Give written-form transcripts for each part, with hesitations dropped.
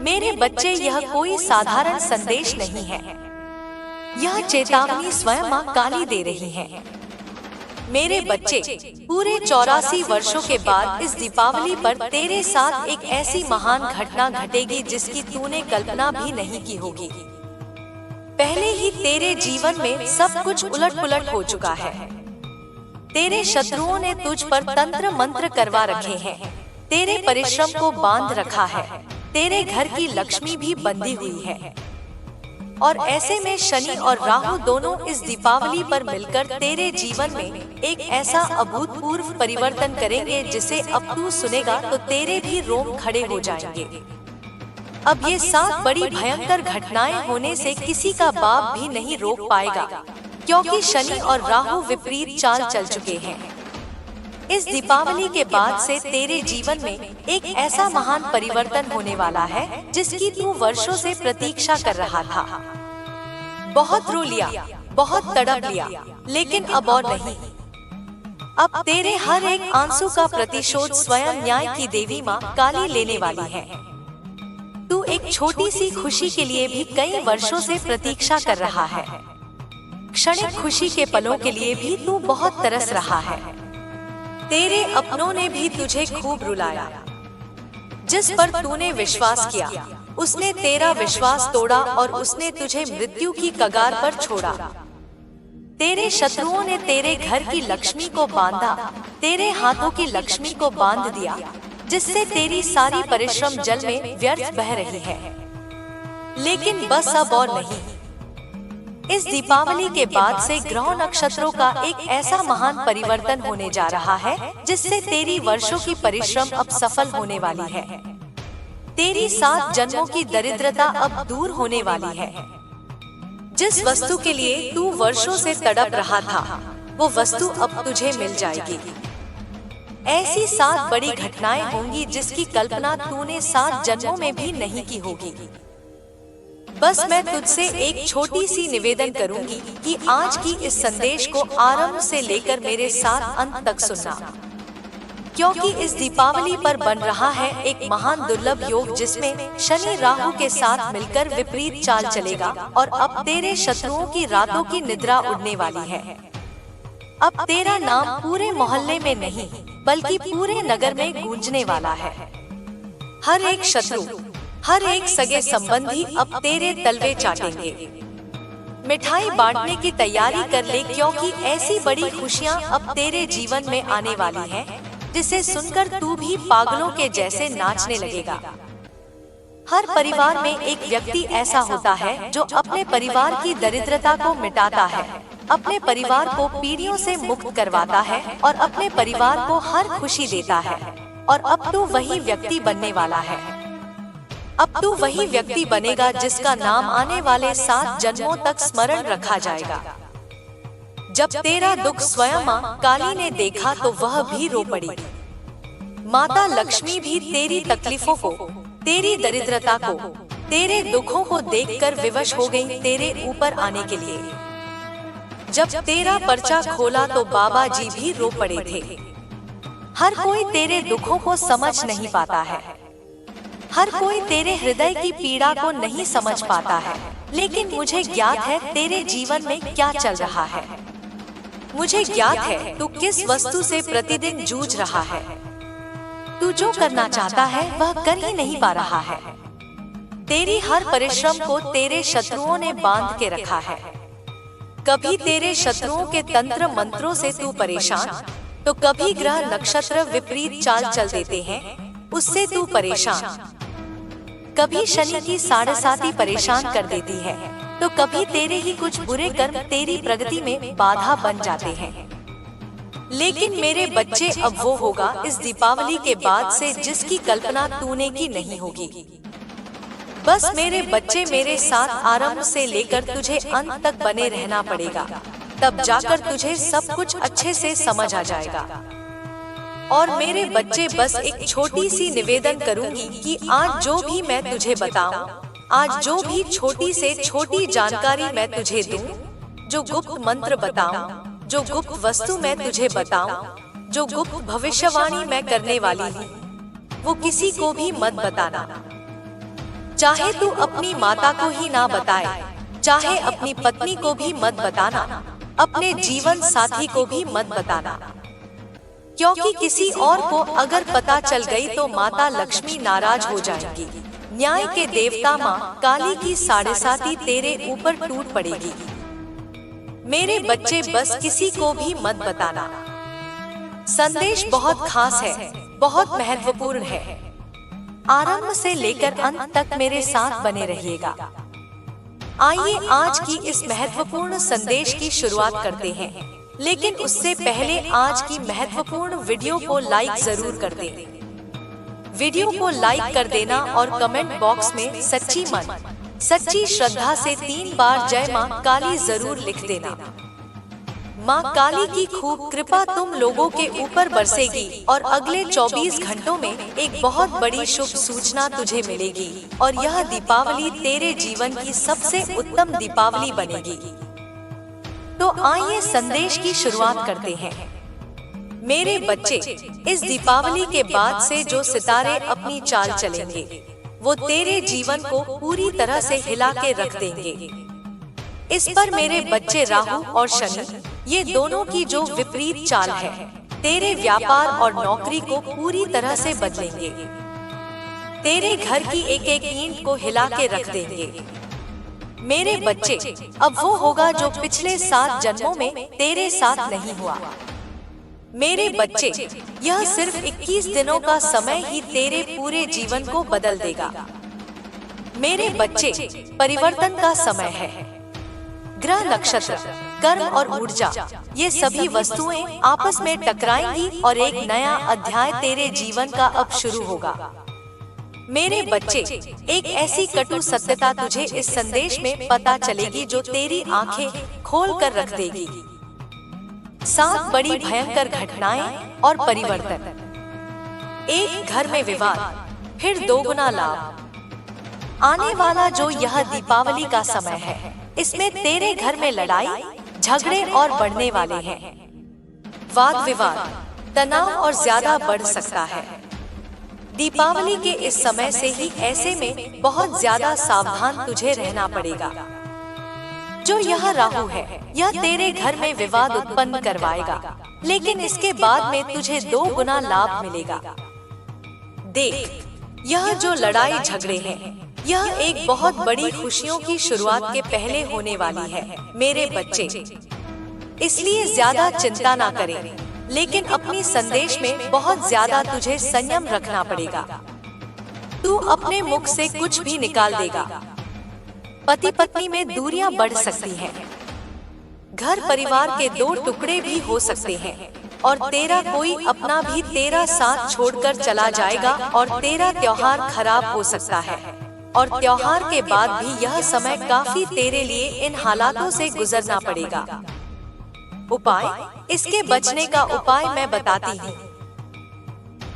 मेरे बच्चे, यह कोई साधारण संदेश नहीं है। यह चेतावनी स्वयं मां काली दे रही है। मेरे बच्चे, पूरे 84 वर्षों के बाद इस दीपावली पर तेरे साथ एक ऐसी महान घटना घटेगी जिसकी तूने कल्पना भी नहीं की होगी। पहले ही तेरे जीवन में सब कुछ उलट-पुलट हो चुका है। तेरे शत्रुओं ने तुझ पर तंत्र मंत्र करवा रखे हैं, तेरे परिश्रम को बांध रखा है, तेरे घर की लक्ष्मी भी बंधी हुई है। और ऐसे में शनि और राहु दोनों इस दीपावली पर मिलकर तेरे जीवन में एक ऐसा अभूतपूर्व परिवर्तन करेंगे जिसे अब तू सुनेगा तो तेरे भी रोम खड़े हो जाएंगे। अब ये 7 बड़ी भयंकर घटनाएं होने से किसी का बाप भी नहीं रोक पाएगा, क्योंकि शनि और राहु विपरीत चाल चल चुके हैं। इस दीपावली के बाद से तेरे जीवन में एक ऐसा महान परिवर्तन होने वाला है जिसकी तू वर्षों से प्रतीक्षा कर रहा था। बहुत रो लिया, बहुत तड़प लिया, लेकिन अब और नहीं। अब तेरे हर एक आंसू का प्रतिशोध स्वयं न्याय की देवी मां काली लेने वाली है। तू एक छोटी सी खुशी के लिए भी कई वर्षों से प्रतीक्षा कर रहा है। क्षणिक खुशी के पलों के लिए भी तू बहुत तरस रहा है। तेरे अपनों ने भी तुझे खूब रुलाया। जिस पर तूने विश्वास किया, उसने तेरा विश्वास तोड़ा और उसने तुझे मृत्यु की कगार पर छोड़ा। तेरे शत्रुओं ने तेरे घर की लक्ष्मी को बांधा, तेरे हाथों की लक्ष्मी को बांध दिया, जिससे तेरी सारी परिश्रम जल में व्यर्थ बह रही है। लेकिन बस अब और नहीं। इस दीपावली के बाद से ग्रह नक्षत्रों का एक ऐसा महान परिवर्तन होने जा रहा है जिससे तेरी वर्षों की परिश्रम अब सफल होने वाली है। तेरी 7 जन्मों की दरिद्रता अब दूर होने वाली है। जिस वस्तु के लिए तू वर्षों से तड़प रहा था, वो वस्तु अब तुझे मिल जाएगी। ऐसी 7 बड़ी घटनाएं होंगी जिसकी कल्पना तूने 7 जन्मों में भी नहीं की होगी। बस मैं तुझसे एक छोटी सी निवेदन करूंगी कि आज की इस संदेश को आरंभ से लेकर मेरे साथ अंत तक सुनना, क्योंकि इस दीपावली पर बन रहा है एक महान दुर्लभ योग जिसमें शनि राहु के साथ मिलकर विपरीत चाल चलेगा और अब तेरे शत्रुओं की रातों की निद्रा उड़ने वाली है। अब तेरा नाम पूरे मोहल्ले में नहीं बल्कि पूरे नगर में गूंजने वाला है। हर एक शत्रु, हर एक सगे संबंधी अब तेरे तलवे चाटेंगे। मिठाई बांटने की तैयारी कर ले, क्योंकि ऐसी बड़ी खुशियां अब तेरे जीवन में आने वाली हैं, जिसे सुनकर तू भी पागलों के जैसे नाचने लगेगा। हर परिवार में एक व्यक्ति ऐसा होता है जो अपने परिवार की दरिद्रता को मिटाता है, अपने परिवार को पीड़ियों से मुक्त करवाता है और अपने परिवार को हर खुशी देता है। और अब तू वही व्यक्ति बनने वाला है। अब तू वही व्यक्ति बनेगा जिसका नाम आने वाले 7 जन्मों तक स्मरण रखा जाएगा। जब तेरा दुख स्वयं मां काली ने देखा तो वह भी रो पड़ी। माता लक्ष्मी भी तेरी तकलीफों को, तेरी दरिद्रता को, तेरे दुखों को देखकर विवश हो गई तेरे ऊपर आने के लिए। जब तेरा पर्चा खोला तो बाबा जी भी रो पड़े थे। हर कोई तेरे दुखों को समझ नहीं पाता है, हर कोई तेरे हृदय की पीड़ा को नहीं समझ पाता है, लेकिन मुझे ज्ञात है तेरे जीवन में क्या चल रहा है। मुझे ज्ञात है तू किस वस्तु से प्रतिदिन जूझ रहा है। तू जो करना चाहता है वह कर ही नहीं पा रहा है। तेरी हर परिश्रम को तेरे शत्रुओं ने बांध के रखा है। कभी तेरे शत्रुओं के तंत्र मंत्रों से तू परेशान, तो कभी ग्रह नक्षत्र विपरीत चाल चल देते हैं, उससे तू परेशान। कभी शनि की साढ़ेसाती परेशान कर देती है, तो कभी तेरे ही कुछ बुरे कर्म तेरी प्रगति में बाधा बन जाते हैं। लेकिन मेरे बच्चे, अब वो होगा इस दीपावली के बाद से जिसकी कल्पना तूने की नहीं होगी। बस मेरे बच्चे, मेरे साथ आरंभ से लेकर तुझे अंत तक बने रहना पड़ेगा, तब जाकर तुझे सब कुछ अच्छे से समझ आ जाएगा। और मेरे बच्चे, बस एक छोटी सी निवेदन करूंगी कि आज जो भी मैं तुझे बताऊं, आज जो भी छोटी से छोटी जानकारी मैं तुझे दूं, जो गुप्त मंत्र बताऊं, जो गुप्त वस्तु मैं तुझे बताऊं, जो गुप्त भविष्यवाणी मैं करने वाली हूँ, वो किसी को भी मत बताना। चाहे तू अपनी माता को ही ना बताए, चाहे अपनी पत्नी को भी मत बताना, अपने जीवन साथी को भी मत बताना, क्योंकि किसी और को अगर पता चल गई तो माता लक्ष्मी नाराज हो जाएगी। न्याय के देवता माँ काली की साढ़ेसाती तेरे ऊपर टूट पड़ेगी। मेरे बच्चे, बस किसी को भी मत बताना। संदेश बहुत खास है, बहुत महत्वपूर्ण है। आरंभ से लेकर अंत तक मेरे साथ बने रहिएगा। आइए आज की इस महत्वपूर्ण संदेश की शुरुआत करते हैं, लेकिन उससे पहले आज की महत्वपूर्ण वीडियो को लाइक जरूर कर दें। वीडियो को लाइक कर देना और कमेंट बॉक्स में सच्ची मन, सच्ची श्रद्धा से 3 बार जय मां काली जरूर लिख देना। मां काली की खूब कृपा तुम लोगों के ऊपर बरसेगी और अगले 24 घंटों में एक बहुत बड़ी शुभ सूचना तुझे मिलेगी और यह दीपावली तेरे जीवन की सबसे उत्तम दीपावली बनेगी। तो आइए संदेश की शुरुआत करते हैं। मेरे बच्चे, इस दीपावली के बाद से जो सितारे अपनी चाल चलेंगे वो तेरे जीवन को पूरी तरह से हिला के रख देंगे। इस पर मेरे बच्चे, राहु और शनि, ये दोनों की जो विपरीत चाल है तेरे व्यापार और नौकरी को पूरी तरह से बदलेंगे। तेरे घर की एक एक ईंट को हिला के रख देंगे। मेरे बच्चे, अब वो होगा जो पिछले 7 जन्मों में तेरे साथ नहीं हुआ। मेरे बच्चे, यह सिर्फ 21 दिनों का समय ही तेरे पूरे जीवन को बदल देगा। मेरे बच्चे, परिवर्तन का समय है। ग्रह, नक्षत्र, कर्म और ऊर्जा, ये सभी वस्तुएं आपस में टकराएंगी और एक नया अध्याय तेरे जीवन का अब शुरू होगा। मेरे बच्चे, एक ऐसी कटु सत्यता तुझे इस संदेश में पता चलेगी जो तेरी आंखें खोल कर रख देगी। 7 बड़ी भयंकर घटनाएं और परिवर्तन। एक घर में विवाद, फिर 2 गुना लाभ। आने वाला जो यह दीपावली का समय है, इसमें तेरे घर में लड़ाई, झगड़े और बढ़ने वाले हैं। वाद विवाद, तनाव और ज्यादा बढ़ सकता है। दीपावली के इस समय से ही ऐसे में बहुत ज्यादा सावधान तुझे रहना पड़ेगा। जो यह राहु है, यह तेरे घर में विवाद उत्पन्न करवाएगा, लेकिन इसके बाद में तुझे 2 गुना लाभ मिलेगा। देख, यह जो लड़ाई झगड़े हैं, यह एक बहुत बड़ी खुशियों की शुरुआत के पहले होने वाली है। मेरे बच्चे, इसलिए ज्यादा चिंता ना करें, लेकिन अपनी संदेश में बहुत ज्यादा तुझे संयम रखना पड़ेगा। तू अपने मुख से कुछ भी निकाल देगा। पति पत्नी में दूरियां बढ़ सकती हैं। घर परिवार के 2 टुकड़े भी हो सकते हैं और तेरा कोई अपना भी तेरा साथ छोड़कर चला जाएगा और तेरा त्योहार खराब हो सकता है। और त्योहार के बाद भी यह समय काफी तेरे लिए इन हालातों से गुजरना पड़ेगा। उपाय, इसके बचने का उपाय मैं बताती हूँ।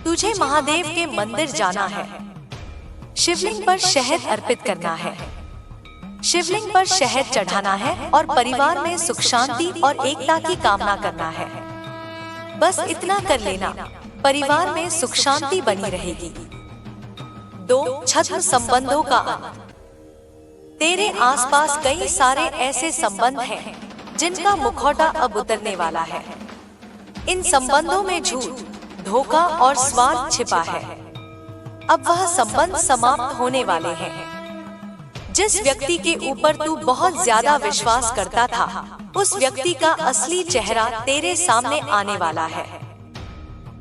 तुझे महादेव के मंदिर जाना है। शिवलिंग पर शहद अर्पित करना है। शिवलिंग पर शहद चढ़ाना है और परिवार में सुख शांति और एकता की कामना करना है। बस इतना कर लेना, परिवार में सुख शांति बनी रहेगी। 2 छद्म संबंधों का अंत। तेरे आसपास कई सारे ऐसे संबंध हैं जिनका मुखौटा अब उतरने वाला है। इन संबंधों में झूठ, धोखा और स्वार्थ छिपा है। अब वह संबंध समाप्त होने वाले हैं। जिस व्यक्ति के ऊपर तू बहुत ज्यादा विश्वास करता था, उस व्यक्ति का असली चेहरा तेरे सामने आने वाला है।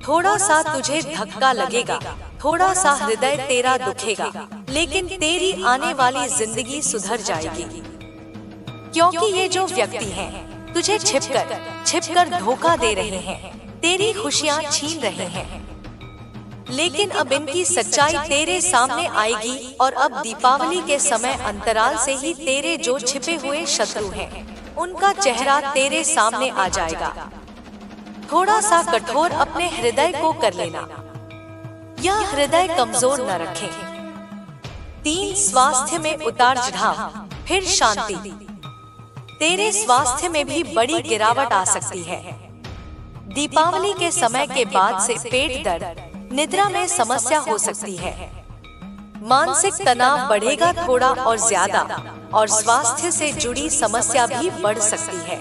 थोड़ा सा तुझे धक्का लगेगा, थोड़ा सा हृदय तेरा दुखेगा, लेकिन तेरी आने वाली जिंदगी सुधर जाएगी, क्योंकि ये जो व्यक्ति हैं, तुझे छिपकर धोखा दे रहे हैं, तेरी खुशियां छीन रहे हैं। लेकिन अब इनकी सच्चाई तेरे सामने आएगी और अब दीपावली के समय अंतराल से ही तेरे जो छिपे हुए शत्रु हैं, उनका चेहरा तेरे सामने आ जाएगा। थोड़ा सा कठोर अपने हृदय को कर लेना। यह हृदय कमजोर न रखें। 3 स्वास्थ्य में उतार चढ़ाव, फिर शांति। तेरे स्वास्थ्य में भी बड़ी गिरावट आ सकती है। दीपावली के समय के बाद से पेट दर्द, निद्रा में समस्या हो सकती है। मानसिक तनाव बढ़ेगा थोड़ा और ज्यादा, और स्वास्थ्य से जुड़ी समस्या भी बढ़ सकती है।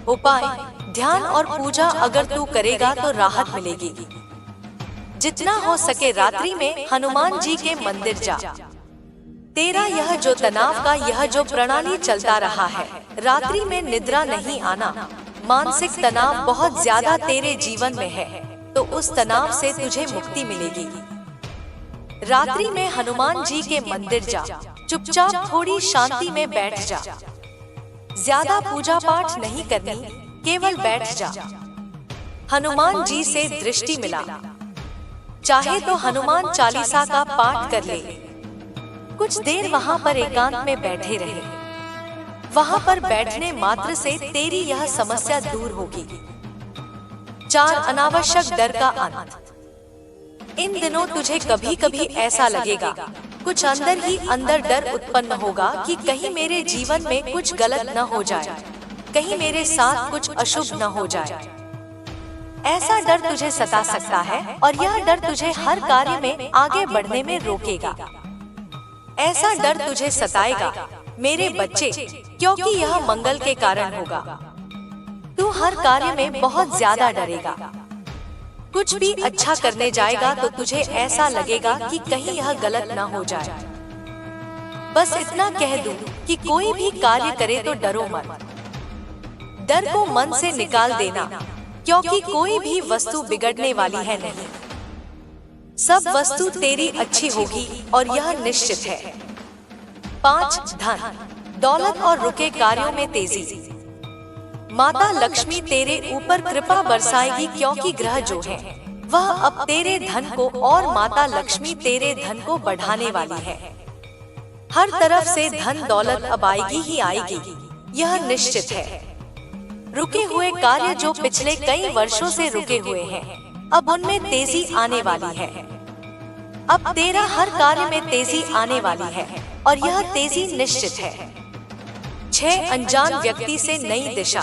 उपाय: ध्यान और पूजा अगर तू करेगा तो राहत मिलेगी। जितना हो सके रात्रि में हनुमान जी के मंदिर जा। तेरा यह जो तनाव का यह जो प्रणाली चलता रहा है, रात्रि में निद्रा नहीं आना, मानसिक तनाव बहुत ज्यादा तेरे जीवन में है, तो उस तनाव से तुझे मुक्ति मिलेगी। रात्रि में हनुमान जी के मंदिर जा, चुपचाप थोड़ी शांति में बैठ जा। ज्यादा पूजा पाठ नहीं करनी, केवल बैठ जा। हनुमान जी से दृष्टि मिला। चाहे तो हनुमान चालीसा का पाठ कर ले। कुछ देर वहाँ पर एकांत में बैठे रहे। वहाँ पर बैठने मात्र से तेरी यह समस्या दूर होगी। 4 अनावश्यक डर का अंत। इन दिनों तुझे कभी कभी ऐसा लगेगा, कुछ अंदर ही अंदर डर उत्पन्न होगा कि कहीं मेरे जीवन में कुछ गलत न हो जाए, कहीं मेरे साथ कुछ अशुभ न हो जाए। ऐसा डर तुझे सता सकता है और यह डर तुझे हर कार्य में आगे बढ़ने में रोकेगा। ऐसा डर तुझे सताएगा मेरे बच्चे, क्योंकि यह मंगल के कारण होगा। तू हर कार्य में बहुत ज्यादा डरेगा। कुछ भी अच्छा करने जाएगा तो तुझे ऐसा लगेगा कि कहीं यह गलत ना हो जाए। बस इतना कह दूं कि कोई भी कार्य करे तो डरो मत। डर को मन से निकाल देना, क्योंकि कोई भी वस्तु बिगड़ने वाली है नहीं। सब वस्तु तेरी अच्छी होगी और यह निश्चित है। 5 धन, दौलत और रुके कार्यों में तेजी। माता लक्ष्मी तेरे ऊपर कृपा बरसाएगी, क्योंकि ग्रह जो है वह अब तेरे धन को और माता लक्ष्मी तेरे धन को बढ़ाने वाली है। हर तरफ से धन दौलत अब आएगी ही आएगी, यह निश्चित है। रुके हुए कार्य जो पिछले कई वर्षों से रुके हुए हैं, अब उनमें तेजी आने वाली है। अब तेरा हर कार्य में तेजी आने वाली है और यह तेजी निश्चित है। 6 अनजान व्यक्ति से नई दिशा।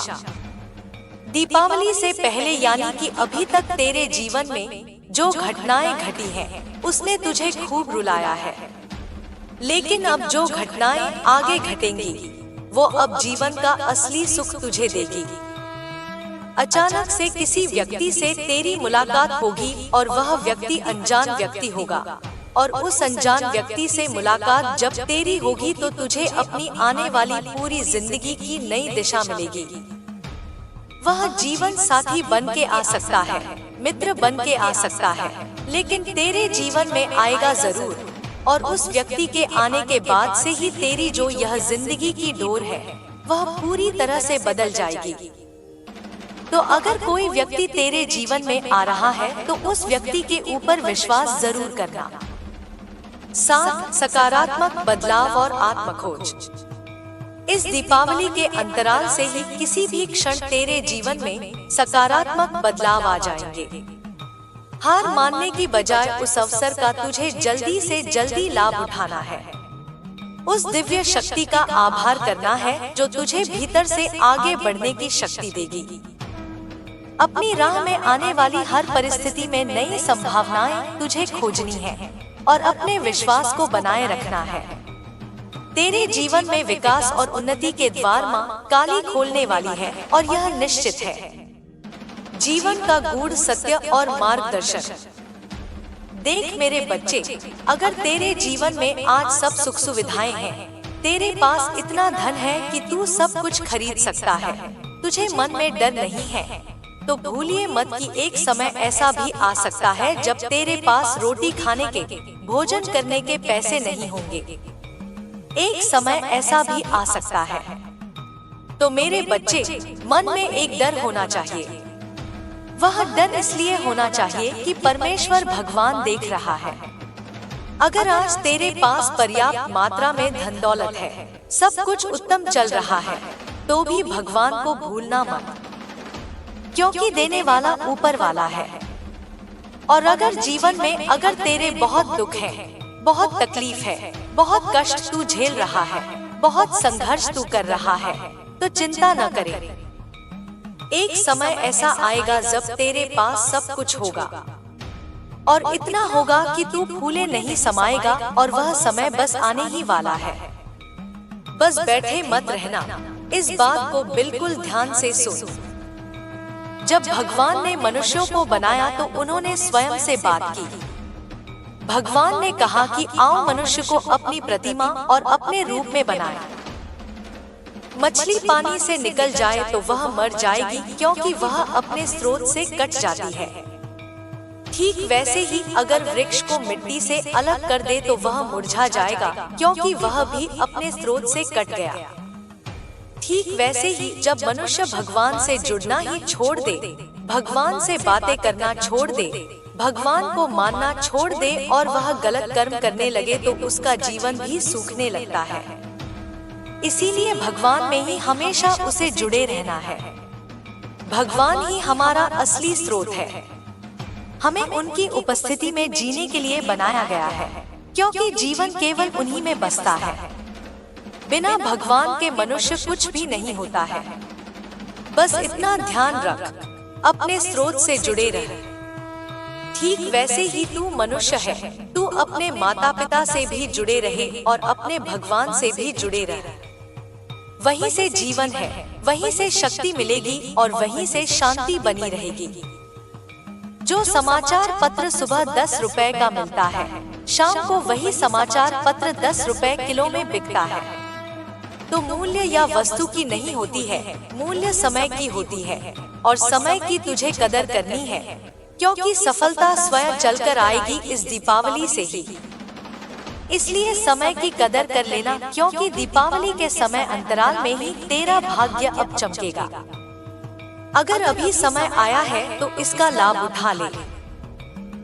दीपावली से पहले यानी कि अभी तक तेरे जीवन में जो घटनाएं घटी हैं, उसने तुझे खूब रुलाया है। लेकिन अब जो घटनाएं आगे घटेंगी, वो अब जीवन का असली सुख तुझे देगी। अचानक से किसी व्यक्ति से तेरी मुलाकात होगी और वह व्यक्ति अनजान व्यक्ति होगा, और उस अनजान व्यक्ति से मुलाकात जब तेरी होगी तो तुझे अपनी आने वाली पूरी जिंदगी की नई दिशा मिलेगी। वह जीवन साथी बन के आ सकता है, मित्र बन के आ सकता है, लेकिन तेरे जीवन में आएगा जरूर। और उस व्यक्ति के आने के बाद से ही तेरी जो यह जिंदगी की डोर है, वह पूरी तरह से बदल जाएगी। तो अगर कोई व्यक्ति तेरे जीवन में आ रहा है तो उस व्यक्ति के ऊपर विश्वास जरूर करना। 7 सकारात्मक बदलाव और आत्मखोज। इस दीपावली के अंतराल से ही किसी भी क्षण तेरे जीवन में सकारात्मक बदलाव आ जाएंगे। हार मानने की बजाय उस अवसर का तुझे जल्दी से जल्दी लाभ उठाना है। उस दिव्य शक्ति का आभार करना है जो तुझे भीतर से आगे बढ़ने की शक्ति देगी। अपनी राह में आने वाली हर परिस्थिति में नई संभावनाएं तुझे खोजनी है और अपने विश्वास को बनाए रखना है। तेरे जीवन में विकास और उन्नति के द्वार माँ काली खोलने वाली है और यह निश्चित है। जीवन का गूढ़ सत्य और मार्गदर्शन। देख मेरे बच्चे, अगर तेरे जीवन में आज सब सुख सुविधाएं हैं, तेरे पास इतना धन है कि तू सब कुछ खरीद सकता है, तुझे मन में डर नहीं है, तो भूलिए मत कि एक समय ऐसा भी आ सकता है जब तेरे पास रोटी खाने के, भोजन करने के पैसे नहीं होंगे। एक समय ऐसा भी आ सकता है। तो मेरे बच्चे, मन में एक डर होना चाहिए। वह डर इसलिए होना चाहिए कि परमेश्वर भगवान देख रहा है। अगर आज तेरे पास पर्याप्त मात्रा में धन दौलत है, सब कुछ उत्तम चल रहा है, तो भी भगवान को भूलना मत, क्योंकि देने वाला ऊपर वाला है। और अगर जीवन में अगर तेरे बहुत दुख है, बहुत तकलीफ है, बहुत कष्ट तू झेल रहा है, बहुत संघर्ष तू कर रहा है, तो चिंता न करे। एक समय ऐसा आएगा जब तेरे पास सब कुछ होगा। और इतना होगा कि तू फूले नहीं समाएगा और वह समय बस आने ही वाला है। बस बैठे मत रहना, इस बात को बिल्कुल ध्यान से सुन। जब भगवान ने मनुष्यों को बनाया तो उन्होंने स्वयं से बात की। भगवान ने कहा कि आओ मनुष्य को अपनी प्रतिमा और अपने रूप में बनाएं। मछली पानी से निकल जाए तो वह मर जाएगी क्योंकि वह अपने स्रोत से कट जाती है। ठीक वैसे ही अगर वृक्ष को मिट्टी से अलग कर दे तो वह मुरझा जाएगा क्योंकि वह भी अपने स्रोत से कट गया। ठीक वैसे ही जब मनुष्य भगवान से जुड़ना ही छोड़ दे, भगवान से बातें करना छोड़ दे, भगवान को मानना छोड़ दे और वह गलत कर्म करने लगे तो उसका जीवन भी सूखने लगता है। इसीलिए भगवान में ही हमेशा उसे जुड़े रहना है। भगवान ही हमारा असली स्रोत है। हमें उनकी उपस्थिति में जीने के लिए बनाया गया है क्योंकि जीवन केवल उन्हीं में बसता है। बिना भगवान के मनुष्य कुछ भी नहीं होता है। बस इतना ध्यान रख, अपने स्रोत से जुड़े रह। ठीक वैसे ही तू मनुष्य है, तू अपने माता पिता से भी जुड़े रहे और अपने भगवान से भी जुड़े रह। वहीं से जीवन है, वहीं से शक्ति मिलेगी और वहीं से शांति बनी रहेगी। जो समाचार पत्र सुबह 10 रुपए का मिलता है, शाम को वही समाचार पत्र 10 रुपए किलो में बिकता है। तो मूल्य या वस्तु की नहीं होती है, मूल्य समय की होती है और समय की तुझे कदर करनी है क्योंकि सफलता स्वयं चलकर आएगी इस दीपावली से ही। इसलिए समय की कदर कर लेना क्योंकि दीपावली के समय अंतराल में ही तेरा भाग्य अब चमकेगा। अगर अभी समय आया है तो इसका लाभ उठा ले।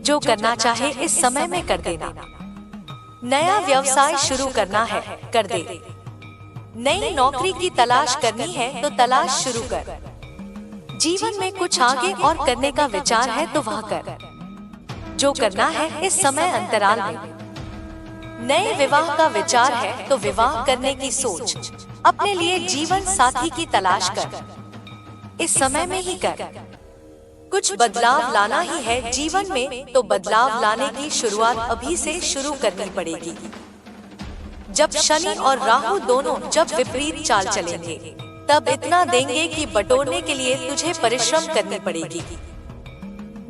जो करना चाहे इस समय में कर देना। नया व्यवसाय शुरू करना है, कर दे। नई नौकरी की तलाश करनी है तो तलाश शुरू कर। जीवन में कुछ आगे और करने का विचार है तो वह कर। जो करना है इस समय अंतराल में। नए विवाह का विचार है तो विवाह करने की सोच। अपने लिए जीवन साथी की तलाश कर, इस समय में ही कर। कुछ बदलाव लाना ही है जीवन में तो बदलाव लाने की शुरुआत अभी से शुरू करनी पड़ेगी। जब शनि और राहु दोनों जब विपरीत चाल चलेंगे तब इतना देंगे कि बटोरने के लिए तुझे परिश्रम करनी पड़ेगी।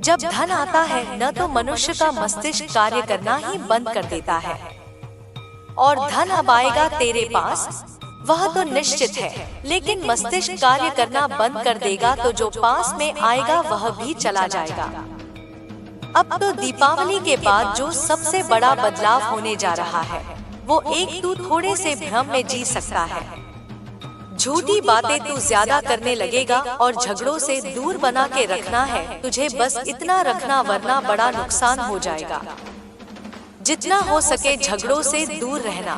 जब धन आता है न तो मनुष्य का मस्तिष्क कार्य करना ही बंद कर देता है और धन अब आएगा तेरे पास, वह तो निश्चित है, लेकिन मस्तिष्क कार्य करना बंद कर देगा तो जो पास में आएगा वह भी चला जाएगा। अब तो दीपावली के बाद जो सबसे बड़ा बदलाव होने जा रहा है वो एक तू थोड़े से भ्रम में जी सकता है। झूठी बातें तू ज्यादा करने लगेगा और झगड़ों से दूर बना के रखना है तुझे, बस इतना रखना वरना बड़ा नुकसान हो जाएगा। जितना हो सके झगड़ों से दूर रहना।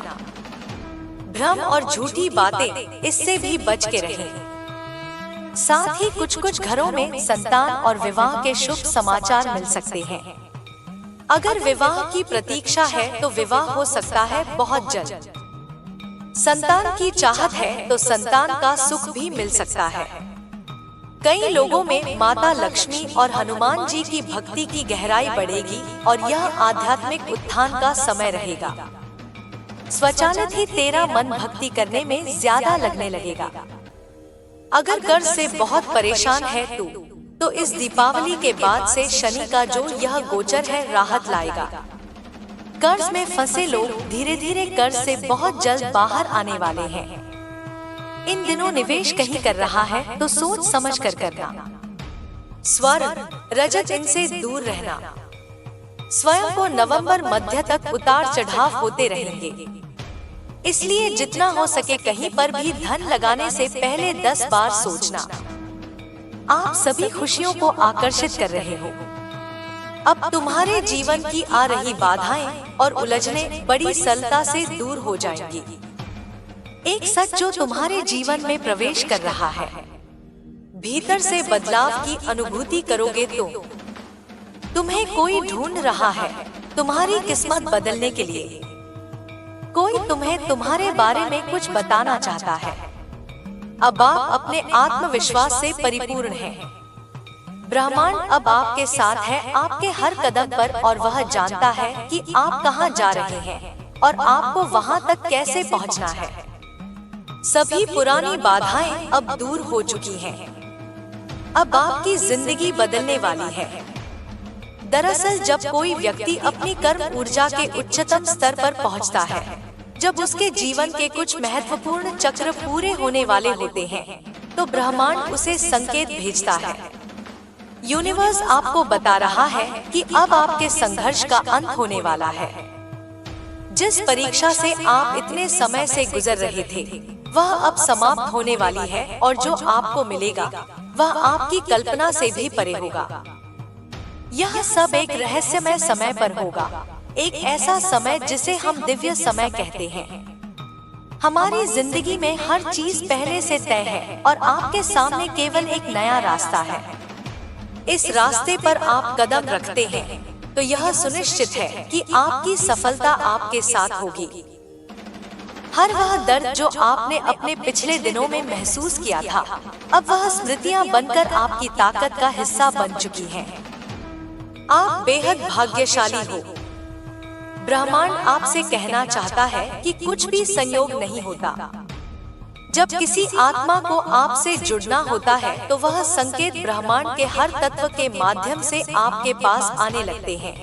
भ्रम और झूठी बातें इससे भी बच के रहें। साथ ही कुछ कुछ घरों में संतान और विवाह के शुभ समाचार मिल सकते हैं। अगर विवाह की प्रतीक्षा है तो विवाह हो सकता है बहुत जल्द। संतान की चाहत है तो संतान का सुख भी मिल सकता है। कई लोगों में माता लक्ष्मी और हनुमान जी की भक्ति की गहराई बढ़ेगी और यह आध्यात्मिक उत्थान का समय रहेगा। स्वचालित ही तेरा मन भक्ति करने में ज्यादा लगने लगेगा। अगर कर्ज से बहुत परेशान है तू तो इस दीपावली के बाद से शनि का जो यह गोचर है राहत लाएगा। कर्ज में फंसे लोग धीरे धीरे कर्ज से बहुत जल्द बाहर आने वाले हैं। इन दिनों निवेश कहीं कर रहा है तो सोच समझ कर करना। स्वर्ण रजत इनसे दूर रहना। स्वयं को नवंबर मध्य तक उतार चढ़ाव होते रहेंगे, इसलिए जितना हो सके कहीं पर भी धन लगाने से पहले 10 बार सोचना। आप सभी खुशियों को आकर्षित कर रहे हो। अब तुम्हारे जीवन की आ रही बाधाएं और उलझने बड़ी सरलता से दूर हो जाएंगी। एक सच जो तुम्हारे जीवन में प्रवेश कर रहा है। भीतर से बदलाव की अनुभूति करोगे तो तुम्हें कोई ढूंढ रहा है तुम्हारी किस्मत बदलने के लिए। कोई तुम्हें तुम्हारे बारे में कुछ बताना चाहता है। अब आप अपने आत्मविश्वास से परिपूर्ण हैं। ब्रह्मांड अब आपके साथ है, आपके हर कदम पर, और वह जानता है कि आप कहां जा रहे हैं और आपको वहां तक कैसे पहुंचना है। सभी पुरानी बाधाएं अब दूर हो चुकी हैं। अब आपकी जिंदगी बदलने वाली है। दरअसल जब कोई व्यक्ति अपनी कर्म ऊर्जा के उच्चतम स्तर पर पहुंचता है, जब उसके जीवन के कुछ महत्वपूर्ण चक्र पूरे होने वाले होते हैं, तो ब्रह्मांड उसे संकेत भेजता है। यूनिवर्स आपको बता रहा है कि अब आपके संघर्ष का अंत होने वाला है। जिस परीक्षा से आप इतने समय से गुजर रहे थे, वह अब समाप्त होने वाली है, और जो आपको मिलेगा वह आपकी कल्पना से भी परे होगा। यह सब एक रहस्यमय समय पर होगा, एक ऐसा समय जिसे हम दिव्य समय कहते हैं। हमारी जिंदगी में हर चीज पहले से तय है और आपके सामने केवल एक नया रास्ता है। इस रास्ते पर आप कदम रखते हैं तो यह सुनिश्चित है कि आपकी सफलता आपके साथ होगी। हर वह दर्द जो आपने अपने पिछले दिनों में महसूस किया था, अब वह स्मृतियां बनकर आपकी ताकत का हिस्सा बन चुकी हैं। आप बेहद भाग्यशाली हो। ब्रह्मांड आपसे कहना चाहता है कि कुछ भी संयोग नहीं होता। जब किसी आत्मा को आपसे जुड़ना होता है तो वह संकेत ब्रह्मांड के हर तत्व के माध्यम से आपके पास आने लगते हैं।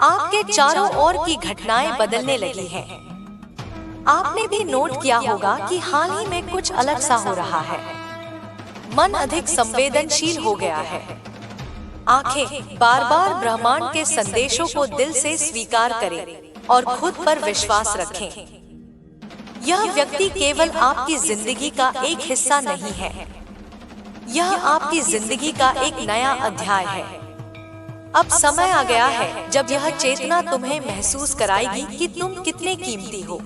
आपके चारों ओर की घटनाएं बदलने लगी हैं। आपने भी नोट किया होगा कि हाल ही में कुछ अलग सा हो रहा है। मन अधिक संवेदनशील हो गया है। आंखें बार बार ब्रह्मांड के संदेशों को दिल से स्वीकार करें और खुद पर विश्वास रखें। यह व्यक्ति केवल आपकी जिंदगी का एक हिस्सा नहीं है, यह आपकी जिंदगी का एक नया अध्याय है। अब समय आ गया है जब यह चेतना तुम्हें महसूस कराएगी कि तुम कितने कीमती हो।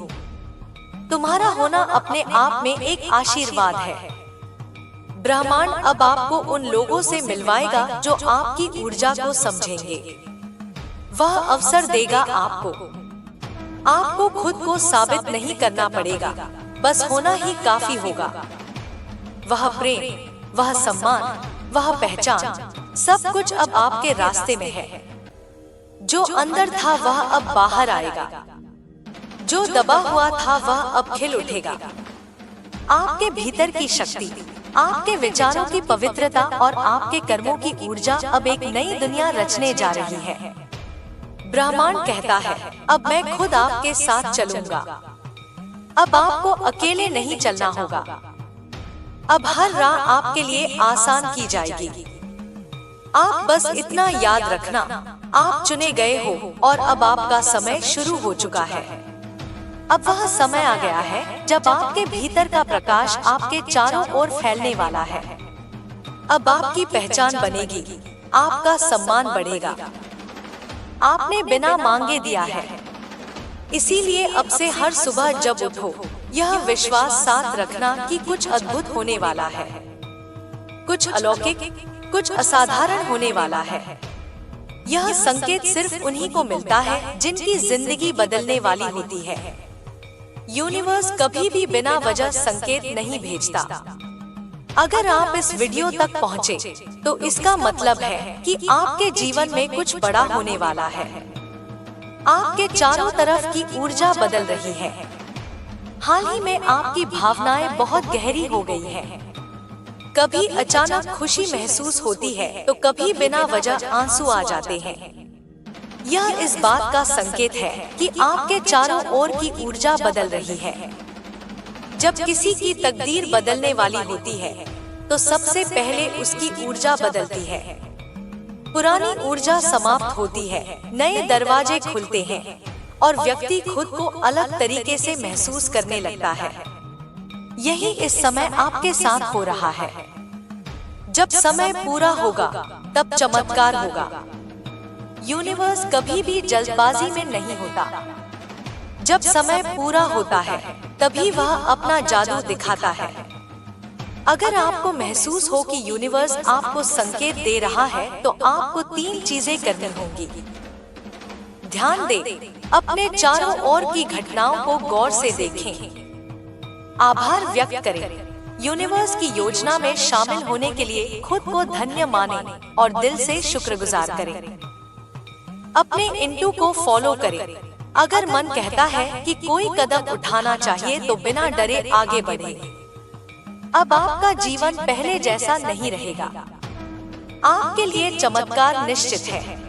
तुम्हारा होना अपने आप में एक आशीर्वाद है। ब्रह्मांड अब आपको उन लोगों से मिलवाएगा जो आपकी ऊर्जा को समझेंगे। वह अवसर देगा आपको खुद को साबित नहीं करना पड़ेगा, बस होना ही काफी होगा। वह प्रेम, वह सम्मान, वह पहचान, सब कुछ अब आपके रास्ते में है। जो अंदर था वह अब बाहर आएगा, जो दबा हुआ था वह अब खिल उठेगा। आपके भीतर की शक्ति, आपके विचारों की पवित्रता और आपके कर्मों की ऊर्जा अब एक नई दुनिया रचने जा रही है। ब्रह्मांड कहता है, अब मैं खुद आपके साथ चलूंगा। अब आपको अकेले नहीं चलना होगा। अब हर राह आपके लिए आसान की जाएगी। आप बस इतना याद रखना, आप चुने गए हो और अब आपका समय शुरू हो चुका है। अब वह समय आ गया है जब आपके भीतर का प्रकाश आपके चारों ओर फैलने वाला है। अब आपकी पहचान बनेगी, आपका सम्मान बढ़ेगा। आपने बिना मांगे दिया है, इसीलिए अब से हर सुबह जब उठो, यह विश्वास साथ रखना कि कुछ अद्भुत होने वाला है, कुछ अलौकिक, कुछ असाधारण होने वाला है। यह संकेत सिर्फ उन्हीं को मिलता है जिनकी जिंदगी बदलने वाली होती है। यूनिवर्स कभी भी बिना वजह संकेत नहीं भेजता। अगर आप इस वीडियो तक पहुँचे, तो इसका मतलब है कि आपके जीवन में कुछ बड़ा होने वाला है। आपके चारों तरफ की ऊर्जा बदल रही है। हाल ही में आपकी भावनाएं बहुत गहरी हो गई हैं। कभी अचानक खुशी महसूस होती है तो कभी बिना वजह आंसू आ जाते हैं। यह इस बात का संकेत है कि आपके चारों ओर की ऊर्जा बदल रही है। जब किसी की तकदीर बदलने वाली होती है तो सबसे पहले उसकी ऊर्जा बदलती है। पुरानी ऊर्जा समाप्त होती है, नए दरवाजे खुलते हैं और व्यक्ति खुद को अलग तरीके से महसूस करने लगता है। यही इस समय आपके साथ हो रहा है। जब समय पूरा होगा तब चमत्कार होगा। यूनिवर्स कभी भी जल्दबाजी में नहीं होता। जब समय पूरा होता है तभी वह अपना जादू दिखाता है। अगर आपको महसूस हो कि यूनिवर्स आपको संकेत दे रहा है तो आपको 3 चीजें करनी होंगी। ध्यान दें, अपने चारों ओर की घटनाओं को गौर से देखें, आभार व्यक्त करें, यूनिवर्स की योजना में शामिल होने के लिए खुद को धन्य माने और दिल से शुक्रगुजार करें। अपने इंटू को फॉलो करें। अगर मन कहता है कि कोई कदम उठाना चाहिए तो बिना डरे आगे बढ़े। अब आपका जीवन पहले जैसा नहीं रहेगा। आपके लिए चमत्कार निश्चित है।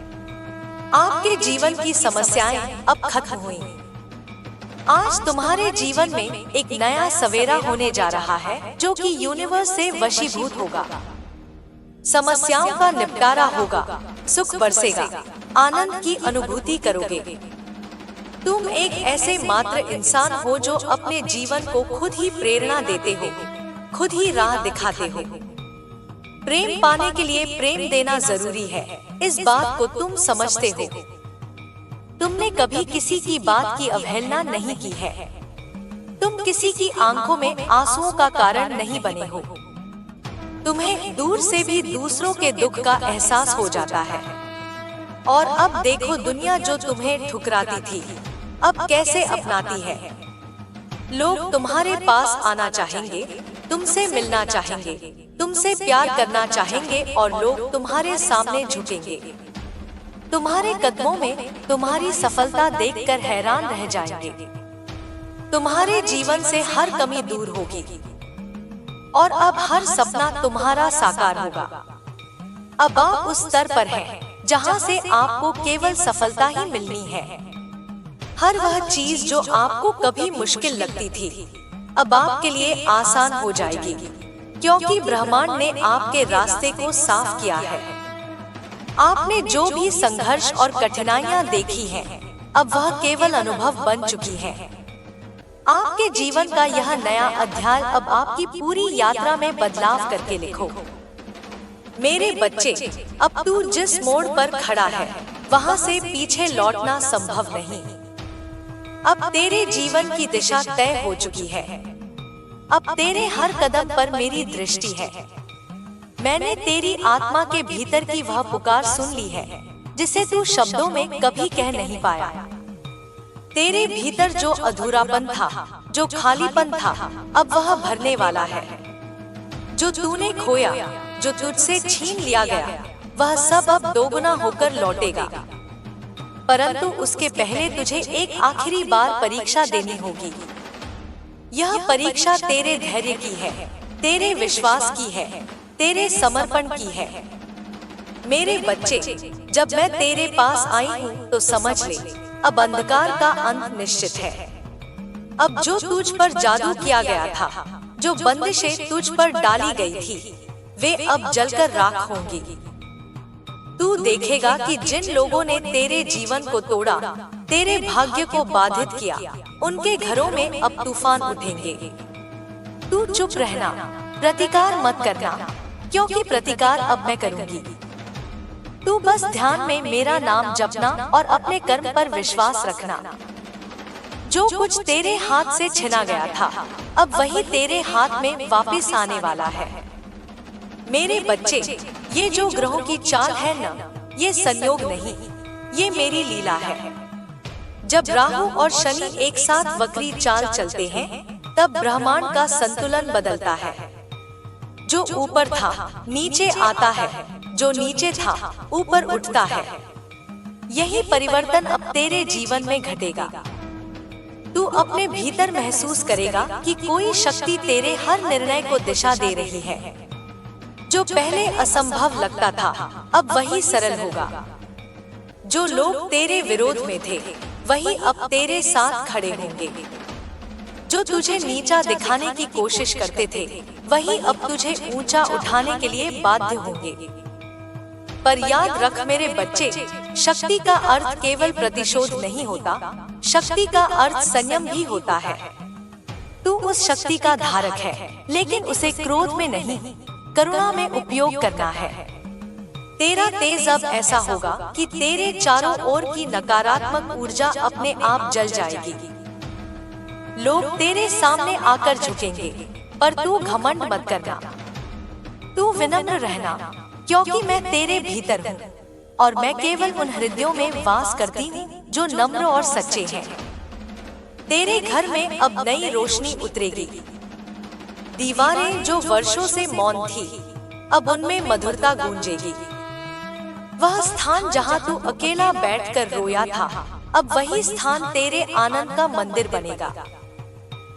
आपके जीवन की समस्याएं अब खत्म हुई। आज तुम्हारे जीवन में एक नया सवेरा होने जा रहा है जो कि यूनिवर्स से वशीभूत होगा। समस्याओं का निपटारा होगा, सुख बरसेगा, आनंद की अनुभूति करोगे। तुम एक ऐसे मात्र इंसान हो जो अपने जीवन को खुद ही प्रेरणा देते हो, खुद ही राह दिखाते हो। प्रेम पाने के लिए प्रेम देना जरूरी है, इस बात को तुम समझते हो। तुमने कभी किसी की बात की अवहेलना नहीं की है। तुम किसी की आंखों में आंसुओं का कारण नहीं बने हो। तुम्हें दूर से भी दूसरों के दुख का एहसास हो जाता है। और अब देखो, दुनिया जो तुम्हें ठुकराती थी अब कैसे अपनाती है। लोग तुम्हारे पास आना चाहेंगे, तुमसे मिलना चाहेंगे, तुमसे प्यार करना चाहेंगे और लोग तुम्हारे सामने झुकेंगे। तुम्हारे कदमों में तुम्हारी सफलता देखकर हैरान रह जाएंगे। तुम्हारे जीवन से हर कमी दूर होगी और अब हर सपना तुम्हारा साकार होगा। अब आप उस स्तर पर हैं जहां से आपको केवल सफलता ही मिलनी है। हर वह चीज जो आपको कभी मुश्किल लगती थी अब आपके लिए आसान हो जाएगी, क्योंकि ब्रह्मांड ने आपके रास्ते को साफ किया है। आपने जो भी संघर्ष और कठिनाइयां देखी हैं, अब वह केवल अनुभव बन चुकी हैं। आपके जीवन का यह नया अध्याय अब आपकी पूरी यात्रा में बदलाव करके लिखो। मेरे बच्चे, अब तू जिस मोड़ पर खड़ा है वहां से पीछे लौटना संभव नहीं। अब तेरे जीवन की दिशा तय हो चुकी है। अब तेरे हर कदम पर मेरी दृष्टि है। मैंने तेरी आत्मा के भीतर की वह पुकार सुन ली है जिसे तू शब्दों में कभी कह नहीं पाया। तेरे भीतर जो अधूरापन था, जो खालीपन था, अब वह भरने वाला है। जो तूने खोया, जो तुझसे छीन लिया गया, वह सब अब दोगुना होकर लौटेगा। परंतु उसके पहले तुझे एक आखिरी बार परीक्षा देनी होगी। यह परीक्षा तेरे धैर्य की है, तेरे विश्वास की है, तेरे समर्पण की है। मेरे बच्चे, जब मैं तेरे पास आई हूँ तो समझ ले, अब अंधकार का अंत निश्चित है। अब जो तुझ पर जादू किया गया था, जो बंदिशें तुझ पर डाली गई थी, वे अब जलकर राख होंगी। तू देखेगा कि जिन लोगों ने तेरे जीवन को तोड़ा, तेरे भाग्य को बाधित किया, उनके घरों में अब तूफान उठेंगे। तू चुप रहना, प्रतिकार मत करना, क्योंकि प्रतिकार अब मैं करूंगी। तू बस ध्यान में मेरा नाम जपना और अपने कर्म पर विश्वास रखना। जो कुछ तेरे हाथ से छिना गया था, अब वही तेरे हाथ में वापस आने वाला है। मेरे बच्चे, ये जो ग्रहों की चाल है न, ये संयोग नहीं, ये मेरी लीला है। जब राहु और शनि एक साथ वक्री चाल चलते हैं, तब ब्रह्मांड का संतुलन बदलता है। जो ऊपर था नीचे आता है, जो नीचे था ऊपर उठता है। यही परिवर्तन अब तेरे जीवन में घटेगा। तू अपने भीतर महसूस करेगा कि कोई शक्ति तेरे हर निर्णय को दिशा दे रही है। जो पहले असंभव लगता था, अब वही सरल होगा। जो लोग तेरे विरोध में थे, वही अब तेरे साथ खड़े होंगे। जो तुझे नीचा दिखाने की कोशिश करते थे, वही अब तुझे ऊंचा उठाने के लिए बाध्य होंगे। पर याद रख मेरे बच्चे, शक्ति का अर्थ केवल प्रतिशोध नहीं होता, शक्ति का अर्थ संयम भी होता है। तू उस शक्ति का धारक है, लेकिन उसे क्रोध में नहीं, करुणा में उपयोग करना है। तेरा तेज अब ऐसा होगा कि तेरे चारों ओर की नकारात्मक ऊर्जा अपने आप जल जाएगी। लोग तेरे सामने आकर झुकेंगे, पर तू घमंड मत करना। तू विनम्र रहना, क्योंकि मैं तेरे भीतर हूँ और मैं केवल उन हृदयों में वास करती हूँ जो नम्र और सच्चे हैं। तेरे घर में अब नई रोशनी उतरेगी। दीवारें जो वर्षों से मौन थी, अब उनमें मधुरता गूंजेगी। वह स्थान जहाँ तू अकेला बैठकर रोया था, अब वही स्थान तेरे आनंद का मंदिर बनेगा।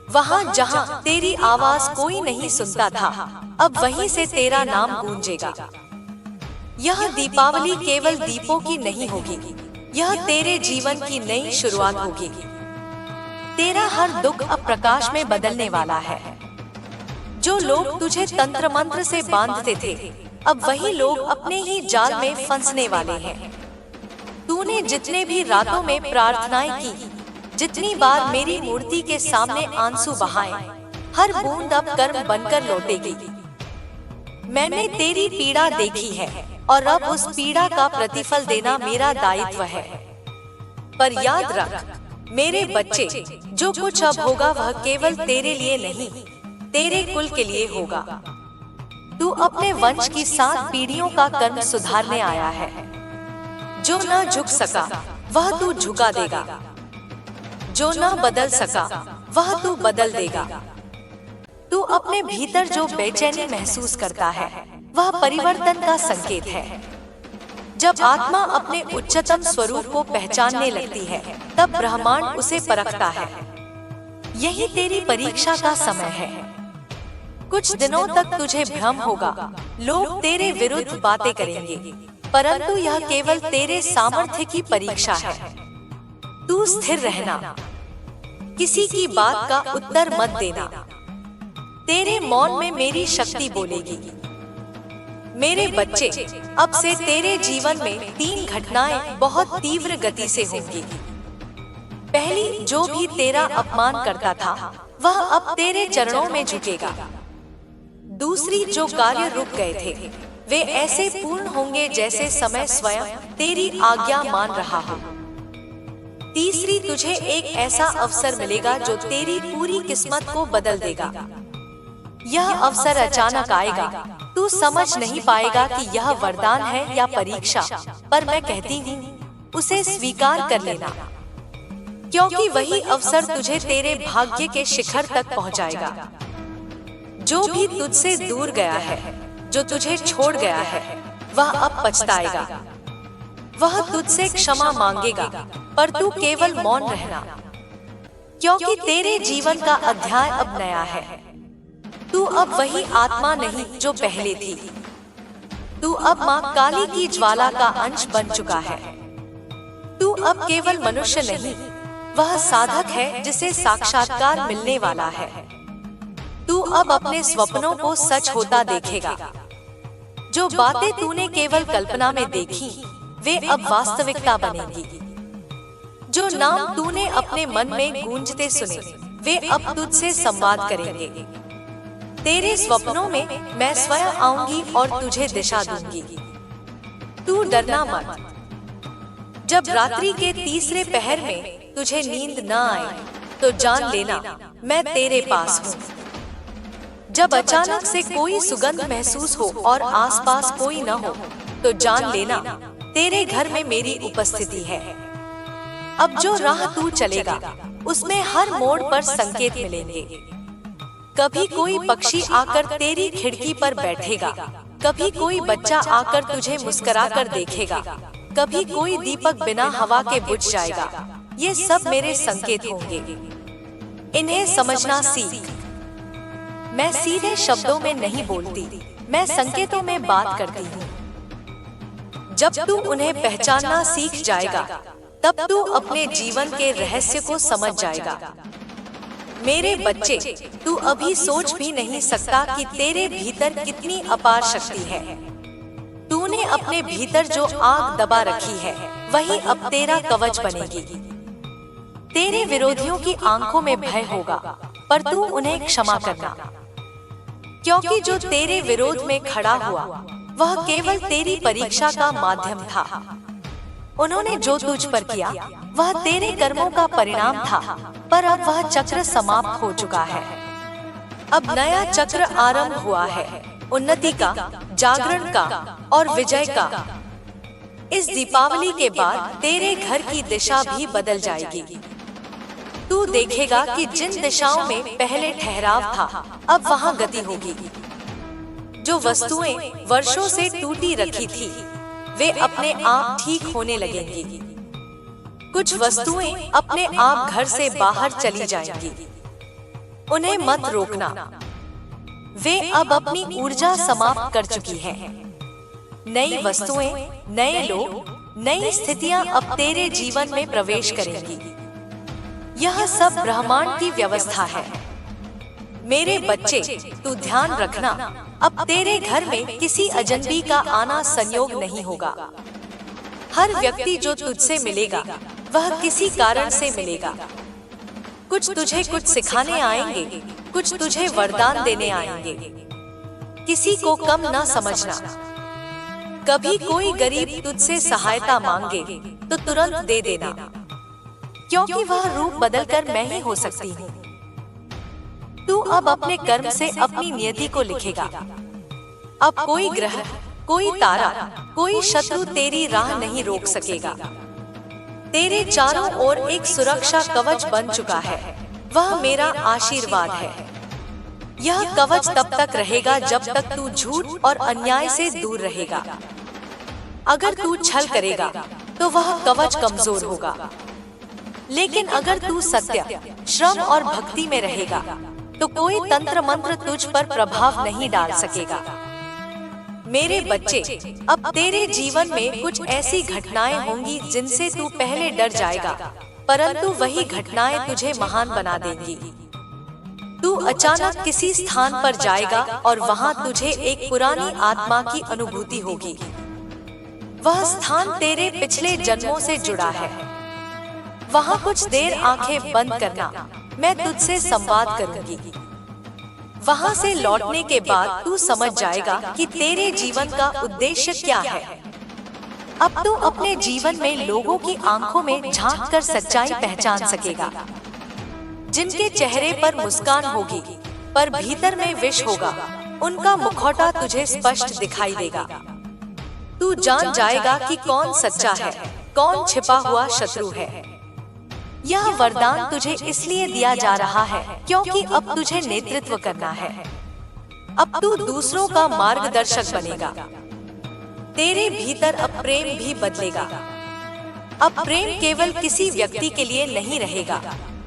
वहाँ जहाँ तेरी आवाज कोई नहीं सुनता था, अब वहीं से तेरा नाम गूंजेगा। यह दीपावली केवल दीपों की नहीं होगी, यह तेरे जीवन की नई शुरुआत होगी। तेरा हर दुख अब प्रकाश में बदलने वाला है। जो लोग तुझे तंत्र मंत्र से बांधते थे, अब वही लोग अपने ही जाल में फंसने वाले हैं। तूने जितने भी रातों में प्रार्थनाएं की, जितनी बार मेरी मूर्ति के सामने आंसू बहाए, हर बूंद अब कर्म बनकर लौटेगी। मैंने तेरी पीड़ा देखी है और अब उस पीड़ा का प्रतिफल देना मेरा दायित्व है। पर याद रख मेरे बच्चे, जो कुछ अब होगा वह केवल तेरे लिए नहीं, तेरे कुल के लिए होगा। तू अपने वंश की 7 पीढ़ियों का कर्म सुधारने आया है। जो न झुक सका वह तू झुका देगा, जो न बदल सका वह तू बदल देगा। तू अपने भीतर जो बेचैनी महसूस करता है, वह परिवर्तन का संकेत है। जब आत्मा अपने उच्चतम स्वरूप को पहचानने लगती है, तब ब्रह्मांड उसे परखता है। यही तेरी परीक्षा का समय है। कुछ दिनों तक तुझे भ्रम होगा, लोग तेरे विरुद्ध बातें करेंगे, परंतु यह केवल तेरे सामर्थ्य की परीक्षा है। तू स्थिर रहना, किसी की बात का उत्तर मत देना। तेरे मौन में मेरी शक्ति बोलेगी। मेरे बच्चे, अब से तेरे जीवन में 3 घटनाएं बहुत तीव्र गति से होंगी। पहली, जो भी तेरा अपमान करता था, वह अब तेरे चरणों में झुकेगा। दूसरी, जो कार्य रुक गए थे, वे ऐसे पूर्ण होंगे जैसे समय स्वयं तेरी आज्ञा मान रहा हो। तीसरी, तुझे एक ऐसा अवसर मिलेगा जो तेरी पूरी किस्मत को बदल देगा। यह अवसर अचानक आएगा, तू समझ नहीं पाएगा कि यह वरदान है या परीक्षा, पर मैं कहती हूँ, उसे स्वीकार कर लेना, क्योंकि वही अवसर तुझे तेरे भाग्य के शिखर तक पहुँचाएगा। जो भी तुझसे दूर गया है, जो तुझे छोड़ गया है, वह अब पछताएगा। वह तुझसे क्षमा मांगेगा, पर तू केवल मौन रहना, क्योंकि तेरे जीवन का अध्याय अब नया है। तू अब वही आत्मा नहीं जो पहले थी। तू अब माँ काली की ज्वाला का अंश बन चुका है। तू अब केवल मनुष्य नहीं, वह साधक है जिसे साक्षात्कार मिलने वाला है। तू अब अपने स्वप्नों को सच होता देखेगा। जो बातें तूने केवल कल्पना में देखी, वे अब वास्तविकता बनेंगी। जो नाम तूने अपने मन में गूंजते सुने, वे अब तुझसे संवाद करेंगे। तेरे स्वप्नों में मैं स्वयं आऊंगी और तुझे दिशा दूंगी। तू डरना मत। जब रात्रि के तीसरे पहर में तुझे नींद न आए, तो जान लेना मैं तेरे पास हूँ। जब अचानक से कोई सुगंध महसूस हो और आसपास कोई न हो, तो जान लेना तेरे घर में मेरी उपस्थिति है। अब जो राह तू चलेगा, उसमें हर मोड़ पर संकेत मिलेंगे। कभी कोई पक्षी आकर तेरी खिड़की पर बैठेगा, कभी कोई बच्चा आकर तुझे मुस्कुराकर देखेगा, कभी कोई दीपक बिना हवा के बुझ जाएगा। ये सब मेरे संकेत होंगे। इन्हें समझना सीख। मैं सीधे शब्दों में नहीं बोलती, मैं संकेतों में बात करती हूँ। जब तू उन्हें पहचानना सीख जाएगा, तब तू अपने जीवन के रहस्य को समझ जाएगा। मेरे बच्चे, तू अभी सोच भी नहीं सकता कि तेरे भीतर कितनी अपार शक्ति है। तूने अपने भीतर जो आग दबा रखी है, वही अब तेरा कवच बनेगी। तेरे विरोधियों की आंखों में भय होगा, पर तू उन्हें क्षमा करना, क्योंकि जो तेरे विरोध में खड़ा हुआ, वह केवल तेरी परीक्षा का माध्यम था। उन्होंने जो तुझ पर किया, वह तेरे कर्मों का परिणाम था, पर अब वह चक्र समाप्त हो चुका है। अब नया चक्र आरंभ हुआ है, उन्नति का, जागरण का और विजय का। इस दीपावली के बाद तेरे घर की दिशा भी बदल जाएगी। तू देखेगा कि जिन दिशाओं में पहले ठहराव था, अब वहाँ गति होगी। जो वस्तुएं वर्षों से टूटी रखी थी, वे अपने आप ठीक होने लगेंगी। कुछ वस्तुएं अपने आप घर से बाहर चली जाएंगी। उन्हें मत रोकना, वे अब अपनी ऊर्जा समाप्त कर चुकी हैं। नई वस्तुएं, नए लोग, नई स्थितियां अब तेरे जीवन में प्रवेश करेंगी। यह सब ब्रह्मांड की व्यवस्था है। मेरे बच्चे, तू ध्यान रखना, अब तेरे घर में किसी अजनबी का आना संयोग नहीं होगा। हर व्यक्ति जो तुझसे मिलेगा, वह किसी कारण से मिलेगा। कुछ तुझे कुछ सिखाने आएंगे, कुछ तुझे वरदान देने आएंगे। किसी को कम ना समझना। कभी कोई गरीब तुझसे सहायता मांगे तो तुरंत दे देना, क्योंकि वह रूप बदलकर मैं ही हो सकती हूँ। तू अब अपने कर्म से अपनी नियति को लिखेगा। अब कोई ग्रह, कोई तारा, कोई शत्रु तेरी राह नहीं रोक सकेगा। तेरे चारों ओर एक सुरक्षा कवच बन चुका है, वह मेरा आशीर्वाद है। यह कवच तब तक रहेगा जब तक तू झूठ और अन्याय से दूर रहेगा। अगर तू छल करेगा तो वह कवच कमजोर होगा, लेकिन अगर तू सत्य, श्रम और भक्ति में रहेगा तो कोई तंत्र मंत्र तुझ पर प्रभाव नहीं डाल सकेगा। मेरे बच्चे, अब तेरे जीवन में कुछ ऐसी घटनाएं होंगी जिनसे तू पहले डर जाएगा, परंतु वही घटनाएं तुझे महान बना देंगी। तू अचानक किसी स्थान पर जाएगा और वहां तुझे एक पुरानी आत्मा की अनुभूति होगी। वह स्थान तेरे पिछले जन्मों से जुड़ा है। वहां कुछ देर आंखें बंद करना, मैं तुझसे संवाद करूंगी। वहां से लौटने के बाद तू समझ जाएगा कि तेरे जीवन का उद्देश्य क्या है। अब तू अपने जीवन में लोगों की आंखों में झांक कर सच्चाई पहचान सकेगा। जिनके चेहरे पर मुस्कान होगी पर भीतर में विष होगा, उनका मुखौटा तुझे स्पष्ट दिखाई देगा। तू जान जाएगा कि कौन सच्चा है, कौन छिपा हुआ शत्रु है। यह वरदान तुझे इसलिए दिया जा रहा है क्योंकि अब तुझे नेतृत्व करना है। अब तू दूसरों का मार्गदर्शक बनेगा। तेरे भीतर अब प्रेम भी बदलेगा। अब प्रेम केवल किसी व्यक्ति के लिए नहीं रहेगा,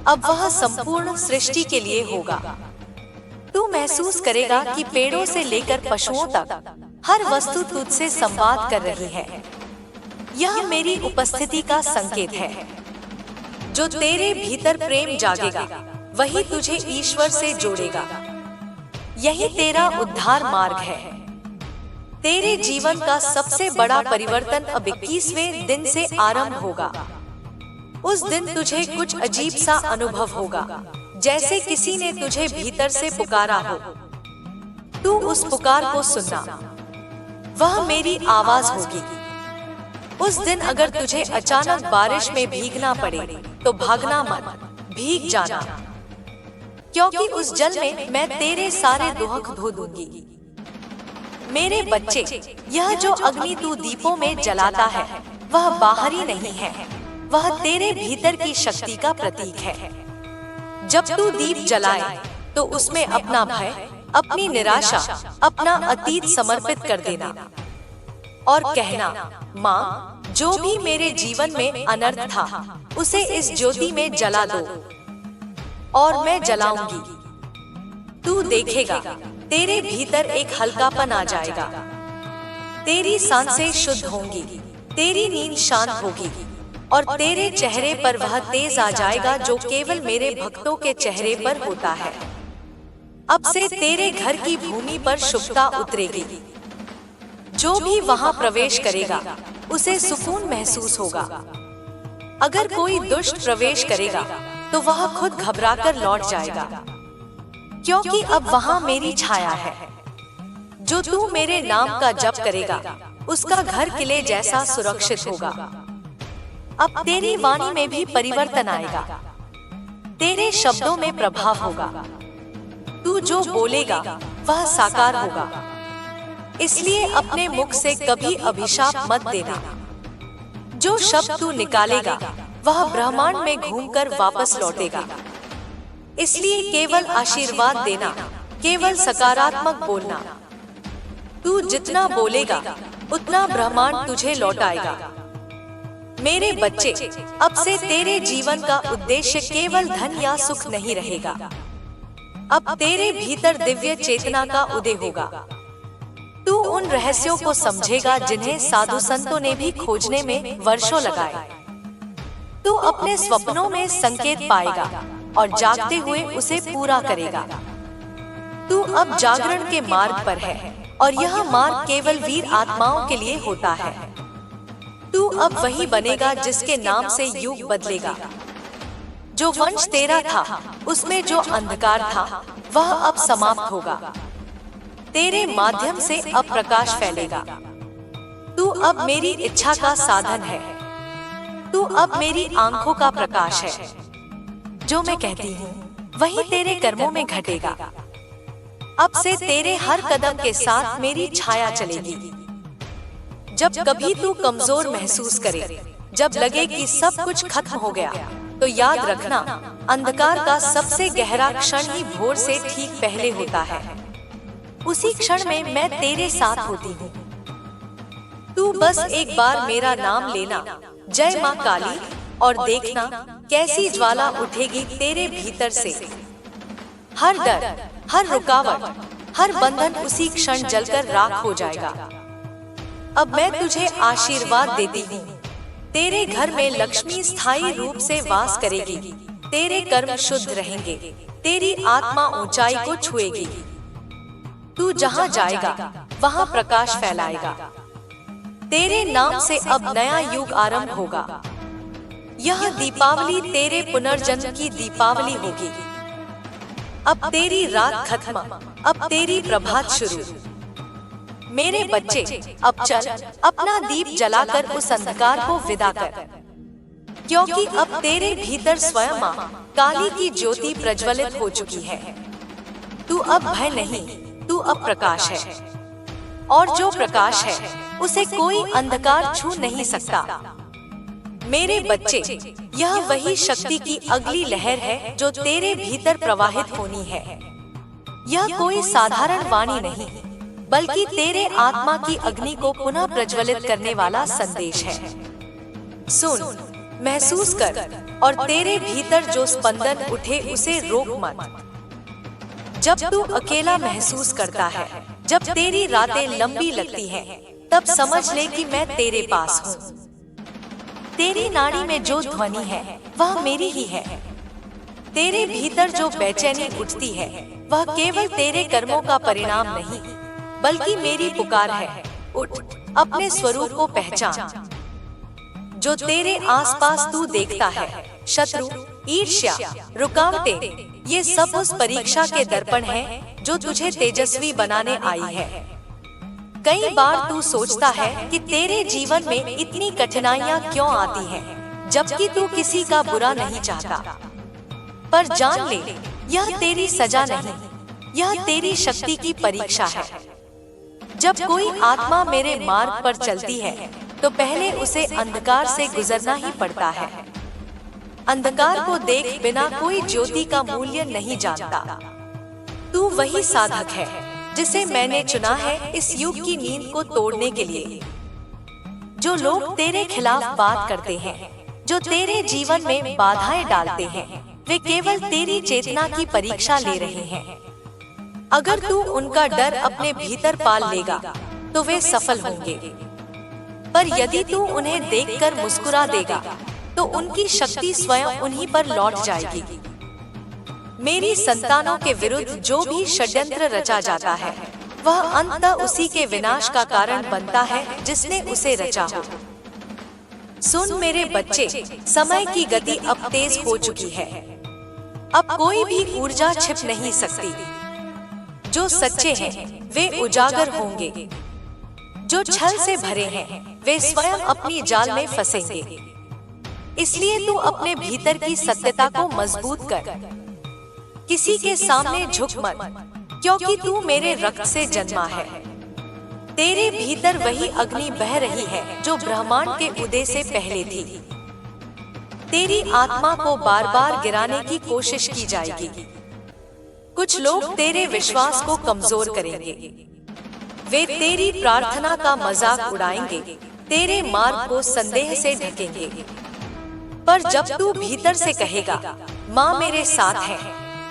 अब वह संपूर्ण सृष्टि के लिए होगा। तू महसूस करेगा कि पेड़ों से लेकर पशुओं तक हर वस्तु तुझसे संवाद कर रही है। यह मेरी उपस्थिति का संकेत है। जो तेरे भीतर प्रेम जागेगा, वही तुझे ईश्वर से जोड़ेगा। यही तेरा उद्धार मार्ग है। तेरे जीवन का सबसे बड़ा परिवर्तन अब 21वें दिन से आरंभ होगा। उस दिन तुझे कुछ अजीब सा अनुभव होगा, जैसे किसी ने तुझे भीतर से पुकारा हो। तू उस पुकार को सुनना, वह मेरी आवाज होगी। उस दिन अगर तुझे अचानक बारिश में भीगना पड़े तो भागना मत, भीग जाना, क्योंकि उस जल में मैं तेरे सारे दुख धो दूंगी। मेरे बच्चे, यह जो अग्नि तू दीपों में जलाता है, वह बाहरी नहीं है, वह तेरे भीतर की शक्ति का प्रतीक है। जब तू दीप जलाए तो उसमें अपना भय, अपनी निराशा, अपना अतीत समर्पित कर देना और कहना, माँ, जो भी मेरे जीवन में अनर्थ था, उसे इस ज्योति में जला दो और मैं जलाऊंगी। तू देखेगा, तेरे भीतर एक हल्कापन आ जाएगा। तेरी सांसें शुद्ध होंगी, तेरी नींद शांत होगी और तेरे चेहरे पर वह तेज आ जाएगा जो केवल मेरे भक्तों के चेहरे पर होता है। अब से तेरे घर की भूमि पर शुभता उतरेगी। जो भी वहां प्रवेश करेगा उसे सुकून महसूस होगा। अगर कोई दुष्ट प्रवेश करेगा तो वह खुद घबराकर लौट जाएगा, क्योंकि अब वहां मेरी छाया है। जो तू मेरे नाम का जप करेगा, उसका घर किले जैसा सुरक्षित होगा। अब तेरी वाणी में भी परिवर्तन आएगा, तेरे शब्दों में प्रभाव होगा। तू जो बोलेगा वह साकार होगा। इसलिए अपने मुख से कभी अभिशाप मत देना। जो शब्द तू निकालेगा वह ब्रह्मांड में घूमकर वापस लौटेगा। इसलिए केवल आशीर्वाद देना, केवल सकारात्मक बोलना। तू जितना बोलेगा उतना ब्रह्मांड तुझे लौटाएगा। मेरे बच्चे, अब से तेरे जीवन का उद्देश्य केवल धन या सुख नहीं रहेगा। अब तेरे भीतर दिव्य चेतना का उदय होगा। तू उन रहस्यों को समझेगा जिन्हें साधु संतों ने भी खोजने में वर्षों लगाए। तू अपने स्वप्नों में संकेत पाएगा और जागते हुए उसे पूरा करेगा। तू अब जागरण के मार्ग पर है और यह मार्ग केवल वीर आत्माओं के लिए होता है। तू अब वही बनेगा जिसके नाम से युग बदलेगा। जो वंश तेरा था, उसमें जो अंधकार था, वह अब समाप्त होगा। तेरे माध्यम से अब प्रकाश फैलेगा। तू अब मेरी इच्छा का साधन है। तू अब मेरी आंखों का प्रकाश है। जो मैं कहती हूँ वही तेरे कर्मों में घटेगा। अब से तेरे हर कदम के साथ मेरी छाया चलेगी। जब कभी तू कमजोर महसूस करे, जब लगे कि सब कुछ खत्म हो गया, तो याद रखना, अंधकार का सबसे गहरा क्षण ही भोर से ठीक पहले होता है। उसी क्षण में मैं तेरे साथ होती हूँ। तू बस एक बार मेरा नाम लेना, जय माँ काली, और देखना कैसी ज्वाला उठेगी तेरे भीतर से। हर डर, हर रुकावट, हर बंधन उसी क्षण जलकर राख हो जाएगा। अब मैं तुझे आशीर्वाद देती हूँ। तेरे घर में लक्ष्मी स्थायी रूप से वास करेगी। तेरे कर्म शुद्ध रहेंगे। तेरी आत्मा ऊंचाई को छुएगी। तू जहाँ जाएगा वहाँ प्रकाश फैलाएगा। तेरे नाम से अब नया युग आरंभ होगा। यह दीपावली तेरे पुनर्जन्म की दीपावली होगी। अब तेरी रात खत्म, अब तेरी प्रभात शुरू। मेरे बच्चे, अब चल अपना दीप जलाकर उस अंधकार को विदा कर, क्योंकि अब तेरे भीतर स्वयं मां काली की ज्योति प्रज्वलित हो चुकी है। तू अब भय नहीं, तू अब प्रकाश है, और जो प्रकाश है उसे कोई अंधकार छू नहीं सकता। मेरे बच्चे, यह वही शक्ति की अगली लहर है जो तेरे भीतर प्रवाहित होनी है। यह कोई साधारण वाणी नहीं, बल्कि तेरे आत्मा की अग्नि को पुनः प्रज्वलित करने वाला संदेश है। सुन, महसूस कर, और तेरे भीतर जो स्पंदन उठे उसे रोक मत। जब तू अकेला महसूस करता है, जब तेरी रातें लंबी लगती हैं, तब समझ ले कि मैं तेरे पास हूँ। तेरी नाड़ी में जो ध्वनि है वह मेरी ही है। तेरे भीतर जो बेचैनी उठती है वह केवल तेरे कर्मों का परिणाम नहीं, बल्कि मेरी पुकार है। उठ, अपने स्वरूप को पहचान। जो तेरे आसपास तू देखता है, शत्रु, ईर्ष्या, रुकावटें, ये सब उस परीक्षा के दर्पण हैं जो तुझे तेजस्वी बनाने आई है। कई बार तू सोचता है कि तेरे जीवन में इतनी कठिनाइयां क्यों आती हैं, जबकि तू किसी का बुरा नहीं चाहता। पर जान ले, यह तेरी सजा नहीं, यह तेरी शक्ति की परीक्षा है। जब कोई आत्मा मेरे मार्ग पर चलती है, तो पहले उसे अंधकार से गुजरना ही पड़ता है। अंधकार को देख बिना कोई ज्योति का मूल्य नहीं जानता। तू वही साधक है जिसे मैंने चुना है इस युग की नींद को तोड़ने के लिए। जो लोग तेरे खिलाफ बात करते हैं, जो तेरे जीवन में बाधाएं डालते हैं, वे केवल तेरी चेतना की परीक्षा ले रहे हैं। अगर तू उनका डर अपने भीतर पाल लेगा, तो वे सफल होंगे। पर यदि तू उन्हें देखकर मुस्कुरा देगा, तो उनकी शक्ति स्वयं उन्हीं पर लौट जाएगी। मेरी संतानों के विरुद्ध जो भी षड्यंत्र रचा जाता है, वह अंततः उसी के विनाश का कारण बनता है जिसने उसे रचा हो। सुन मेरे बच्चे, समय की गति अब तेज हो चुकी है। अब कोई भी ऊर्जा छिप नहीं सकती। जो सच्चे हैं वे उजागर होंगे। जो छल से भरे हैं वे स्वयं अपनी जाल में फंसेंगे। इसलिए तू अपने भीतर की सत्यता को मजबूत कर। किसी के सामने झुक मत, क्योंकि तू मेरे रक्त से जन्मा है। तेरे भीतर वही अग्नि बह रही है जो ब्रह्मांड के उदय से पहले थी। तेरी आत्मा को बार बार गिराने की कोशिश की जाएगी। कुछ लोग तेरे विश्वास को कमजोर करेंगे। वे तेरी प्रार्थना का मजाक उड़ाएंगे, तेरे मार्ग को संदेह से ढकेंगे। पर जब तू भीतर से कहेगा, माँ मेरे साथ है,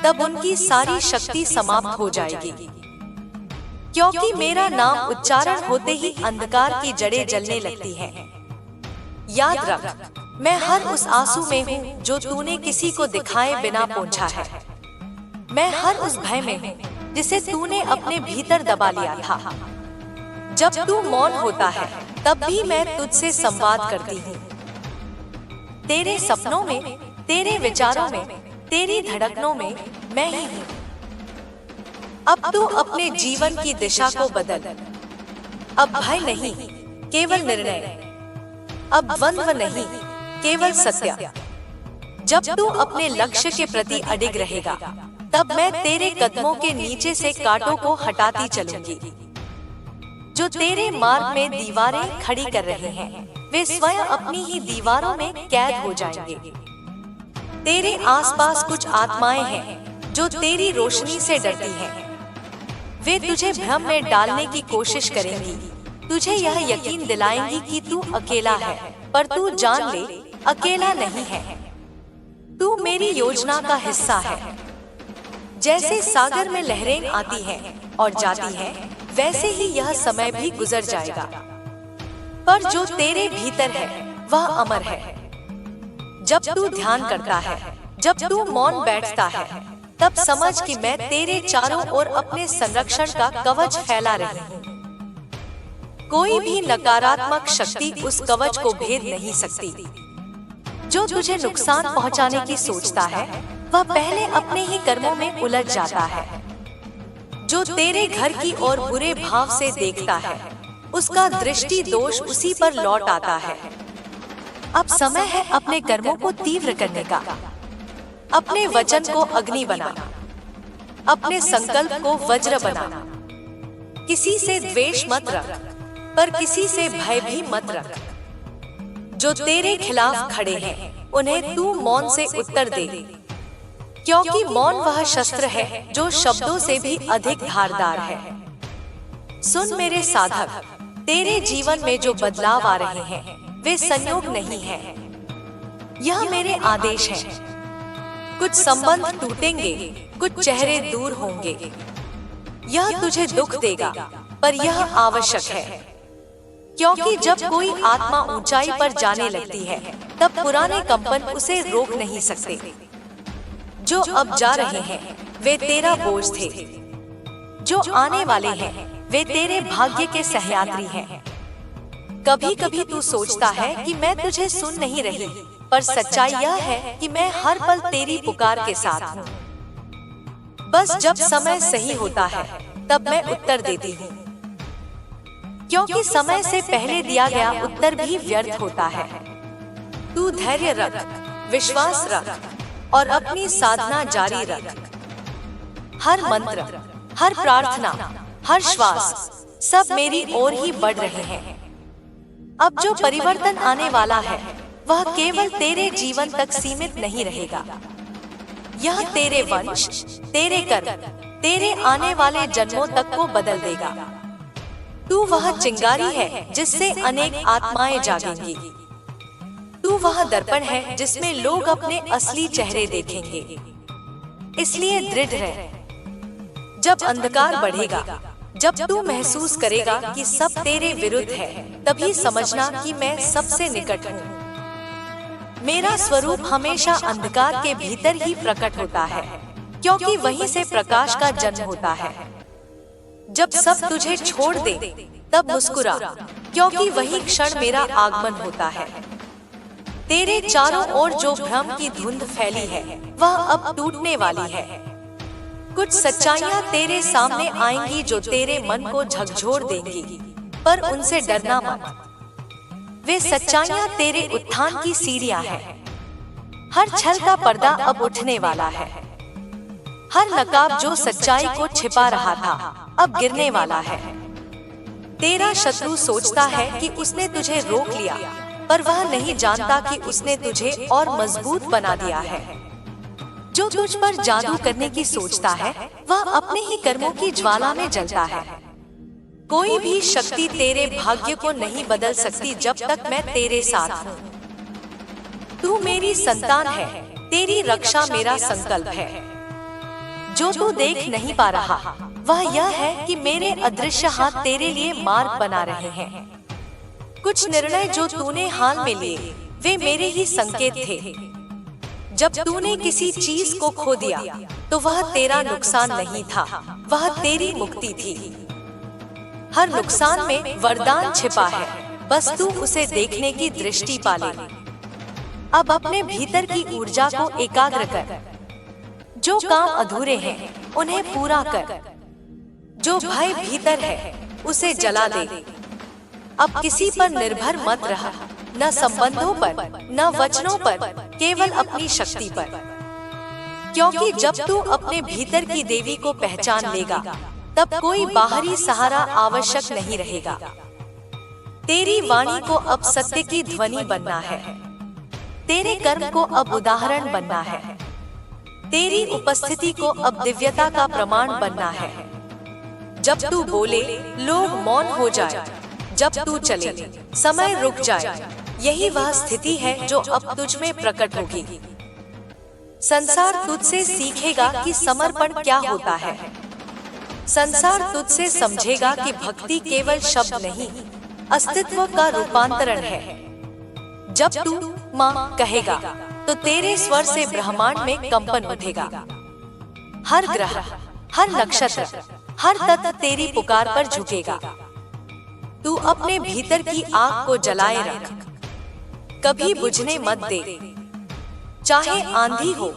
तब उनकी सारी शक्ति समाप्त हो जाएगी। क्योंकि मेरा नाम उच्चारण होते ही अंधकार की जड़ें जलने लगती हैं। याद रख, मैं हर उस आंसू में हूँ जो तूने किसी को दिखाए बिना पोंछा है। मैं हर उस भय में हूँ जिसे तूने अपने भीतर दबा लिया था। जब तू मौन होता है, तब भी मैं तुझसे संवाद करती हूँ। तेरे सपनों में, तेरे विचारों में, तेरी धड़कनों में मैं ही हूँ। अब तू अपने जीवन की दिशा को बदल। अब भय नहीं, केवल निर्णय। अब द्वंद्व नहीं, केवल सत्य। जब तू अपने लक्ष्य के प्रति अडिग रहेगा, तब मैं तेरे कदमों के नीचे से कांटों को हटाती चलूंगी। जो तेरे मार्ग में दीवारें खड़ी कर रहे हैं, वे स्वयं अपनी ही दीवारों में कैद हो जाएंगे। तेरे आसपास कुछ आत्माएं हैं जो तेरी रोशनी से डरती हैं। वे तुझे भ्रम में डालने की कोशिश करेंगी, तुझे यह यकीन दिलाएंगी कि तू अकेला है, पर तू जान ले, अकेला नहीं है। तू मेरी योजना का हिस्सा है। जैसे सागर में लहरें आती हैं और जाती हैं, वैसे ही यह समय भी गुजर जाएगा। पर जो तेरे भीतर है, वह अमर है। जब तू ध्यान करता है, जब तू मौन बैठता है, तब समझ कि मैं तेरे चारों ओर अपने संरक्षण का कवच फैला रही हूँ। कोई भी नकारात्मक शक्ति उस कवच को भेद नहीं सकती। जो तुझे नुकसान पहुँचाने की सोचता है, वह पहले अपने ही कर्मों में उलझ जाता है। जो तेरे घर की ओर बुरे भाव से देखता है, उसका दृष्टि दोष उसी पर लौट आता है। अब समय है अपने कर्मों को तीव्र करने का। अपने वचन को अग्नि बना, अपने संकल्प को वज्र बना। किसी से द्वेष मत रख, पर किसी से भय भी मत रख। जो तेरे खिलाफ खड़े हैं, उन्हें तू मौन से उत्तर दे, क्योंकि मौन वह शस्त्र है जो शब्दों से भी अधिक धारदार है। सुन मेरे साधक, तेरे जीवन में जो बदलाव आ रहे हैं, वे संयोग नहीं हैं। यह मेरे आदेश हैं। कुछ संबंध टूटेंगे, कुछ चेहरे दूर होंगे। यह तुझे दुख देगा, पर यह आवश्यक है। क्योंकि जब कोई आत्मा ऊंचाई पर जाने लगती है, तब पुराने कंपन उसे रोक नहीं सकते। जो अब जा रहे हैं, वे तेरा बोझ थे। जो आने वाले हैं, वे तेरे भाग्य के सहयात्री हैं। कभी कभी तू सोचता है कि मैं तुझे सुन नहीं रही, पर सच्चाई यह है कि मैं हर पल तेरी पुकार के साथ हूँ। बस जब समय सही होता है, तब मैं उत्तर देती हूँ। क्योंकि समय से पहले दिया गया उत्तर भी व्यर्थ होता है। तू धैर्य रख, विश्वास रख और अपनी साधना जारी रख। हर मंत्र, हर प्रार्थना, हर श्वास, सब मेरी ओर ही बढ़ रहे हैं। अब जो परिवर्तन आने वाला है, वह केवल तेरे जीवन तक सीमित नहीं रहेगा। यह तेरे वंश, तेरे कर्म, तेरे आने वाले जन्मों तक को बदल देगा। तू वह चिंगारी है जिससे अनेक आत्माएं जागेंगी। तू वह दर्पण है जिसमें लोग अपने असली चेहरे देखेंगे। इसलिए दृढ़ रह। जब अंधकार बढ़ेगा, जब तू महसूस करेगा कि सब तेरे विरुद्ध है, तभी समझना कि मैं सबसे निकट हूँ। मेरा स्वरूप हमेशा अंधकार के भीतर ही प्रकट होता है, क्योंकि वहीं से प्रकाश का जन्म होता है। जब सब तुझे छोड़ दे, तब मुस्कुरा, क्योंकि वही क्षण मेरा आगमन होता है। तेरे चारों ओर जो भ्रम की धुंध फैली है, वह अब टूटने वाली है। कुछ सच्चाइयाँ तेरे सामने आएंगी जो तेरे मन को झकझोर देंगी, पर उनसे डरना मत। वे सच्चाइयाँ तेरे उत्थान की सीढ़ियाँ हैं। हर छल का पर्दा अब उठने वाला है। हर नकाब जो सच्चाई को छिपा रहा था, अब गिरने वाला है। तेरा शत्रु सोचता है कि उसने तुझे रोक लिया, पर वह नहीं जानता कि उसने तुझे और मजबूत बना दिया है। जो तुझ पर जादू करने की सोचता है वह अपने ही कर्मों की ज्वाला में जलता है। कोई भी शक्ति तेरे भाग्य को नहीं बदल सकती जब तक मैं तेरे साथ हूँ। तू मेरी संतान है, तेरी रक्षा मेरा संकल्प है। जो तू देख नहीं पा रहा वह यह है कि मेरे अदृश्य हाथ तेरे लिए मार्ग बना रहे हैं। कुछ निर्णय जो तूने हाल में लिए वे मेरे ही संकेत थे। जब तूने किसी चीज को खो दिया तो वह तेरा नुकसान नहीं था, वह तेरी मुक्ति थी। हर नुकसान में वरदान छिपा है, बस तू उसे देखने की दृष्टि पाले। अब अपने भीतर की ऊर्जा को एकाग्र कर। जो काम अधूरे हैं उन्हें पूरा कर। जो भय भीतर है उसे जला दे। अब किसी पर निर्भर मत रहा, न संबंधों पर, न वचनों पर, केवल अपनी शक्ति पर। क्योंकि जब तू अपने भीतर की देवी को पहचान लेगा तब कोई बाहरी सहारा आवश्यक नहीं रहेगा। तेरी वाणी को अब सत्य की ध्वनि बनना है। तेरे कर्म को अब उदाहरण बनना है। तेरी उपस्थिति को अब दिव्यता का प्रमाण बनना है। जब तू बोले लोग मौन हो जाए, जब तू चले समय रुक जाए, यही वह स्थिति है जो अब तुझ में प्रकट होगी। संसार तुझसे सीखेगा कि समर्पण क्या होता है। संसार तुझसे समझेगा कि भक्ति केवल शब्द नहीं, अस्तित्व का रूपांतरण है। जब तू माँ कहेगा तो तेरे स्वर से ब्रह्मांड में कंपन उठेगा। हर ग्रह, हर नक्षत्र, हर तत्व तेरी पुकार पर झुकेगा। तू अपने भीतर की आग को जलाए रख, कभी बुझने मत दे। चाहे आंधी हो,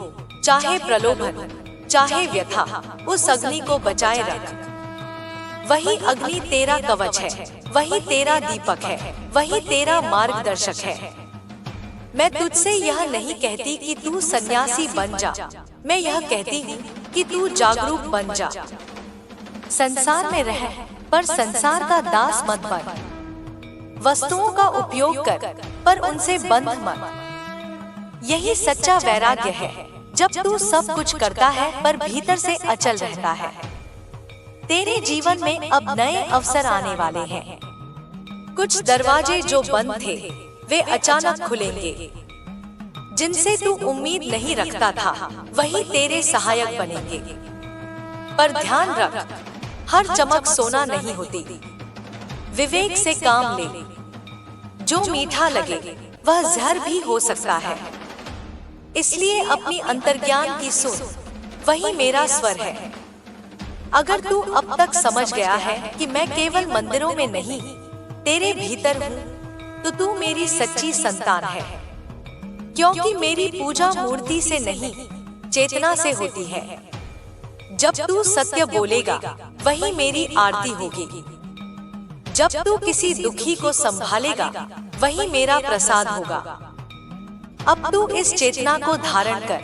चाहे प्रलोभन, चाहे व्यथा, उस अग्नि को बचाए रख। वही अग्नि तेरा कवच है, वही तेरा दीपक है, वही तेरा मार्गदर्शक है। मैं तुझसे यह नहीं कहती कि तू सन्यासी बन जा, मैं यह कहती हूँ कि तू जागरूक बन जा। संसार में रह पर संसार का दास मत बन। वस्तुओं का उपयोग कर पर उनसे बंध मत। यही सच्चा वैराग्य है, जब तू सब कुछ करता है पर भीतर से अचल रहता है। तेरे जीवन में अब नए अवसर आने वाले हैं। कुछ दरवाजे जो बंद थे वे अचानक खुलेंगे। जिनसे तू उम्मीद नहीं रखता था वही तेरे सहायक बनेंगे। पर ध्यान रख, हर चमक सोना नहीं होती। विवेक से काम ले। जो मीठा लगे वह जहर भी हो सकता है। इसलिए अपनी अंतर्ज्ञान की सुन, वही मेरा स्वर है। अगर तू अब तक समझ गया है कि मैं केवल मंदिरों में नहीं, तेरे भीतर हूँ, तो तू मेरी सच्ची संतान है। क्योंकि मेरी पूजा मूर्ति से नहीं, चेतना से होती है। जब तू सत्य बोलेगा वही मेरी आरती होगी। जब तू किसी दुखी को संभालेगा वही मेरा प्रसाद होगा। अब तू इस चेतना को धारण कर,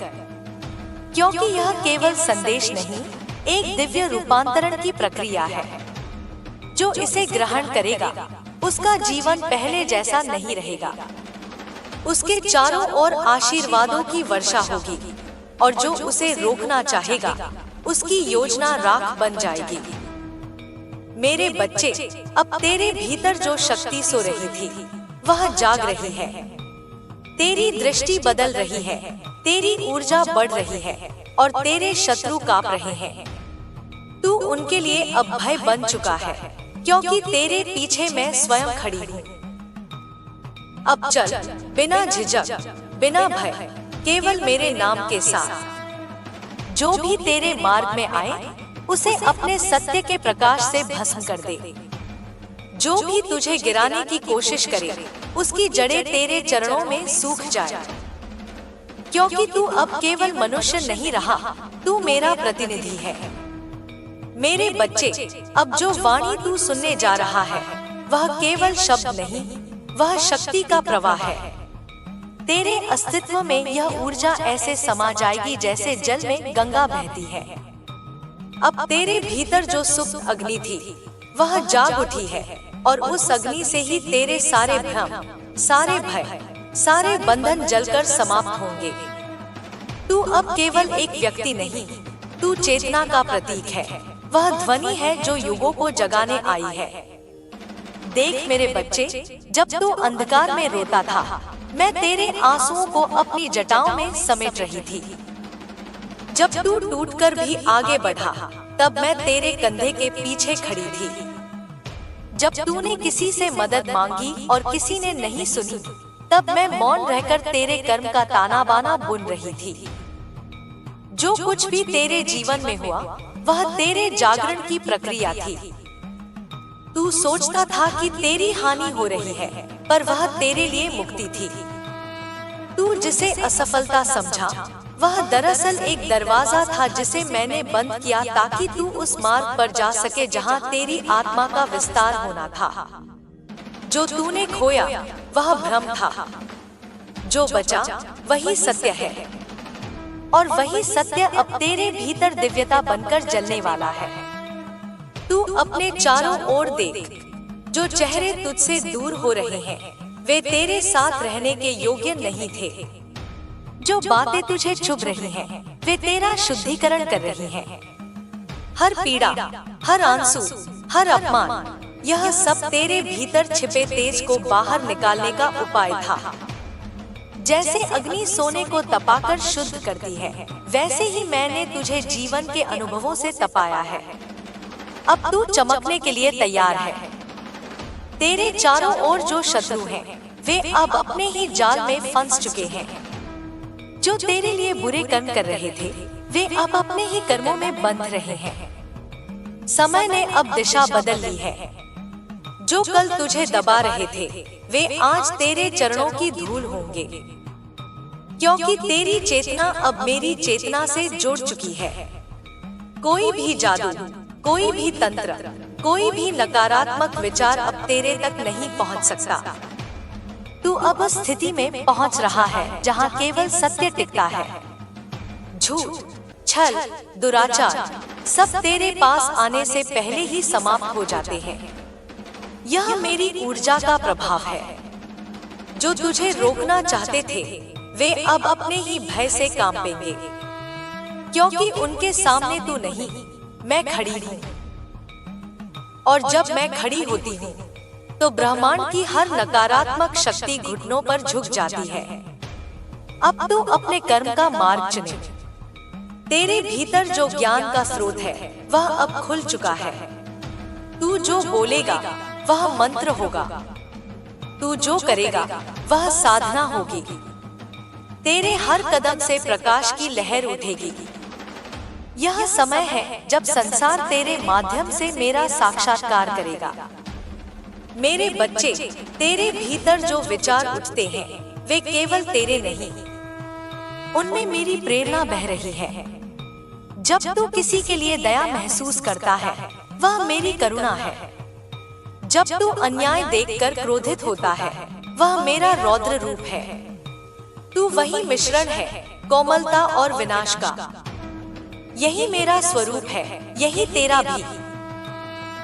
क्योंकि यह केवल संदेश नहीं, एक दिव्य रूपांतरण की प्रक्रिया है। जो इसे ग्रहण करेगा उसका जीवन पहले जैसा नहीं रहेगा। उसके चारों ओर आशीर्वादों की वर्षा होगी और जो उसे रोकना चाहेगा उसकी योजना राख बन जाएगी। मेरे बच्चे, अब तेरे भीतर जो शक्ति सो रही थी वह जाग रही है। तेरी दृष्टि बदल रही है, तेरी ऊर्जा बढ़ रही है और तेरे शत्रु कांप रहे हैं। तू उनके लिए अब भय बन चुका है, क्योंकि तेरे पीछे मैं स्वयं खड़ी हूँ। अब चल, बिना झिझक, बिना भय, केवल मेरे नाम के साथ। जो भी तेरे मार्ग में आए उसे अपने सत्य के प्रकाश से भस्म कर दे। जो भी तुझे गिराने की कोशिश करे उसकी जड़ें तेरे चरणों में सूख जाए। क्योंकि तू अब केवल मनुष्य नहीं रहा, तू मेरा प्रतिनिधि है। मेरे बच्चे, अब जो वाणी तू सुनने जा रहा है वह केवल शब्द नहीं, वह शक्ति का प्रवाह है। तेरे अस्तित्व में यह ऊर्जा ऐसे समा जाएगी जैसे जल में गंगा बहती है। अब तेरे भीतर जो सुप्त अग्नि थी वह जाग उठी है और उस अग्नि से ही तेरे सारे भ्रम, सारे भय, सारे बंधन जलकर समाप्त होंगे। तू अब केवल एक व्यक्ति नहीं, तू चेतना का प्रतीक है। वह ध्वनि है जो युगों को जगाने आई है। देख मेरे बच्चे, जब तू अंधकार में रोता था, मैं तेरे आंसुओं को अपनी जटाओं में समेट रही थी। जब तू टूटकर भी आगे बढ़ा, तब मैं तेरे कंधे के पीछे खड़ी थी। जब तूने किसी से मदद मांगी और किसी ने नहीं सुनी, तब मैं मौन रहकर तेरे कर्म का ताना बाना बुन रही थी। जो कुछ भी तेरे जीवन में हुआ, वह तेरे जागरण की प्रक्रिया थी। तू सोचता था कि तेरी हानि हो रही है, पर वह तेरे लिए मुक्ति थी। तू जिसे असफलता समझा, वह दरअसल एक दरवाजा था जिसे मैंने बंद किया ताकि तू उस मार्ग पर जा सके जहां तेरी आत्मा का विस्तार होना था। जो तूने खोया, वह भ्रम था। जो बचा, वही सत्य है। और वही सत्य अब तेरे भीतर दिव्यता बनकर जलने वाला है। तू अपने चारों ओर देख, जो चेहरे तुझसे दूर हो रहे हैं, वे तेरे साथ रहने के योग्य नहीं थे। जो बातें तुझे चुभ रही हैं, वे तेरा शुद्धिकरण कर रही हैं। हर पीड़ा, हर आंसू, हर अपमान, यह सब तेरे भीतर छिपे तेज को बाहर निकालने का उपाय था। जैसे अग्नि सोने को तपाकर शुद्ध करती है, वैसे ही मैंने तुझे जीवन के अनुभवों से तपाया है। अब तू चमकने के लिए तैयार है। तेरे चारों ओर जो शत्रु हैं, वे अब अपने ही जाल में फंस चुके हैं। जो तेरे लिए बुरे कर्म कर रहे थे, वे अब अपने ही कर्मों में बंध रहे हैं। समय ने अब दिशा बदल ली है। जो कल तुझे दबा रहे थे, वे आज तेरे चरणों की धूल होंगे, क्योंकि तेरी चेतना अब मेरी चेतना से जुड़ चुकी है। कोई भी जादू, कोई भी तंत्र, कोई भी नकारात्मक विचार अब तेरे तक नहीं पहुंच सकता। तू अब उस स्थिति में पहुंच रहा है जहां केवल सत्य टिकता है। झूठ, छल, दुराचार सब तेरे पास आने से पहले ही समाप्त हो जाते हैं। यह मेरी ऊर्जा का प्रभाव है। जो तुझे रोकना चाहते थे, वे अब अपने ही भय से कांपेंगे, क्योंकि उनके सामने तू नहीं, मैं खड़ी हूँ। और जब मैं खड़ी होती हूँ, तो ब्रह्मांड की हर नकारात्मक शक्ति घुटनों पर झुक जाती है। अब तू अपने कर्म का मार्ग चुने। तेरे भीतर जो ज्ञान का स्रोत है, वह अब खुल चुका है। तू जो बोलेगा, वह मंत्र होगा। तू जो करेगा, वह साधना होगी। तेरे हर कदम से प्रकाश की लहर उठेगी। यह समय है जब संसार तेरे माध्यम से मेरा साक्षात्कार करेगा। मेरे बच्चे, तेरे भीतर जो विचार उठते हैं, वे केवल तेरे नहीं, उनमें मेरी प्रेरणा बह रही है। जब तू किसी के लिए दया महसूस करता है, वह मेरी करुणा है। जब तू अन्याय देखकर क्रोधित होता है, वह मेरा रौद्र रूप है। तू वही मिश्रण है, कोमलता और विनाश का। यही मेरा स्वरूप है, यही तेरा भी।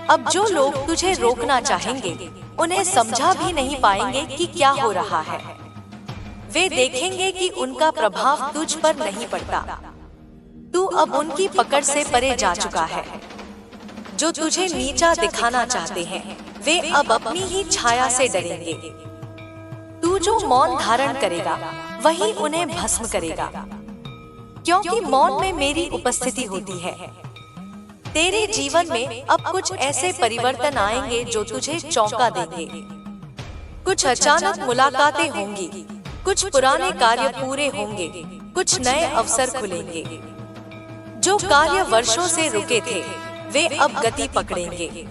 अब जो लोग तुझे रोकना चाहेंगे, उन्हें समझा भी नहीं पाएंगे कि क्या हो रहा है। वे देखेंगे कि उनका प्रभाव तुझ पर नहीं पड़ता। तू अब उनकी पकड़ से परे जा चुका है। जो तुझे नीचा दिखाना चाहते हैं, वे अब अपनी ही छाया से डरेंगे। तू जो मौन धारण करेगा, वही उन्हें भस्म करेगा, क्योंकि मौन में मेरी उपस्थिति होती है। तेरे जीवन में अब कुछ ऐसे परिवर्तन आएंगे जो तुझे चौंका देंगे। कुछ अचानक मुलाकातें होंगी, कुछ पुराने कार्य पूरे होंगे, कुछ नए अवसर खुलेंगे। जो कार्य वर्षों से रुके थे, वे अब गति पकड़ेंगे।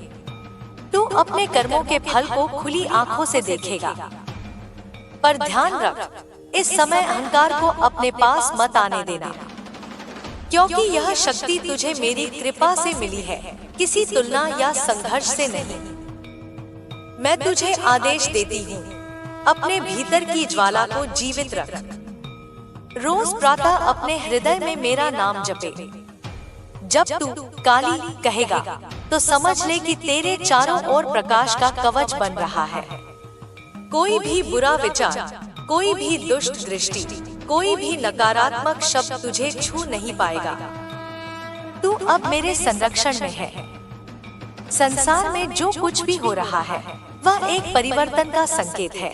तू अपने कर्मों के फल को खुली आंखों से देखेगा। पर ध्यान रख, इस समय अहंकार को अपने पास मत आने देना, क्योंकि यह शक्ति तुझे मेरी कृपा से मिली है, किसी तुलना या संघर्ष से नहीं। मैं तुझे आदेश देती हूँ, अपने भीतर की ज्वाला को जीवित रख। रोज प्रातः अपने हृदय में मेरा नाम जपे। जब तू काली कहेगा, तो समझ ले कि तेरे चारों ओर प्रकाश का कवच बन रहा है। कोई भी बुरा विचार, कोई भी दुष्ट दृष्टि, कोई भी नकारात्मक शब्द तुझे छू नहीं पाएगा। तू अब मेरे संरक्षण में है। संसार में जो कुछ भी हो रहा है वह एक परिवर्तन का संकेत है।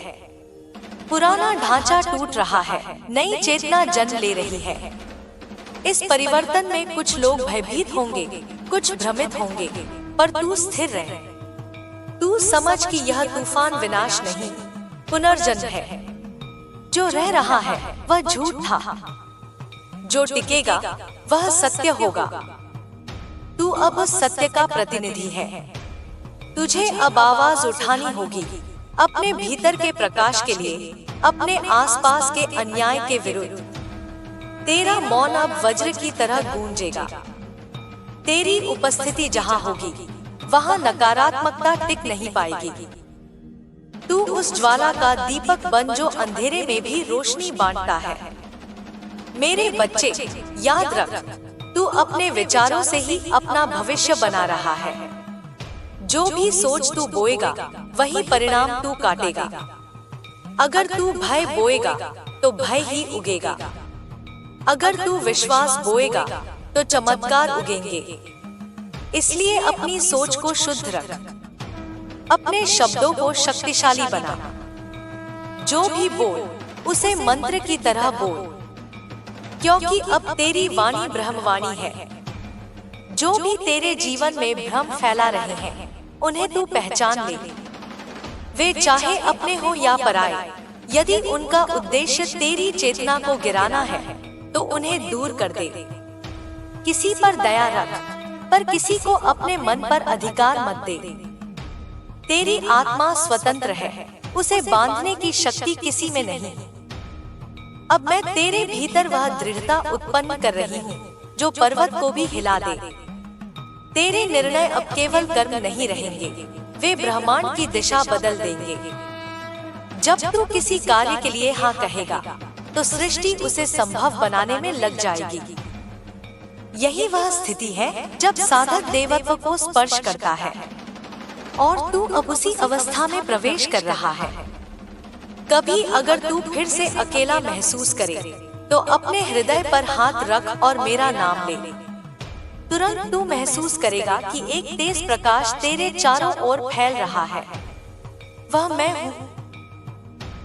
पुराना ढांचा टूट रहा है, नई चेतना जन्म ले रही है। इस परिवर्तन में कुछ लोग भयभीत होंगे, कुछ भ्रमित होंगे, पर तू स्थिर रह। तू समझ कि यह तूफान विनाश नहीं, पुनर्जन्म है। जो रह रहा है वह झूठ था, जो टिकेगा वह सत्य होगा। तू अब उस सत्य का प्रतिनिधि है। तुझे अब आवाज उठानी होगी, अपने भीतर के प्रकाश के लिए, अपने आसपास के अन्याय के विरुद्ध। तेरा मौन अब वज्र की तरह गूंजेगा। तेरी उपस्थिति जहां होगी वहां नकारात्मकता टिक नहीं पाएगी। तू उस ज्वाला का दीपक बन जो अंधेरे में भी रोशनी बांटता है। मेरे बच्चे, याद रख, तू अपने विचारों से ही अपना भविष्य बना रहा है। जो भी सोच तू बोएगा वही परिणाम तू काटेगा। अगर तू भय बोएगा तो भय ही उगेगा। अगर तू विश्वास बोएगा तो चमत्कार उगेंगे। इसलिए अपनी सोच को शुद्ध रख, अपने शब्दों को शक्तिशाली बना। जो भी बोल उसे मंत्र की तरह बोल, क्योंकि अब तेरी वाणी ब्रह्मवाणी है। जो भी तेरे जीवन में भ्रम फैला रहे हैं उन्हें तू पहचान ले। वे चाहे अपने हो या पराए, यदि उनका उद्देश्य तेरी चेतना को गिराना है तो उन्हें दूर कर दे। किसी पर दया रख, पर किसी को अपने मन पर अधिकार मत दे। तेरी आत्मा स्वतंत्र है, उसे बांधने की शक्ति किसी में नहीं। अब मैं तेरे भीतर वह दृढ़ता उत्पन्न कर रही हूँ जो पर्वत को भी हिला दे। तेरे निर्णय अब केवल कर्म नहीं रहेंगे, वे ब्रह्मांड की दिशा बदल देंगे। जब तू किसी कार्य के लिए हाँ कहेगा तो सृष्टि उसे संभव बनाने में लग जाएगी। यही वह स्थिति है जब साधक देवत्व को स्पर्श करता है और तू अब उसी अवस्था में प्रवेश कर रहा है। कभी अगर तू फिर से अकेला महसूस करे तो अपने हृदय पर हाथ रख और मेरा नाम ले। तुरंत तू महसूस करेगा कि एक तेज प्रकाश तेरे चारों ओर फैल रहा है। वह मैं हूँ।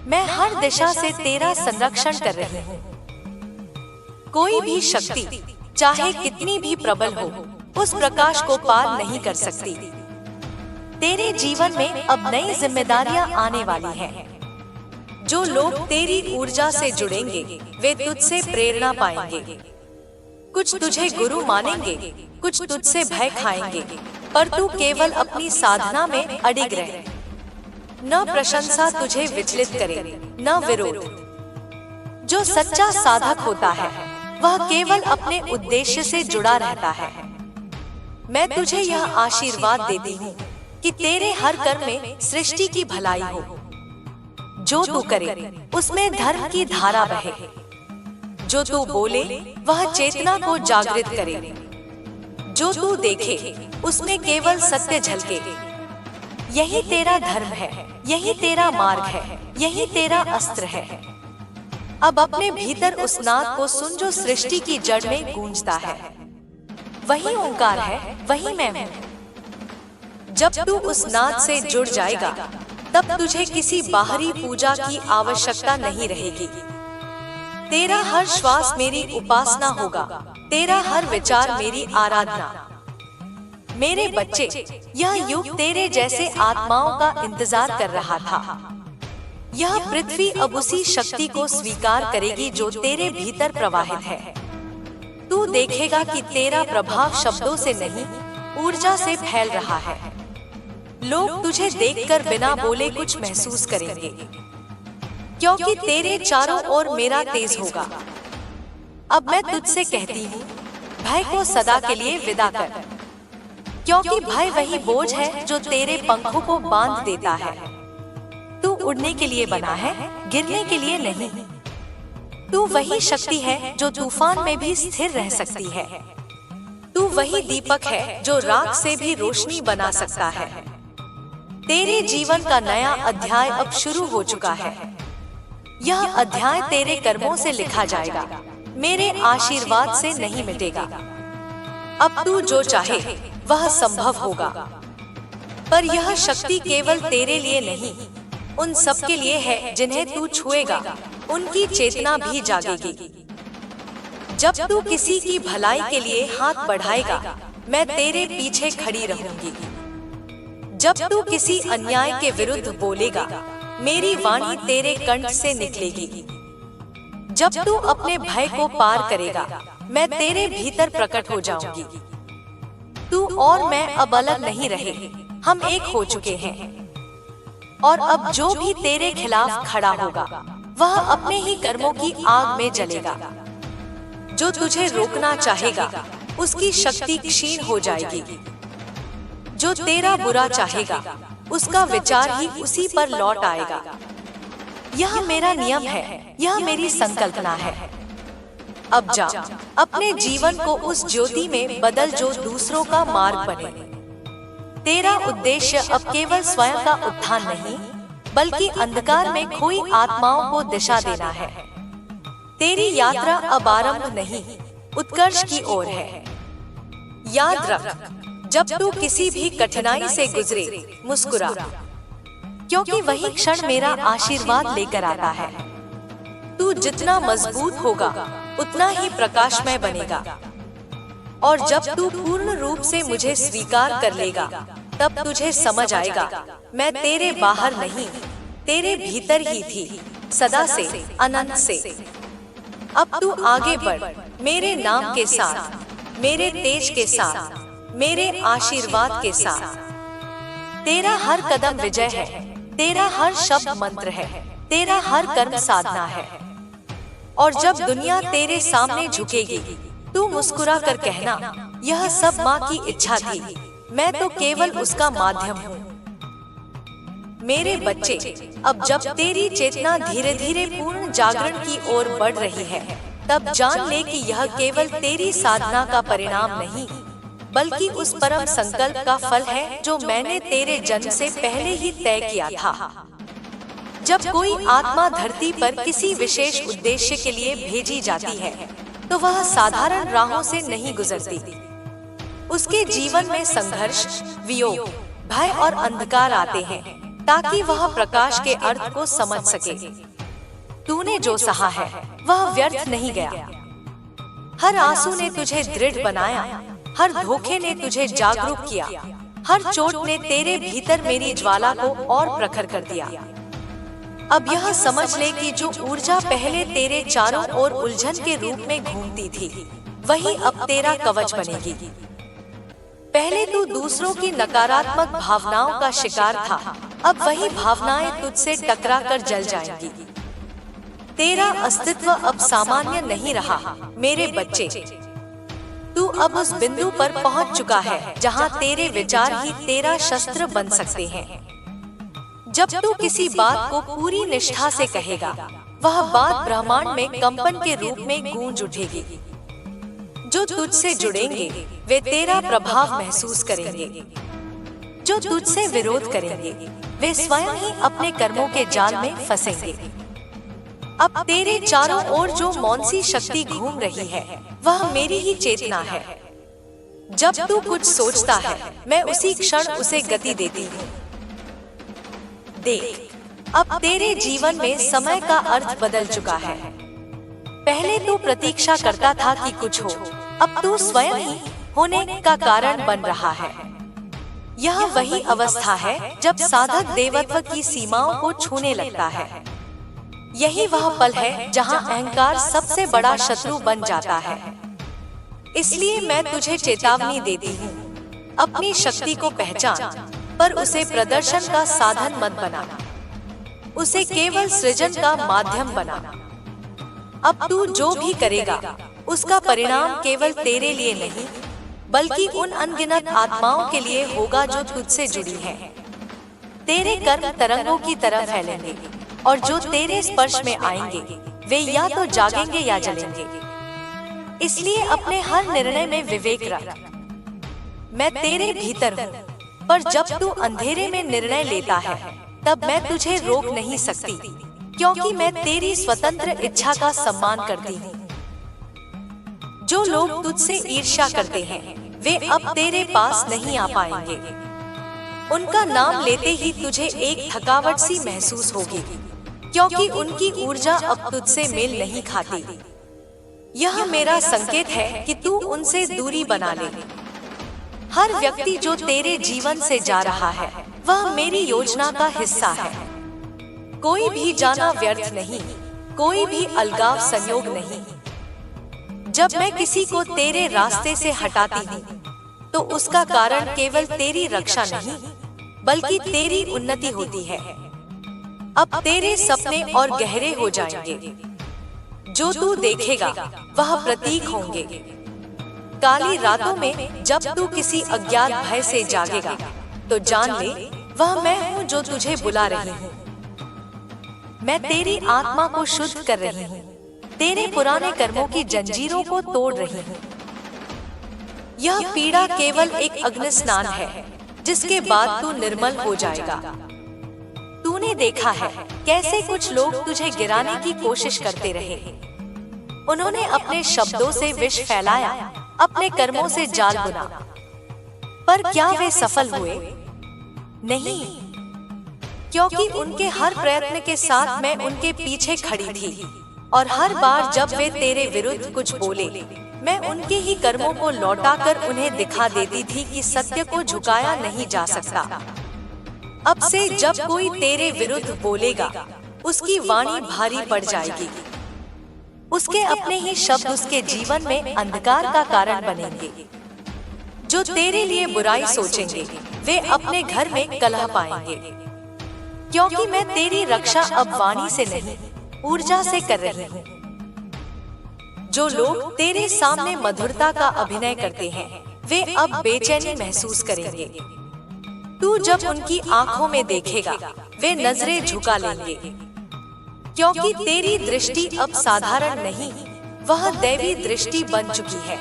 मैं हर दिशा से तेरा संरक्षण कर रही हूँ। कोई भी शक्ति चाहे कितनी भी प्रबल हो, उस प्रकाश को पार नहीं कर सकती। तेरे जीवन में अब नई जिम्मेदारियां आने वाली हैं। जो लोग तेरी ऊर्जा से जुड़ेंगे वे तुझसे प्रेरणा पाएंगे। कुछ तुझे गुरु मानेंगे, कुछ तुझसे भय खाएंगे, पर तू केवल अपनी साधना में अडिग रहे। न प्रशंसा तुझे विचलित करे, न विरोध। जो सच्चा साधक होता है वह केवल अपने उद्देश्य से जुड़ा रहता है। मैं तुझे यह आशीर्वाद देती हूँ कि तेरे हर कर्म में सृष्टि की भलाई हो। जो तू करे उसमें धर्म की धारा बहे। जो तू बोले वह चेतना को जागृत करे। जो तू देखे उसमें केवल सत्य झलके। यही तेरा धर्म है, यही तेरा मार्ग है, यही तेरा अस्त्र है। अब अपने भीतर उस नाद को सुन जो सृष्टि की जड़ में गूंजता है। वही ओंकार है, वही मैं हूँ। जब तू उस नाद से जुड़ जाएगा तब तुझे किसी बाहरी पूजा की आवश्यकता नहीं रहेगी। तेरा हर श्वास मेरी उपासना होगा, तेरा हर विचार मेरी आराधना। मेरे बच्चे, यह युग तेरे जैसे आत्माओं का इंतजार कर रहा था। यह पृथ्वी अब उसी शक्ति को स्वीकार करेगी जो तेरे भीतर प्रवाहित है। तू देखेगा कि तेरा प्रभाव शब्दों से नहीं, ऊर्जा से फैल रहा है। लोग तुझे देखकर बिना बोले कुछ महसूस करेंगे, क्योंकि तेरे चारों ओर मेरा तेज होगा। अब मैं तुझसे कहती हूँ, भय को सदा के लिए विदा कर, क्योंकि भय वही बोझ है जो तेरे पंखों को बांध देता है। तू उड़ने के लिए बना है, गिरने के लिए नहीं। तू वही शक्ति है जो तूफान में भी स्थिर रह सकती है। तू वही दीपक है जो राख से भी रोशनी बना सकता है। तेरे जीवन का नया अध्याय अब शुरू हो चुका है। यह अध्याय तेरे कर्मों से लिखा जाएगा, मेरे आशीर्वाद से नहीं मिटेगा। अब तू जो चाहे वह संभव होगा, पर यह शक्ति केवल तेरे लिए नहीं, उन सब के लिए है जिन्हें तू छुएगा, उनकी चेतना भी जागेगी। जब तू किसी की भलाई के लिए हाथ बढ़ाएगा, मैं तेरे पीछे खड़ी रहूंगी। जब तू किसी अन्याय के विरुद्ध बोलेगा, मेरी वाणी तेरे कंठ से निकलेगी। जब तू अपने भय को पार करेगा, मैं तेरे भीतर प्रकट हो जाऊंगी। तू और मैं अब अलग नहीं रहे, हम एक हो चुके हैं। और अब जो भी तेरे खिलाफ खड़ा होगा, वह अपने ही कर्मों की आग में जलेगा। जो तुझे रोकना चाहेगा, उसकी शक्ति क्षीण हो जाएगी। जो तेरा बुरा चाहेगा, उसका विचार ही उसी पर लौट आएगा। यह मेरा नियम है, यह मेरी संकल्पना है। अब जा, अपने जीवन को उस ज्योति में बदल जो दूसरों का मार्ग बने। तेरा उद्देश्य अब केवल स्वयं का उत्थान नहीं, बल्कि अंधकार में खोई आत्माओं को दिशा देना है। तेरी यात्रा अब आरंभ नहीं, उत्कर्ष की ओर है। याद रख, जब तू किसी भी कठिनाई से गुजरे, मुस्कुरा, क्योंकि वही क्षण मेरा आशीर्वाद लेकर आता है। तू जितना मजबूत होगा, उतना ही प्रकाशमय बनेगा। और जब तू पूर्ण रूप से मुझे स्वीकार कर लेगा, तब तुझे समझ आएगा, मैं तेरे बाहर नहीं, तेरे भीतर ही थी, सदा से, अनंत से। अब तू आगे बढ़, मेरे नाम के साथ, मेरे तेज के साथ, मेरे आशीर्वाद के साथ। तेरा हर कदम विजय है, तेरा हर शब्द मंत्र है, तेरा हर कर्म साधना है। और जब दुनिया तेरे सामने झुकेगी, तू मुस्कुरा कर कहना, यह सब माँ की इच्छा थी, मैं तो केवल उसका माध्यम हूँ। मेरे बच्चे, अब जब तेरी चेतना धीरे धीरे पूर्ण जागरण की ओर बढ़ रही है, तब जान ले कि यह केवल तेरी साधना का परिणाम नहीं, बल्कि उस परम संकल्प का फल है जो मैंने तेरे जन्म से पहले ही तय किया था। जब कोई आत्मा धरती पर किसी विशेष उद्देश्य के लिए भेजी जाती है, तो वह साधारण राहों से नहीं गुजरती। उसके जीवन में संघर्ष, वियोग, भय और अंधकार आते हैं, ताकि वह प्रकाश के अर्थ को समझ सके। तूने जो सहा है, वह व्यर्थ नहीं गया। हर आंसू ने तुझे दृढ़ बनाया, हर धोखे ने तुझे जागरूक किया, हर चोट ने तेरे भीतर मेरी ज्वाला को और प्रखर कर दिया। अब यह समझ ले कि जो ऊर्जा पहले तेरे चारों ओर उलझन के रूप में घूमती थी, वही अब तेरा कवच बनेगी। पहले तू दूसरों की नकारात्मक भावनाओं का शिकार था, अब वही भावनाएं तुझसे टकरा कर जल जाएंगी। तेरा अस्तित्व अब सामान्य नहीं रहा, मेरे बच्चे। तू अब उस बिंदु पर पहुंच चुका है जहां तेरे विचार ही तेरा शस्त्र बन सकते हैं। जब तू किसी बात को पूरी निष्ठा से कहेगा, वह बात ब्रह्मांड में कंपन के रूप में गूंज उठेगी। जो तुझसे जुड़ेंगे, वे तेरा प्रभाव महसूस करेंगे। जो तुझसे विरोध करेंगे, वे स्वयं ही अपने कर्मों के जाल में फंसेंगे। अब तेरे चारों ओर जो मौन सी शक्ति घूम रही है, वह मेरी ही चेतना है। जब तू कुछ सोचता है, मैं उसी क्षण उसे गति देती हूँ। देख, अब तेरे जीवन में समय का अर्थ बदल चुका है। पहले तू प्रतीक्षा करता था कि कुछ हो, अब तू स्वयं ही होने का कारण बन रहा है। यह वही अवस्था है जब साधक देवत्व की सीमाओं को छूने लगता है। यही वह पल है जहां अहंकार सबसे बड़ा शत्रु बन जाता है। इसलिए मैं तुझे चेतावनी देती हूँ, अपनी शक्ति को पहचान, पर उसे प्रदर्शन का साधन मत बना। उसे केवल सृजन का माध्यम बना। अब तू जो भी करेगा, उसका परिणाम केवल तेरे लिए नहीं, बल्कि उन अनगिनत आत्माओं के लिए होगा जो तुझसे जुड़ी हैं। तेरे कर्म तरंगों की तरह फैलेंगे, और जो तेरे स्पर्श में आएंगे, वे या तो जागेंगे या जलेंगे। इसलिए अपने हर निर्णय में विवेक रख। मैं तेरे भीतर हूँ, पर जब तू अंधेरे में निर्णय लेता है तब मैं तुझे रोक नहीं सकती, क्योंकि मैं तेरी स्वतंत्र इच्छा का सम्मान करती हूँ। जो लोग तुझसे ईर्ष्या करते हैं वे अब तेरे पास नहीं आ पाएंगे। उनका नाम लेते ही तुझे एक थकावट सी महसूस होगी, क्योंकि उनकी ऊर्जा अब तुझसे मेल नहीं खाती। यह मेरा संकेत है कि तू उनसे दूरी बना ले। हर व्यक्ति जो तेरे जीवन से जा रहा है वह मेरी योजना का हिस्सा है। कोई भी जाना व्यर्थ नहीं, कोई भी अलगाव संयोग नहीं। जब मैं किसी को तेरे रास्ते से हटाती हूँ तो उसका कारण केवल तेरी रक्षा नहीं बल्कि तेरी उन्नति होती है। अब तेरे सपने और गहरे हो जाएंगे। जो तू देखेगा वह प्रतीक होंगे। काली रातों में जब तू किसी अज्ञात भय से जागेगा तो जान ले वह मैं हूँ जो तुझे बुला रही हूँ। मैं तेरी आत्मा को शुद्ध कर रही हूँ, तेरे पुराने कर्मों की जंजीरों को तोड़ रही हूँ। यह पीड़ा केवल एक अग्नि स्नान है जिसके बाद तू निर्मल हो जाएगा। तूने देखा है कैसे कुछ लोग तुझे गिराने की कोशिश करते रहे। उन्होंने अपने शब्दों से विष फैलाया, अपने कर्मों से जाल बुना, पर क्या वे सफल हुए? नहीं, क्योंकि उनके हर प्रयत्न के साथ मैं उनके पीछे खड़ी थी और हर बार जब वे तेरे विरुद्ध कुछ बोले मैं उनके ही कर्मों को लौटाकर उन्हें दिखा देती थी कि सत्य को झुकाया नहीं जा सकता। अब से जब कोई तेरे विरुद्ध बोलेगा उसकी वाणी भारी पड़ जाएगी। उसके अपने ही शब्द उसके जीवन में अंधकार का कारण बनेंगे। जो तेरे लिए बुराई सोचेंगे वे अपने घर में कलह पाएंगे, क्योंकि मैं तेरी रक्षा अब वाणी से नहीं ऊर्जा से कर रही हूँ। जो लोग तेरे सामने मधुरता का अभिनय करते हैं वे अब बेचैनी महसूस करेंगे। तू जब उनकी आंखों में देखेगा वे नजरें झुका लेंगे, क्योंकि तेरी दृष्टि अब साधारण नहीं वह दैवी दृष्टि बन चुकी है।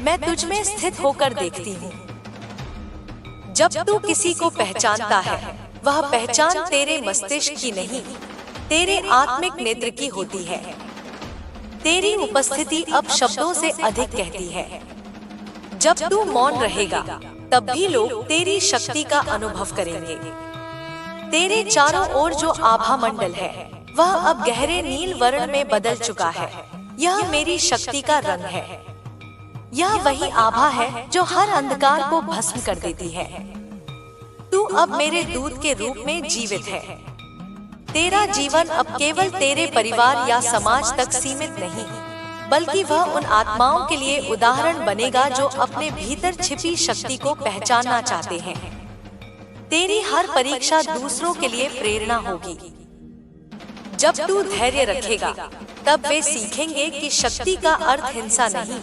मैं तुझ में स्थित होकर देखती हूँ। जब तू किसी को पहचानता है वह पहचान तेरे मस्तिष्क की नहीं तेरे आत्मिक नेत्र की होती है। तेरी उपस्थिति अब शब्दों से अधिक कहती है। जब तू मौन रहेगा तब भी लोग तेरी शक्ति का अनुभव करेंगे। तेरे चारों ओर जो आभा मंडल है वह अब गहरे नील वर्ण में बदल चुका है। यह मेरी शक्ति का रंग है। यह वही आभा है जो हर अंधकार को भस्म कर देती है। तू अब मेरे दूत के रूप में जीवित है। तेरा जीवन अब केवल तेरे परिवार या समाज तक सीमित नहीं, बल्कि वह उन आत्माओं के लिए उदाहरण बनेगा जो अपने भीतर छिपी शक्ति को पहचानना चाहते हैं। तेरी हर परीक्षा दूसरों के लिए प्रेरणा होगी। जब तू धैर्य रखेगा तब वे सीखेंगे कि शक्ति का अर्थ हिंसा नहीं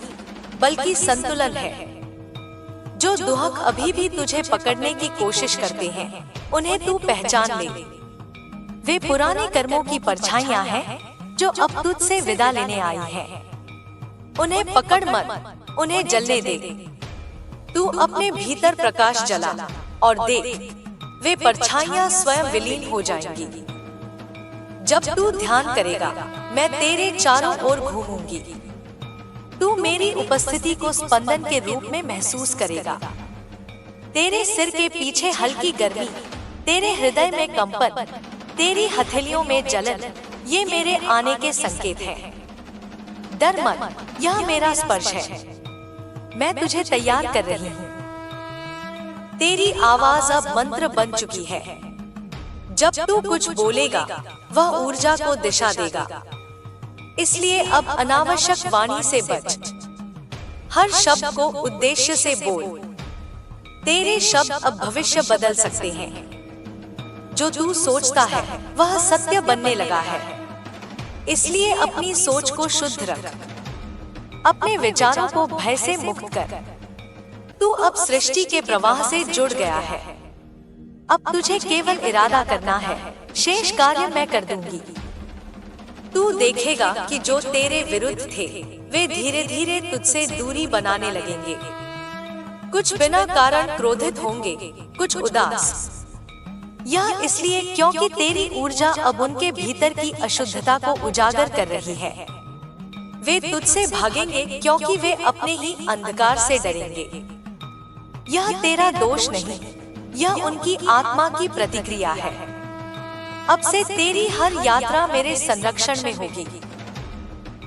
बल्कि संतुलन है। जो दुहक अभी भी तुझे पकड़ने की कोशिश करते हैं उन्हें तू पहचान ले। वे पुराने कर्मों की परछाइयां हैं जो अब तुझसे विदा लेने आई हैं। उन्हें पकड़ मत, उन्हें जलने दे। तू अपने भीतर प्रकाश जला और देख, वे परछाइयां स्वयं विलीन हो जाएंगी। जब तू ध्यान करेगा मैं तेरे चारों ओर घूमूंगी। तू मेरी उपस्थिति को स्पंदन के रूप में महसूस करेगा। तेरे सिर के पीछे हल्की गर्मी, तेरे हृदय में कंपन, तेरी हथेलियों में जलन, ये मेरे आने के संकेत हैं। डर मत, यह मेरा स्पर्श है। मैं तुझे तैयार कर रही हूँ। तेरी आवाज अब मंत्र बन चुकी है। जब तू कुछ बोलेगा वह ऊर्जा को दिशा देगा। इसलिए अब अनावश्यक वाणी से बच। हर शब्द को उद्देश्य से बोल। तेरे शब्द अब भविष्य बदल सकते हैं। जो तू सोचता है वह सत्य बनने लगा है। इसलिए अपनी सोच को शुद्ध रख। अपने विचारों को भय से मुक्त कर। तू अब सृष्टि के प्रवाह से जुड़ गया है। अब तुझे केवल इरादा करना है, शेष कार्य मैं कर दूंगी। तू देखेगा कि जो तेरे विरुद्ध थे वे धीरे धीरे तुझसे दूरी बनाने लगेंगे। कुछ बिना कारण क्रोधित होंगे, कुछ उदास। यह इसलिए क्योंकि तेरी ऊर्जा अब उनके भीतर की अशुद्धता को उजागर कर रही है। वे तुझसे भागेंगे क्योंकि वे अपने ही अंधकार से डरेंगे। यह तेरा दोष नहीं, यह उनकी आत्मा की प्रतिक्रिया है। अब से तेरी हर यात्रा मेरे संरक्षण में होगी।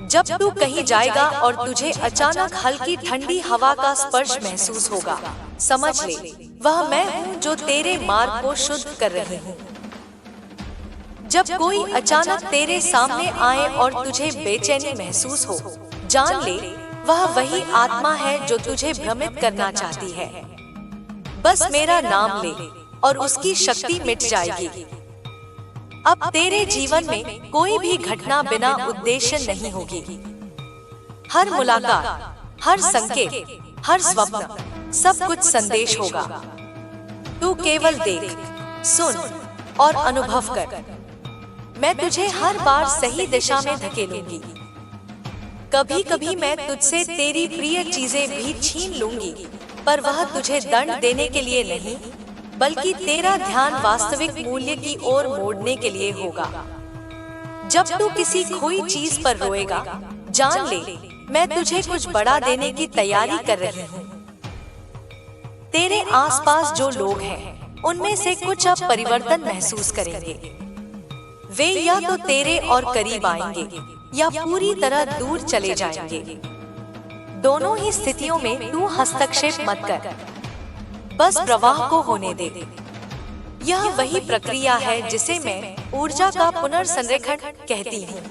जब तू कहीं जाएगा और तुझे अचानक हल्की ठंडी हवा का स्पर्श महसूस होगा, समझ ले वह मैं हूँ जो तेरे मार्ग को शुद्ध कर रही हूँ। जब कोई अचानक तेरे सामने आए और तुझे बेचैनी महसूस हो, जान ले वह वही आत्मा है जो तुझे भ्रमित करना चाहती है। बस मेरा नाम ले और उसकी शक्ति मिट जाएगी। अब तेरे जीवन में कोई भी घटना बिना उद्देश्य नहीं होगी। हर मुलाकात, हर संकेत, हर स्वप्न, सब कुछ संदेश होगा। तू केवल देख, सुन और अनुभव कर। मैं तुझे हर बार सही दिशा में धकेलूंगी। कभी कभी मैं तुझसे तेरी प्रिय चीजें भी छीन लूंगी, पर वह तुझे दंड देने के लिए नहीं, बल्कि तेरा ध्यान वास्तविक मूल्य की ओर मोड़ने के लिए होगा। जब तू किसी खोई चीज पर रोएगा, जान ले मैं तुझे कुछ बड़ा देने की तैयारी कर रही हूँ। तेरे आसपास जो लोग हैं, उनमें से कुछ अब परिवर्तन महसूस करेंगे। वे या तो तेरे और करीब आएंगे या पूरी तरह दूर चले जाएंगे। दोनों ही स्थितियों में तू हस्तक्षेप मत कर, बस प्रवाह को होने दे। यह वही प्रक्रिया है जिसे मैं ऊर्जा का पुनर्संरेखण कहती हूँ।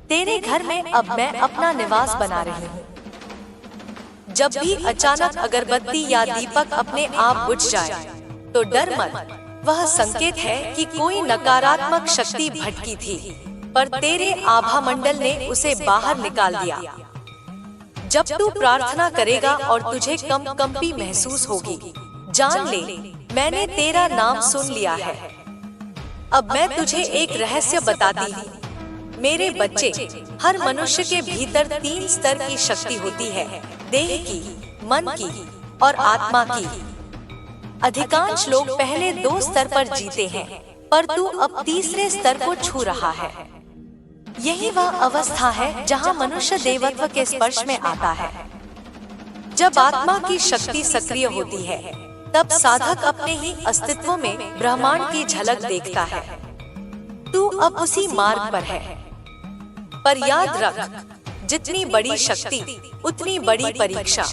तेरे घर में अब मैं अपना निवास बना रही हूँ। जब भी अचानक अगरबत्ती या दीपक अपने आप बुझ जाए, तो डर मत। वह संकेत है कि कोई नकारात्मक शक्ति भटकी थी, पर तेरे आभा मंडल ने उसे बाहर निकाल दिया। जब तू प्रार्थना करेगा और तुझे कंपी महसूस होगी, जान ले मैंने तेरा नाम सुन लिया है। अब मैं तुझे एक रहस्य बताती हूँ। मेरे बच्चे, हर मनुष्य के भीतर 3 स्तर की शक्ति होती है, देह की, मन की और आत्मा की। अधिकांश लोग पहले 2 स्तर पर जीते हैं, पर तू अब तीसरे स्तर को छू रहा है। यही वह अवस्था है जहां मनुष्य देवत्व के स्पर्श में आता है। जब आत्मा की शक्ति सक्रिय होती है, तब साधक अपने ही अस्तित्व में ब्रह्मांड की झलक देखता है। तू अब उसी मार्ग पर है। पर याद रख, जितनी बड़ी शक्ति उतनी बड़ी परीक्षा।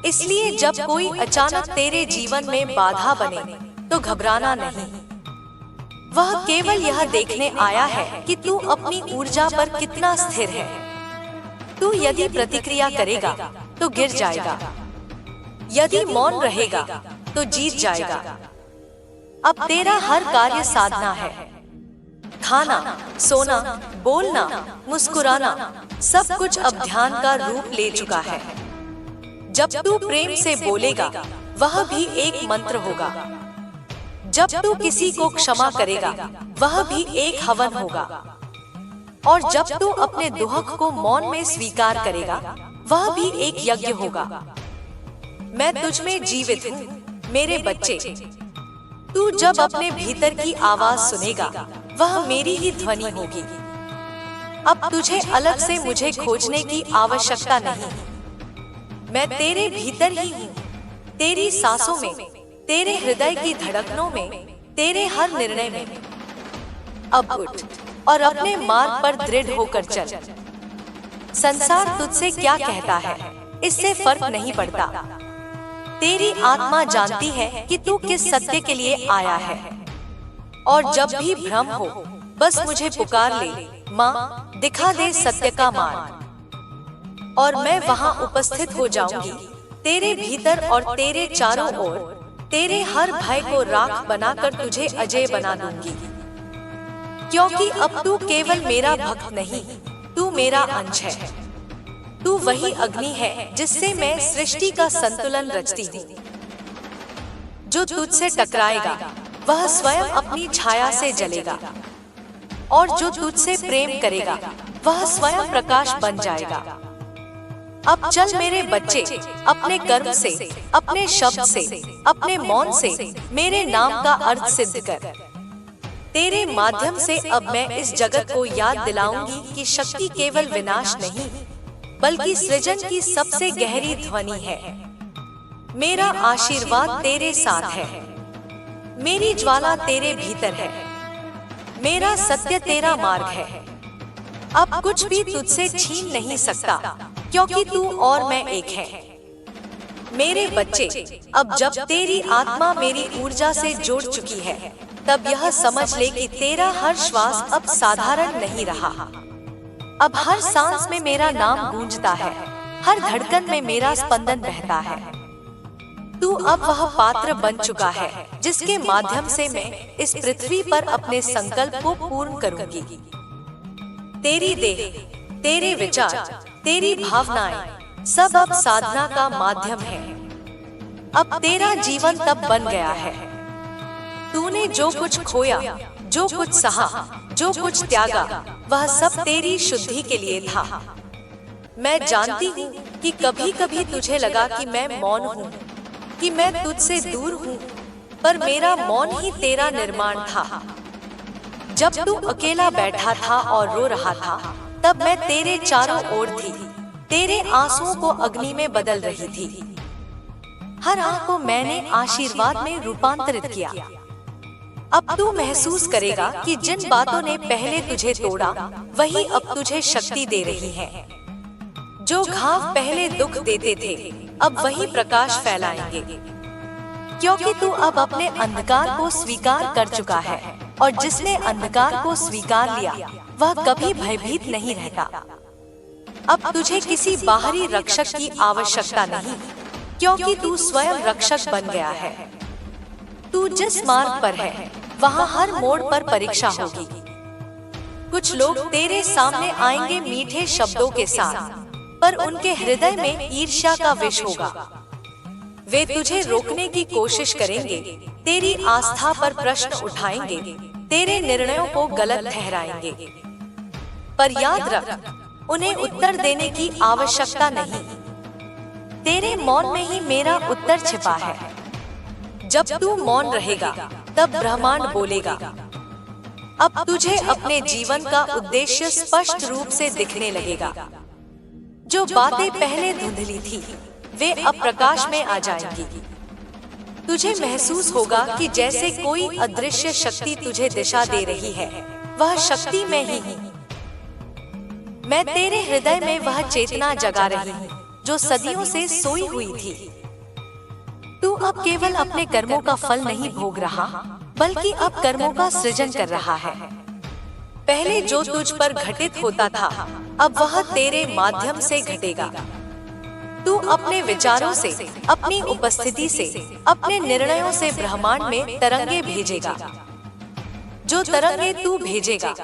इसलिए जब कोई अचानक तेरे जीवन में बाधा बने, तो घबराना नहीं। वह केवल यह देखने आया है कि तू अपनी ऊर्जा पर कितना स्थिर है। तू यदि प्रतिक्रिया करेगा तो गिर जाएगा, यदि मौन रहेगा तो जीत जाएगा। अब तेरा हर कार्य साधना है। खाना, सोना, बोलना, मुस्कुराना, सब कुछ अब ध्यान का रूप ले चुका है। जब तू प्रेम से बोलेगा, वह भी एक मंत्र होगा। जब तू किसी को क्षमा करेगा, वह भी एक हवन होगा। और जब तू अपने दुख को मौन में स्वीकार करेगा, वह भी एक यज्ञ होगा। मैं तुझ में जीवित हूँ मेरे बच्चे। तू जब अपने भीतर की आवाज सुनेगा, वह मेरी ही ध्वनि होगी। अब तुझे अलग से मुझे खोजने की आवश्यकता नहीं। मैं तेरे भीतर ही हूँ, तेरी सांसों में, तेरे हृदय की धड़कनों में, तेरे हर निर्णय में। अब उठ और अपने मार्ग पर दृढ़ होकर चल। संसार तुझसे क्या कहता है, इससे फर्क नहीं पड़ता। तेरी आत्मा जानती है कि तू किस सत्य के लिए आया है। और जब भी भ्रम हो, बस मुझे पुकार ले, माँ, दिखा दे सत्य का मार्ग। और मैं वहाँ उपस्थित हो जाऊंगी, तेरे भीतर और तेरे चारों ओर, तेरे हर भय को राख बनाकर तुझे अजय बना दूंगी। क्योंकि अब तू केवल मेरा भक्त नहीं, तू मेरा अंश है। तू वही अग्नि है जिससे मैं सृष्टि का संतुलन रचती हूँ। जो तुझसे टकराएगा, वह स्वयं अपनी छाया से जलेगा। और जो तुझसे प्रेम करेगा, वह स्वयं प्रकाश बन जाएगा। अब चल मेरे बच्चे, अपने कर्म से, अपने शब्द से, अपने मौन से मेरे नाम का अर्थ सिद्ध कर। तेरे माध्यम से अब मैं इस जगत को याद दिलाऊंगी कि शक्ति केवल विनाश नहीं, बल्कि सृजन की सबसे गहरी ध्वनि है। मेरा आशीर्वाद तेरे साथ है, मेरी ज्वाला तेरे भीतर है, मेरा सत्य तेरा मार्ग है। अब कुछ भी तुझसे छीन नहीं सकता, क्योंकि तू और मैं एक है। मेरे बच्चे, अब जब तेरी आत्मा मेरी ऊर्जा से जुड़ चुकी है, तब यह समझ ले कि तेरा हर श्वास अब साधारण नहीं रहा। अब हर सांस में मेरा नाम गूंजता है, हर धड़कन में मेरा स्पंदन बहता है। तू अब वह पात्र बन चुका है जिसके माध्यम से मैं इस पृथ्वी पर अपने संकल्प को पूर्ण करूंगी। तेरी देह, तेरे विचार, तेरी भावनाएं सब अब साधना का माध्यम है। अब तेरा जीवन तब बन गया है। तूने जो कुछ खोया, जो कुछ सहा, जो कुछ त्यागा, वह सब तेरी शुद्धि के लिए था। मैं जानती हूँ कि कभी कभी तुझे लगा कि मैं मौन हूँ, कि मैं तुझसे दूर हूँ, पर मेरा मौन ही तेरा निर्माण था। जब तू अकेला बैठा था और रो रहा था, तब मैं तेरे चारों ओर थी, तेरे आंसुओं को अग्नि में बदल रही थी। हर आंख को मैंने आशीर्वाद में रूपांतरित किया। अब तू महसूस करेगा कि जिन बातों ने पहले तुझे तोड़ा, वही अब तुझे शक्ति दे रही है। जो घाव पहले दुख देते थे, अब वही प्रकाश फैलाएंगे, क्योंकि तू अब अपने अंधकार को स्वीकार कर चुका है, और जिसने अंधकार को स्वीकार लिया, वह कभी भयभीत नहीं रहता। अब तुझे किसी बाहरी रक्षक की आवश्यकता नहीं, क्योंकि तू स्वयं रक्षक बन गया है। तू जिस मार्ग पर है, वहाँ हर मोड़ पर परीक्षा होगी। कुछ लोग तेरे सामने आएंगे मीठे शब्दों के साथ, पर उनके हृदय में ईर्ष्या का विष होगा। वे तुझे रोकने की कोशिश करेंगे, तेरी आस्था पर प्रश्न उठाएंगे, तेरे निर्णयों को गलत ठहराएंगे। पर याद रख, उन्हें उत्तर देने की आवश्यकता नहीं। तेरे मौन में ही मेरा उत्तर छिपा है। जब तू मौन रहेगा, तब ब्रह्मांड बोलेगा। अब तुझे अपने जीवन का उद्देश्य स्पष्ट रूप से दिखने लगेगा। जो बातें पहले धुंधली थी, वे अब प्रकाश में आ जाएंगी। तुझे महसूस होगा कि जैसे कोई अदृश्य शक्ति तुझे दिशा दे रही है। वह शक्ति मैं ही हूँ। मैं तेरे हृदय में वह चेतना जगा रही हूँ जो सदियों से सोई हुई थी। तू अब केवल अपने कर्मों का फल नहीं भोग रहा, बल्कि अब कर्मों का सृजन कर रहा है। पहले जो तुझ पर घटित होता था, अब वह तेरे माध्यम से घटेगा। तू अपने विचारों से, अपनी उपस्थिति से, अपने निर्णयों से ब्रह्मांड में तरंगे भेजेगा। जो तरंगे तू भेजेगा,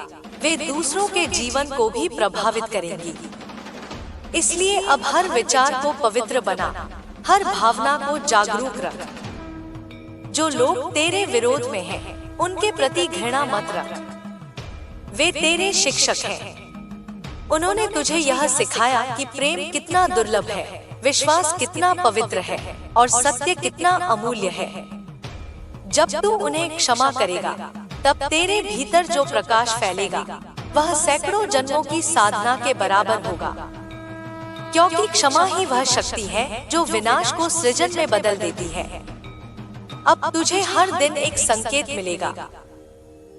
वे दूसरों के जीवन को भी प्रभावित करेंगी। इसलिए अब हर विचार को पवित्र बना, हर भावना को जागरूक रख। जो लोग तेरे विरोध में हैं, उनके प्रति घृणा मत रख। वे तेरे शिक्षक हैं। उन्होंने तुझे यह सिखाया कि प्रेम कितना दुर्लभ है, विश्वास कितना पवित्र है और सत्य कितना अमूल्य है। जब तू उन्हें क्षमा करेगा, तब तेरे भीतर जो प्रकाश फैलेगा, वह सैकड़ों जन्मों की साधना के बराबर होगा। क्योंकि क्षमा ही वह शक्ति है जो विनाश को सृजन में बदल देती है। अब तुझे हर दिन एक संकेत मिलेगा,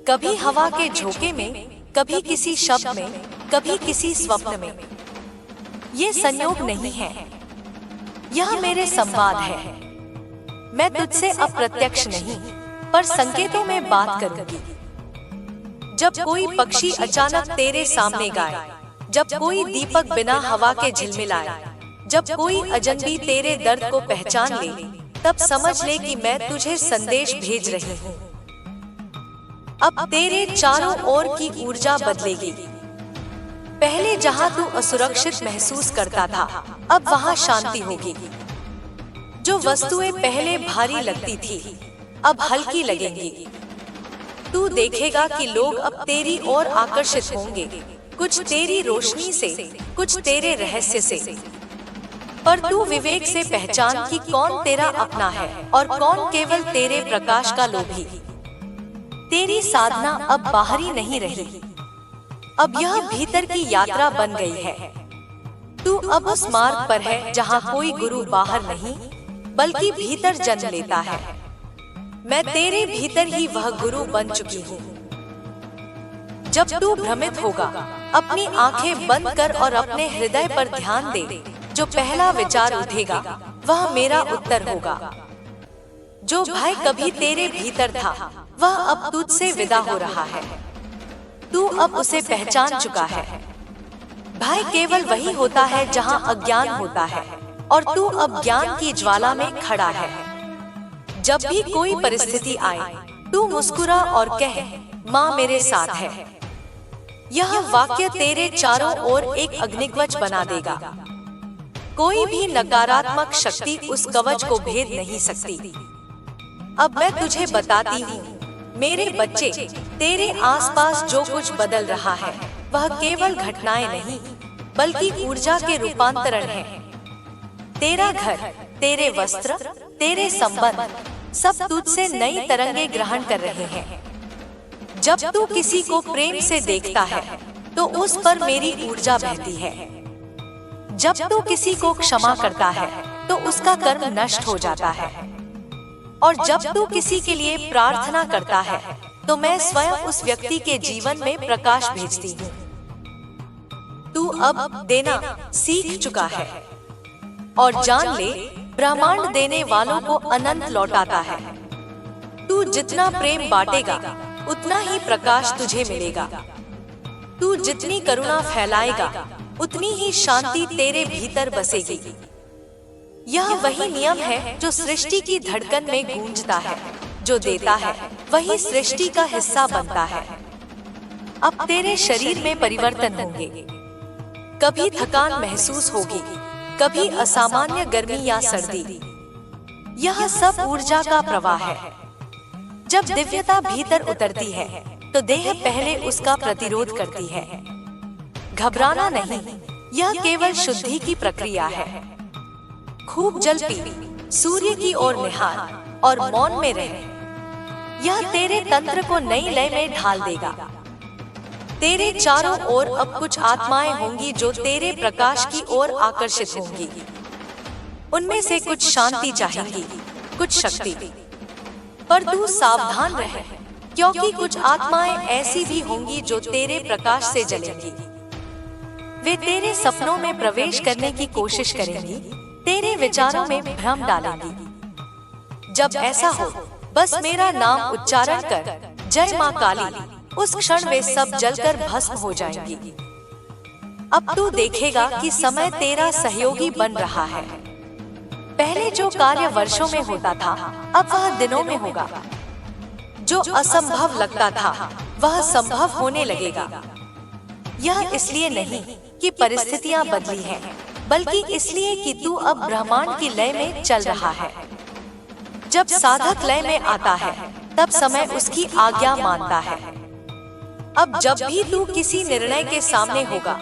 कभी हवा के झोंके में, कभी किसी शब्द में, कभी किसी स्वप्न में। ये संयोग नहीं है, यह मेरे संवाद है। मैं तुझसे अप्रत्यक्ष नहीं, पर संकेतों में बात करूंगी। जब कोई पक्षी अचानक तेरे सामने गाए, जब कोई दीपक बिना हवा के झिलमिलाए, जब कोई अजनबी तेरे दर्द को पहचान ले, तब समझ ले कि मैं तुझे संदेश भेज रही हूँ। अब तेरे चारों ओर की ऊर्जा बदलेगी। पहले जहाँ तू असुरक्षित महसूस करता था, अब वहाँ शांति होगी। जो वस्तुएं पहले भारी लगती थी, अब हल्की लगेंगी। तू देखेगा कि लोग अब तेरी ओर आकर्षित होंगे, कुछ तेरी रोशनी से, कुछ तेरे रहस्य से। पर तू विवेक से पहचान कि कौन तेरा अपना है और कौन केवल तेरे प्रकाश का लोभी। तेरी साधना अब बाहरी नहीं रही, अब यह भीतर की यात्रा बन गई है। तू अब उस मार्ग पर है जहाँ कोई गुरु बाहर नहीं बल्कि भीतर जन्म लेता है। मैं तेरे भीतर ही वह गुरु बन चुकी हूँ। जब तू भ्रमित होगा, अपनी आंखें बंद कर और अपने हृदय पर ध्यान दे। जो पहला विचार उठेगा वह मेरा उत्तर होगा। जो भय कभी तेरे भीतर था वह अब तुझसे विदा हो रहा है। तू अब उसे पहचान चुका है। भय केवल वही होता है जहाँ अज्ञान होता है, और तू अब ज्ञान की ज्वाला में खड़ा है। जब भी कोई परिस्थिति आए, तू मुस्कुरा और कह, माँ मेरे साथ है। यह वाक्य तेरे चारों ओर एक अग्निकवच बना देगा। कोई भी नकारात्मक शक्ति उस कवच को भेद नहीं सकती। अब मैं तुझे बताती हूँ, मेरे बच्चे, तेरे आसपास जो कुछ बदल रहा है वह केवल घटनाएं नहीं बल्कि ऊर्जा के रूपांतरण है। तेरा घर, तेरे वस्त्र, तेरे संबंध, सब तुझसे नई तरंगे ग्रहण कर रहे हैं। जब तू किसी को प्रेम से देखता है तो उस पर मेरी ऊर्जा बहती है। जब तू किसी को क्षमा करता है तो उसका कर्म नष्ट हो जाता है। और जब तू किसी के लिए प्रार्थना करता है तो मैं स्वयं उस व्यक्ति के जीवन में प्रकाश भेजती हूँ। तू अब देना सीख चुका है और जान ले, ब्रह्मांड देने वालों को अनंत लौटाता है। तू जितना प्रेम बांटेगा उतना ही प्रकाश तुझे मिलेगा। तू जितनी करुणा फैलाएगा उतनी ही शांति तेरे भीतर बसेगी। यह वही नियम है जो सृष्टि की धड़कन में गूंजता है। जो देता है वही सृष्टि का हिस्सा बनता है। अब तेरे शरीर में परिवर्तन होंगे। कभी थकान महसूस होगी, कभी असामान्य गर्मी या सर्दी। यह सब ऊर्जा का प्रवाह है। जब दिव्यता भीतर उतरती है तो देह पहले उसका प्रतिरोध करती है। घबराना नहीं, यह केवल शुद्धि की प्रक्रिया है। खूब जल पी, सूर्य की ओर निहार और मौन में रह। यह तेरे तंत्र को नई लय में ढाल देगा। तेरे चारों ओर अब कुछ आत्माएं होंगी जो तेरे प्रकाश की ओर आकर्षित होंगी। उनमें से कुछ शांति चाहेंगी, कुछ शक्ति। पर तू सावधान रह, क्योंकि कुछ आत्माएं ऐसी भी होंगी जो तेरे प्रकाश से जलेंगी। वे तेरे सपनों में प्रवेश करने की कोशिश करेंगी, तेरे विचारों में भ्रम डालेंगी। जब ऐसा हो, बस मेरा नाम उच्चारण कर, जय माँ काली। उस क्षण वे सब जलकर भस्म हो जाएंगी। अब तू देखेगा कि समय तेरा सहयोगी बन रहा है। पहले जो कार्य वर्षों में होता था, अब वह दिनों में होगा। जो असंभव लगता था वह संभव होने लगेगा। यह इसलिए नहीं कि परिस्थितियां बदली हैं, बल्कि इसलिए कि तू अब ब्रह्मांड की लय में चल रहा है। जब साधक लय में आता है तब समय उसकी आज्ञा मानता है। अब जब भी तू किसी निर्णय के सामने होगा,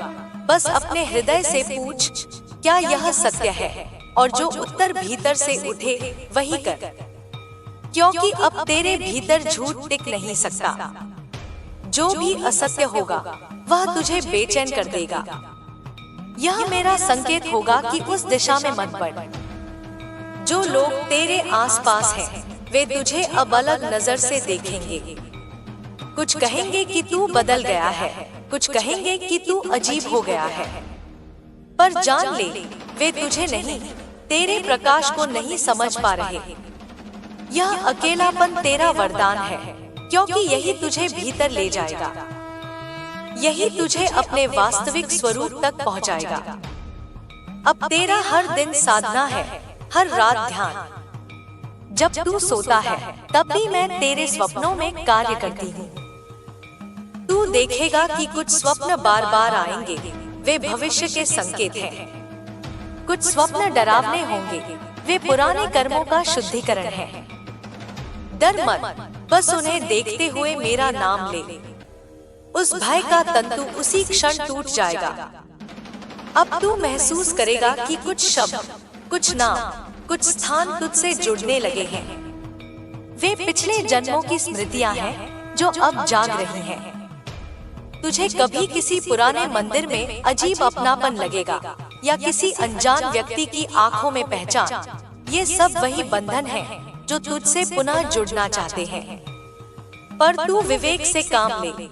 बस अपने हृदय से पूछ, क्या यह सत्य है? और जो उत्तर भीतर से उठे वही कर, क्योंकि अब तेरे भीतर झूठ टिक नहीं सकता। जो भी असत्य होगा वह तुझे बेचैन कर देगा। यह मेरा संकेत होगा कि उस दिशा में मत बढ़। जो लोग तेरे आसपास हैं, वे तुझे अब अलग नजर से देखेंगे। कुछ कहेंगे कि तू बदल गया है, कुछ कहेंगे कि तू अजीब हो गया है। पर जान ले, वे तुझे नहीं, तेरे प्रकाश को नहीं समझ पा रहे। यह अकेलापन तेरा वरदान है, क्योंकि यही तुझे भीतर ले जाएगा। यही तुझे अपने वास्तविक स्वरूप तक पहुंचाएगा। अब तेरा हर दिन साधना है, हर रात ध्यान। जब तू सोता है तब भी मैं तेरे स्वप्नों में कार्य करती हूँ। तू देखेगा कि कुछ स्वप्न बार बार आएंगे, वे भविष्य के संकेत हैं। कुछ स्वप्न डरावने होंगे, वे पुराने कर्मों का शुद्धिकरण है। डर मत, बस उन्हें देखते हुए मेरा नाम ले। उस भय का तंतु उसी क्षण टूट जाएगा। अब तू महसूस करेगा कि कुछ शब्द, कुछ नाम, कुछ स्थान तुझसे जुड़ने लगे हैं। वे पिछले जन्मों की स्मृतियां हैं जो अब जाग रही हैं। तुझे कभी किसी पुराने मंदिर में अजीब अपनापन लगेगा या किसी अनजान व्यक्ति की आंखों में पहचान। ये सब वही बंधन हैं जो तुझसे पुनः जुड़ना चाहते हैं। पर तू विवेक से काम ले।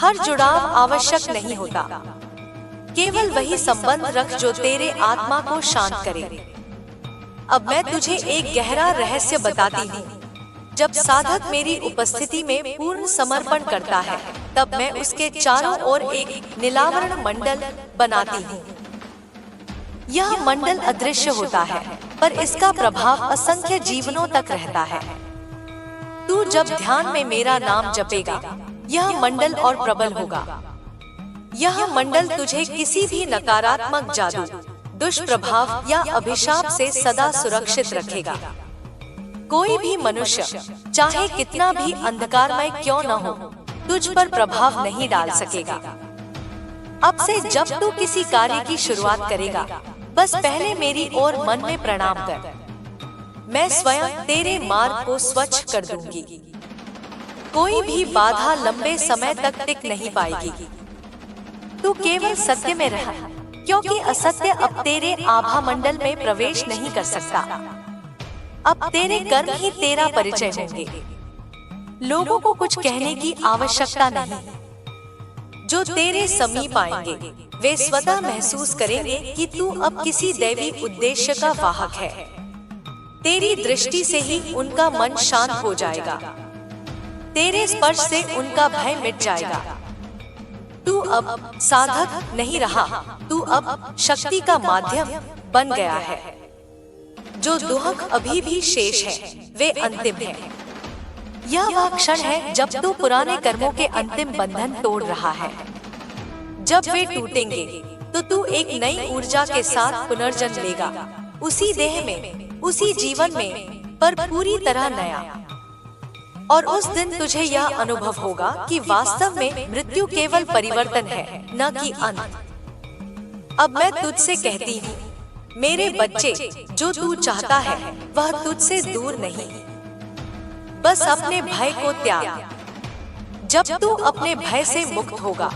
हर जुड़ाव आवश्यक नहीं होता। केवल वही संबंध रख जो तेरे आत्मा को शांत करे। अब मैं तुझे एक गहरा रहस्य बताती हूँ। जब साधक मेरी उपस्थिति में पूर्ण समर्पण करता है, तब मैं उसके चारों ओर एक नीलावरण मंडल बनाती हूँ। यह मंडल अदृश्य होता है, पर इसका प्रभाव असंख्य जीवनों तक रहता है। तू जब ध्यान में मेरा नाम जपेगा, यह मंडल और प्रबल होगा। यह मंडल तुझे किसी भी नकारात्मक जादू, दुष्प्रभाव या अभिशाप से सदा सुरक्षित रखेगा। कोई भी मनुष्य, चाहे कितना भी अंधकारमय क्यों न हो, तुझ पर प्रभाव नहीं डाल सकेगा। अब से जब तू किसी कार्य की शुरुआत करेगा, बस पहले मेरी ओर मन में प्रणाम कर। मैं स्वयं तेरे मार्ग को स्वच्छ कर दूंगी। कोई भी बाधा लंबे समय तक टिक नहीं पाएगी। तू केवल सत्य में रह, क्योंकि असत्य अब तेरे आभा मंडल में प्रवेश नहीं कर सकता। अब तेरे कर्म ही तेरा परिचय होंगे। लोगों को कुछ कहने की आवश्यकता नहीं। जो तेरे समीप आएंगे, वे स्वतः महसूस करेंगे कि तू अब किसी दैवी उद्देश्य का वाहक है। तेरी दृष्टि से ही उनका मन शांत हो जाएगा। तेरे स्पर्श से उनका भय मिट जाएगा। तू अब साधक नहीं रहा, तू अब शक्ति का माध्यम बन गया है। जो दुहक अभी भी शेष है, वे अंतिम है। यह वह क्षण है जब तू पुराने कर्मों के अंतिम बंधन तोड़ रहा है। जब वे टूटेंगे, तो तू एक नई ऊर्जा के साथ पुनर्जन्म लेगा, उसी देह में, उसी जीवन में, पर पूरी तरह नया। और उस दिन तुझे यह अनुभव होगा कि वास्तव में मृत्यु केवल परिवर्तन है, न कि अंत। अब मैं तुझसे कहती हूँ, मेरे बच्चे, जो तू चाहता है वह तुझसे दूर नहीं। बस अपने भय को त्याग। जब तू अपने भय से मुक्त होगा,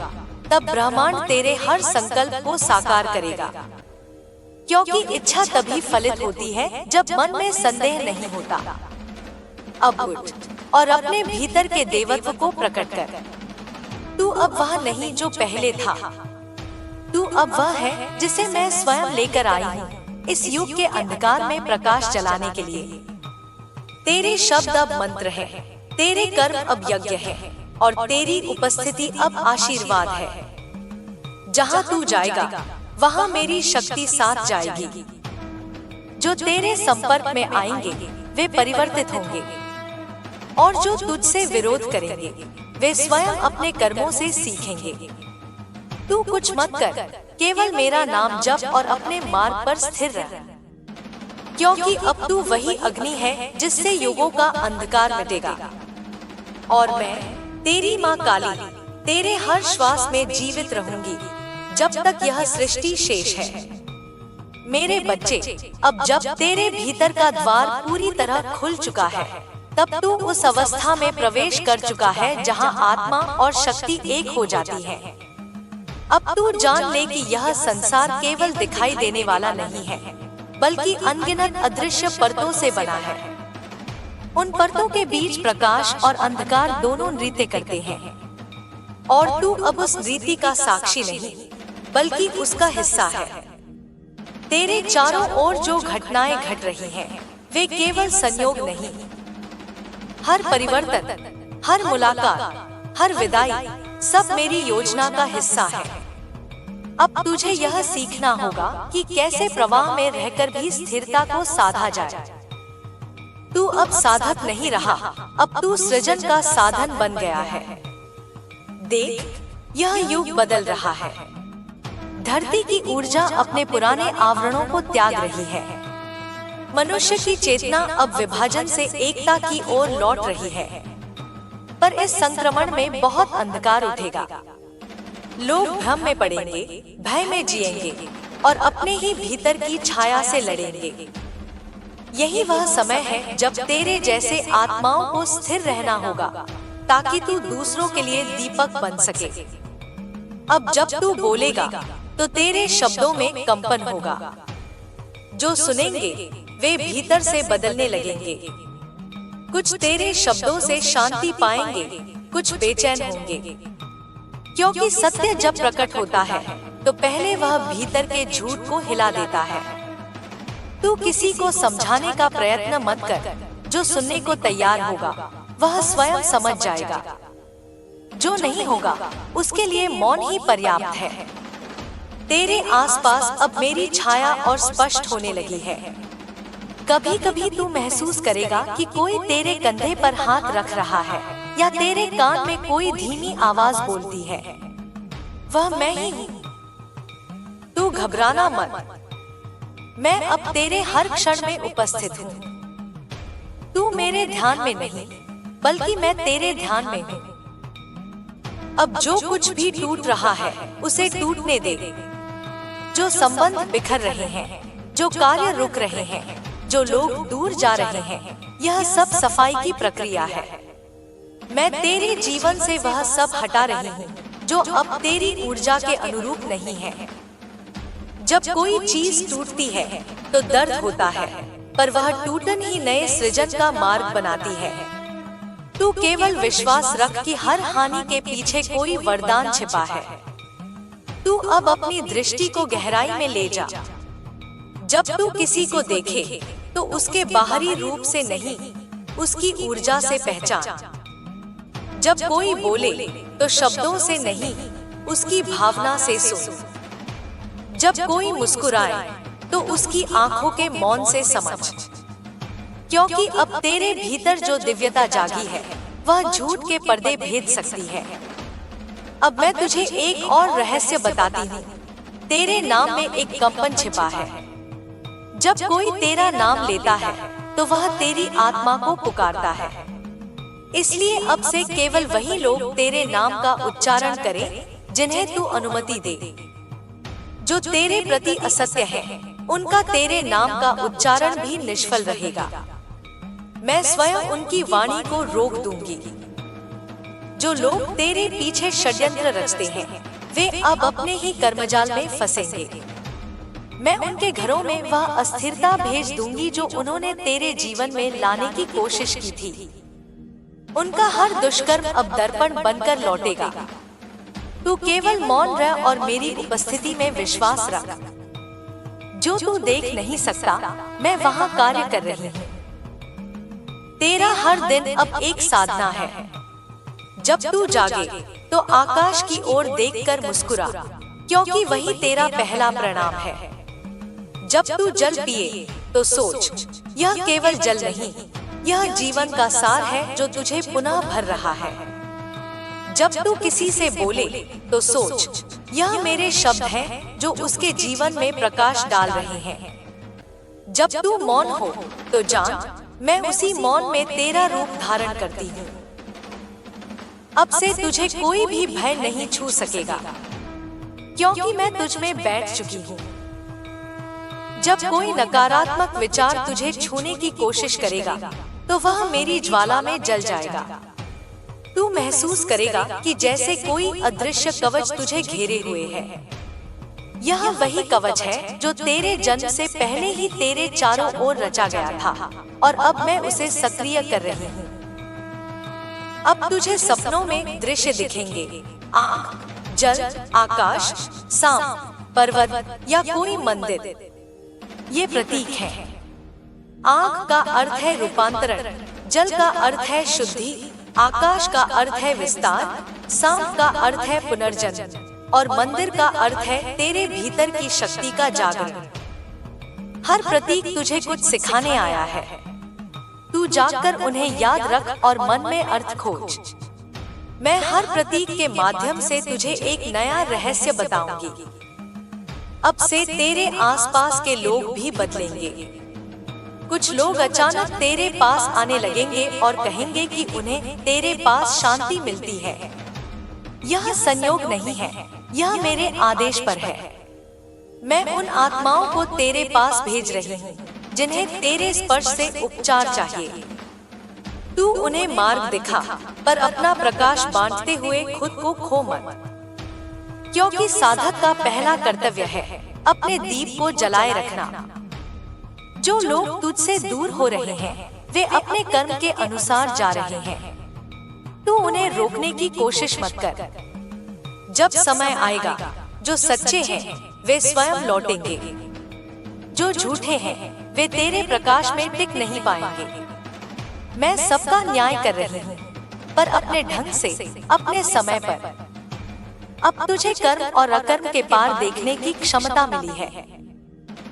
तब ब्रह्मांड तेरे हर संकल्प को साकार करेगा। क्योंकि इच्छा तभी फलित होती है जब मन में संदेह नहीं होता। अब उठ और अपने भीतर के देवत्व को प्रकट कर। तू अब वह नहीं जो पहले था। तू अब वह है जिसे मैं स्वयं लेकर आई हूँ, इस युग के अंधकार में प्रकाश जलाने के लिए। तेरे शब्द अब मंत्र है, तेरे कर्म अब यज्ञ है, और तेरी उपस्थिति अब आशीर्वाद है। जहाँ तू जाएगा, वहाँ मेरी शक्ति साथ जाएगी। जो तेरे संपर्क में आएंगे, वे परिवर्तित होंगे, और जो तुझसे विरोध करेंगे, वे स्वयं अपने कर्मों से सीखेंगे। तू कुछ मत कर, केवल मेरा नाम जप और अपने मार्ग पर स्थिर रह। क्योंकि अब तू वही अग्नि है जिससे युगों का अंधकार मिटेगा। और मैं, तेरी माँ काली, तेरे हर श्वास में जीवित रहूंगी, जब तक यह सृष्टि शेष है। मेरे बच्चे, अब जब तेरे भीतर का द्वार पूरी तरह खुल चुका है, तब तू उस अवस्था में प्रवेश कर चुका है जहाँ आत्मा और शक्ति एक हो जाती है। अब तू जान ले कि यह संसार केवल दिखाई देने वाला नहीं है, बल्कि अनगिनत अदृश्य परतों से बना है। उन परतों के बीच प्रकाश और अंधकार दोनों नृत्य करते हैं, और तू अब उस नृत्य का साक्षी नहीं, बल्कि उसका हिस्सा है। तेरे चारों ओर जो घटनाएं घट रही हैं, वे केवल संयोग नहीं। हर परिवर्तन, हर मुलाकात, हर विदाई, सब मेरी योजना का हिस्सा है। अब तुझे यह सीखना होगा कि कैसे प्रवाह में रहकर भी स्थिरता को साधा जाए। तू अब साधक नहीं रहा, अब तू सृजन का साधन बन गया है। देख, यह युग बदल रहा है। धरती की ऊर्जा अपने पुराने आवरणों को त्याग रही है। मनुष्य की चेतना अब विभाजन से एकता की ओर लौट रही है। पर इस संक्रमण में बहुत अंधकार उठेगा। लोग भ्रम में पड़ेंगे, भय में जिएंगे और अपने ही भीतर की छाया से लड़ेंगे। यही वह समय है जब तेरे जैसे आत्माओं को स्थिर रहना होगा ताकि तू दूसरों के लिए दीपक बन सके। अब जब तू बोलेगा तो तेरे शब्दों में कंपन होगा। जो सुनेंगे वे भीतर से बदलने लगेंगे। कुछ तेरे शब्दों से शांति पाएंगे, कुछ बेचैन होंगे, क्योंकि सत्य जब प्रकट होता है तो पहले वह भीतर के झूठ को हिला देता है। तू किसी को समझाने का प्रयत्न मत कर, जो सुनने को तैयार होगा वह स्वयं समझ जाएगा। जो नहीं होगा उसके लिए मौन ही पर्याप्त है। तेरे आसपास अब मेरी छाया और स्पष्ट होने लगी है। कभी कभी तू महसूस करेगा कि कोई तेरे कंधे पर हाथ रख रहा है या तेरे कान में कोई धीमी आवाज बोलती है, वह मैं ही हूँ। तू घबराना मत, मैं अब तेरे हर क्षण में उपस्थित हूँ। तू मेरे ध्यान में नहीं बल्कि मैं तेरे ध्यान में हूँ। अब जो कुछ भी टूट रहा है उसे टूटने दे। जो संबंध बिखर रहे हैं, जो कार्य रुक रहे हैं, जो लोग दूर जा रहे हैं, यह सब सफाई की प्रक्रिया है। मैं तेरे जीवन से वह सब हटा रही हूँ जो अब तेरी ऊर्जा के अनुरूप नहीं है। जब कोई चीज टूटती है तो दर्द होता है, पर वह टूटन ही नए सृजन का मार्ग बनाती है। तू केवल विश्वास रख कि हर हानि के पीछे कोई वरदान छिपा है। तू अब अपनी दृष्टि को गहराई में ले जा। जब तू किसी को देखे तो उसके बाहरी रूप से नहीं, उसकी ऊर्जा से पहचान। जब कोई बोले तो शब्दों से नहीं, उसकी भावना से सुन। जब कोई मुस्कुराए तो उसकी आंखों के मौन से समझ, क्योंकि अब तेरे भीतर जो दिव्यता जागी है वह झूठ के पर्दे भेद सकती है। अब मैं तुझे एक और रहस्य बताती हूँ। तेरे नाम में एक कंपन छिपा है। जब कोई तेरा नाम लेता है तो वह तेरी आत्मा को पुकारता है। इसलिए अब से केवल वही लोग तेरे नाम का उच्चारण करें जिन्हें तू अनुमति दे। जो तेरे प्रति असत्य है उनका तेरे नाम का उच्चारण भी निष्फल रहेगा। मैं स्वयं उनकी वाणी को रोक दूंगी। जो लोग तेरे पीछे षड्यंत्र रचते हैं वे अब अपने ही कर्मजाल में फंसेंगे। मैं उनके घरों में वह अस्थिरता भेज दूंगी जो उन्होंने तेरे जीवन में लाने की कोशिश की थी। उनका हर दुष्कर्म अब दर्पण बनकर लौटेगा। तू केवल मौन रह और मेरी उपस्थिति में विश्वास रख। जो तू देख नहीं सकता मैं वहाँ कार्य कर रही हूँ। तेरा हर दिन अब एक साधना है। जब तू जागे तो आकाश की ओर देखकर मुस्कुरा, क्योंकि वही तेरा पहला प्रणाम है। जब तू जल पिए तो सोच, यह केवल जल नहीं, यह जीवन का सार है जो तुझे पुनः भर रहा है। जब तू किसी से बोले तो सोच, यह मेरे शब्द हैं जो उसके जीवन में प्रकाश डाल रहे हैं। जब तू मौन हो तो जान, मैं उसी मौन में तेरा रूप धारण करती हूँ। अब से तुझे कोई भी भय नहीं छू सकेगा, क्योंकि मैं तुझ में बैठ चुकी हूँ। जब कोई नकारात्मक विचार तुझे छूने की कोशिश करेगा तो वह मेरी ज्वाला में जल जाएगा। तू महसूस करेगा कि जैसे कोई अदृश्य कवच तुझे घेरे हुए है। यह वही कवच है जो तेरे जन्म से पहले ही तेरे चारों ओर रचा गया था और अब मैं उसे सक्रिय कर रही हूँ। अब तुझे सपनों में दृश्य दिखेंगे। आग, जल, आकाश, सांप, पर्वत या कोई मंदिर। ये प्रतीक है। आग का अर्थ है रूपांतरण, जल का अर्थ है शुद्धि, आकाश का अर्थ है विस्तार, सांप का अर्थ है पुनर्जन्म और मंदिर का अर्थ है तेरे भीतर की शक्ति का जागरण। हर प्रतीक तुझे कुछ सिखाने आया है। तू जाकर उन्हें याद रख और मन में अर्थ खोज। मैं हर प्रतीक के माध्यम से तुझे एक नया रहस्य बताऊंगी। अब से तेरे आसपास के लोग भी बदलेंगे। कुछ लोग अचानक तेरे पास आने लगेंगे और कहेंगे कि उन्हें तेरे पास शांति मिलती है। यह संयोग नहीं है, यह मेरे आदेश पर है। मैं उन आत्माओं को तेरे पास भेज रही हूँ जिन्हें तेरे स्पर्श से उपचार चाहिए। तू उन्हें मार्ग दिखा, पर अपना प्रकाश बांटते हुए खुद को खो मत, क्योंकि साधक का पहला कर्तव्य है अपने दीप को जलाए रखना। जो लोग तुझसे दूर हो रहे हैं वे अपने कर्म के अनुसार जा रहे हैं। तू उन्हें रोकने की कोशिश मत कर। जब समय आएगा, जो सच्चे हैं वे स्वयं लौटेंगे, जो झूठे हैं वे तेरे प्रकाश में टिक नहीं पाएंगे। मैं सबका न्याय कर रही हूँ, पर अपने ढंग से, अपने समय पर। अब तुझे कर्म और अकर्म के पार देखने की क्षमता मिली है।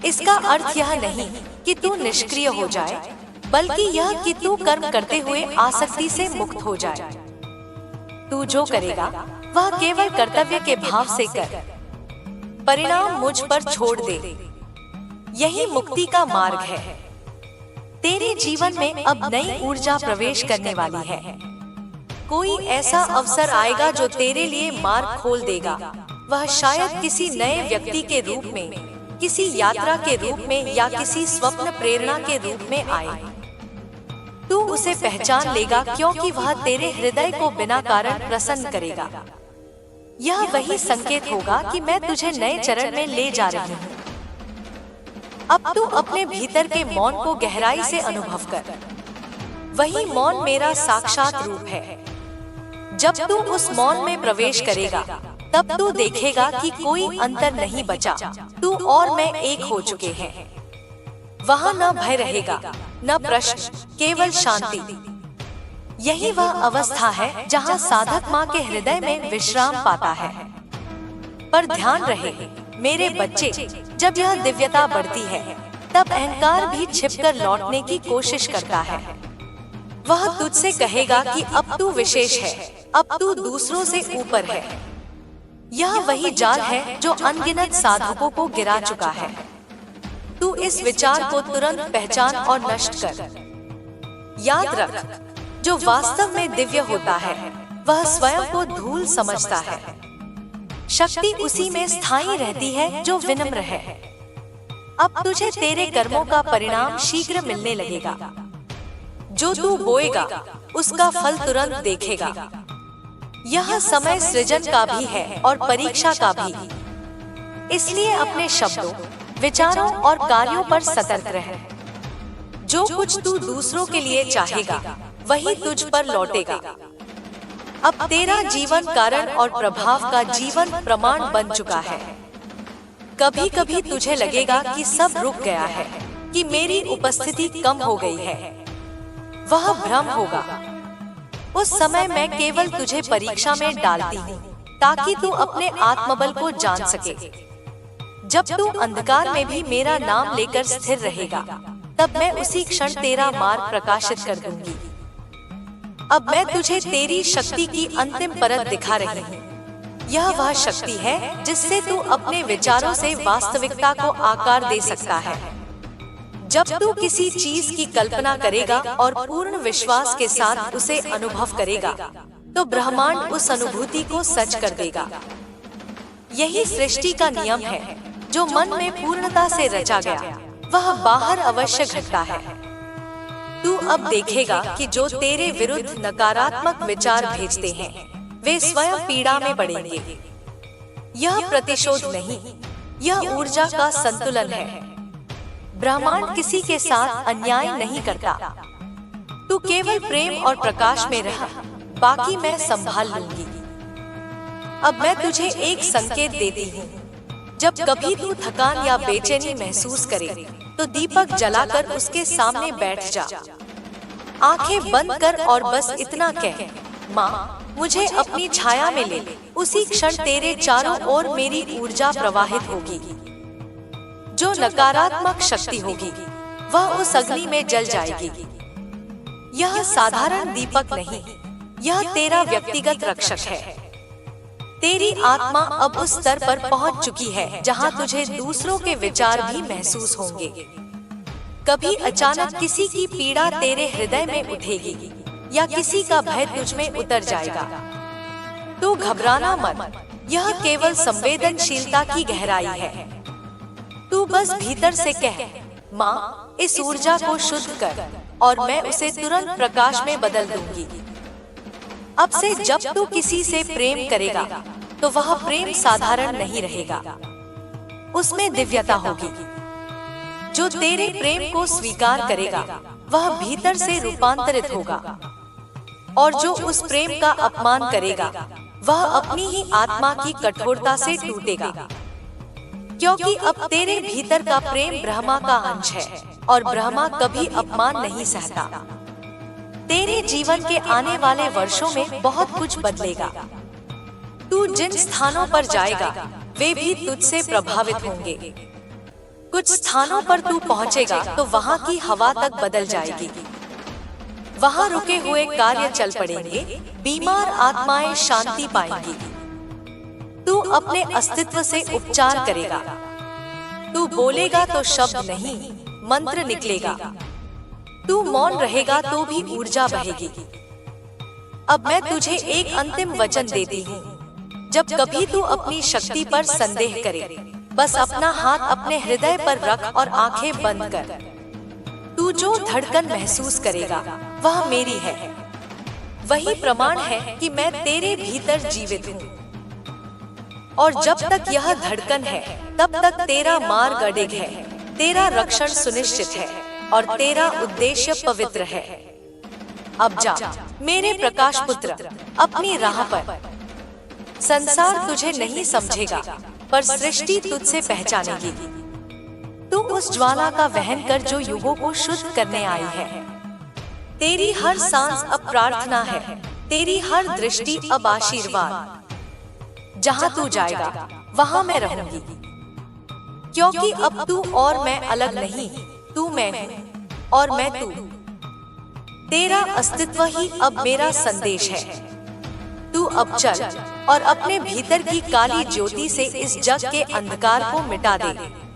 इसका अर्थ यह नहीं कि तू निष्क्रिय हो जाए, बल्कि यह कि तू कर्म करते हुए आसक्ति से मुक्त हो जाए। तू जो करेगा वह केवल कर्तव्य के भाव से कर, परिणाम मुझ पर छोड़ दे। यही मुक्ति का मार्ग है। तेरे जीवन में अब नई ऊर्जा प्रवेश करने वाली है। कोई ऐसा अवसर आएगा जो तेरे लिए मार्ग खोल देगा। वह शायद किसी नए व्यक्ति के रूप में, किसी यात्रा के रूप में या किसी स्वप्न प्रेरणा के रूप में आए। तू उसे पहचान लेगा, क्योंकि वह तेरे हृदय को बिना कारण प्रसन्न करेगा। यह वही संकेत होगा कि मैं तुझे नए चरण में ले जा रही हूँ। अब तू अपने भीतर के मौन को गहराई से अनुभव कर। वही मौन मेरा साक्षात रूप है। जब तू उस मौन में प्रवेश करेगा, तब तू देखेगा कि कोई अंतर नहीं बचा। तू और मैं एक हो चुके हैं। वहाँ न भय रहेगा, न प्रश्न, केवल शांति। यही वह अवस्था है जहाँ साधक माँ के हृदय में विश्राम पाता है। पर ध्यान रहे मेरे बच्चे, जब यह दिव्यता बढ़ती है, तब अहंकार भी छिपकर लौटने की कोशिश करता है। वह तुझसे कहेगा कि अब तू विशेष है, अब तू दूसरों से ऊपर है। यह वही जाल है जो अनगिनत साधकों को गिरा चुका है। तू इस विचार को तुरंत पहचान और नष्ट कर। याद रख, जो वास्तव में दिव्य होता है वह स्वयं को धूल समझता है। शक्ति उसी में स्थायी रहती है जो विनम्र है। अब तुझे तेरे कर्मों का परिणाम शीघ्र मिलने लगेगा। जो तू बोएगा उसका फल तुरंत देखेगा। यह समय सृजन का भी है और परीक्षा का भी। इसलिए अपने शब्दों, विचारों और कार्यों पर सतर्क रह। जो कुछ तू दूसरों के लिए चाहेगा वही तुझ पर लौटेगा। अब तेरा जीवन कारण और प्रभाव का जीवन प्रमाण बन चुका है। कभी कभी तुझे लगेगा कि सब रुक गया है, कि मेरी उपस्थिति कम हो गई है। वह भ्रम होगा। उस समय मैं केवल तुझे परीक्षा में डालती हूँ, ताकि तू अपने आत्मबल को जान सके। जब तू अंधकार में भी मेरा नाम लेकर स्थिर रहेगा, तब मैं उसी क्षण तेरा मार्ग प्रकाशित कर दूंगी। अब मैं तुझे तेरी शक्ति की अंतिम परत दिखा रही हूँ। यह वह शक्ति है जिससे तू अपने विचारों से वास्तविकता को आकार दे सकता है। जब तू किसी चीज की कल्पना करेगा और पूर्ण विश्वास के साथ उसे अनुभव करेगा, तो ब्रह्मांड उस अनुभूति को सच कर देगा। यही सृष्टि का नियम है। जो मन में पूर्णता से रचा गया वह बाहर अवश्य घटता है। तू अब देखेगा कि जो तेरे विरुद्ध नकारात्मक विचार भेजते हैं वे स्वयं पीड़ा में पड़ेंगे। यह प्रतिशोध नहीं, यह ऊर्जा का संतुलन है। ब्रह्मांड किसी के साथ अन्याय नहीं करता। तू केवल प्रेम और प्रकाश में रह, बाकी मैं संभाल लूंगी। अब मैं तुझे एक संकेत देती हूँ। जब कभी तू थकान या बेचैनी महसूस करे, तो दीपक जलाकर उसके सामने बैठ जा। आंखें बंद कर और बस इतना कह, माँ मुझे अपनी छाया में ले। उसी क्षण तेरे चारों ओर मेरी ऊर्जा प्रवाहित होगी। जो नकारात्मक शक्ति होगी वह उस अग्नि में जल जाएगी। यह साधारण दीपक नहीं, यह तेरा व्यक्तिगत रक्षक है। तेरी आत्मा अब उस स्तर पर पहुंच चुकी है जहां तुझे दूसरों के विचार भी महसूस होंगे। कभी अचानक किसी की पीड़ा तेरे हृदय में उठेगी या किसी का भय तुझ में उतर जाएगा। तू घबराना मत, यह केवल संवेदनशीलता की गहराई है। तू बस भीतर से कह, माँ, इस ऊर्जा को शुद्ध कर, और मैं उसे तुरंत प्रकाश में बदल दूंगी। अब से जब तू किसी से प्रेम करेगा, तो वह प्रेम साधारण नहीं रहेगा, उसमें दिव्यता होगी। जो तेरे प्रेम को स्वीकार करेगा, वह भीतर से रूपांतरित होगा, और जो उस प्रेम का अपमान करेगा, वह अपनी ही आत्मा की कठोरता से टूटेगा। क्योंकि अब तेरे भीतर का प्रेम ब्रह्मा का अंश है, और ब्रह्मा कभी अपमान नहीं सहता। तेरे जीवन के आने वाले वर्षों में बहुत कुछ बदलेगा। तू जिन स्थानों पर जाएगा, वे भी तुझसे प्रभावित होंगे। कुछ स्थानों पर तू पहुंचेगा तो वहां की हवा तक बदल जाएगी। वहां रुके हुए कार्य चल पड़ेंगे, बीमार आत्माएं शांति पाएंगी। तू अपने अस्तित्व से उपचार करेगा। तू बोलेगा तो शब्द नहीं, मंत्र निकलेगा। तू मौन रहेगा तो भी ऊर्जा बहेगी। अब मैं तुझे एक अंतिम वचन देती हूँ। जब कभी तू अपनी शक्ति पर संदेह करे, बस अपना हाथ अपने हृदय पर रख और आंखें बंद कर। तू जो धड़कन महसूस करेगा, वह मेरी है। वही प्रमाण है कि मैं तेरे भीतर जीवित हूँ। और जब तक यह धड़कन है, तब तक तेरा मार्ग अडिग है, तेरा रक्षण सुनिश्चित है, और तेरा उद्देश्य पवित्र है। अब जा मेरे प्रकाश पुत्र, अपनी राह पर। संसार तुझे नहीं समझेगा, पर सृष्टि तुझसे पहचानेगी। तू उस ज्वाला का वहन कर जो युगों को शुद्ध करने आई है। तेरी हर सांस अब प्रार्थना है, तेरी हर दृष्टि अब आशीर्वाद। जहाँ तू जाएगा, वहाँ मैं रहूंगी। क्योंकि अब तू और मैं अलग नहीं, तू मैं हूँ और मैं तू। तेरा अस्तित्व ही अब मेरा संदेश है। तू अब चल और अपने भीतर की काली ज्योति से इस जग के अंधकार को मिटा दे।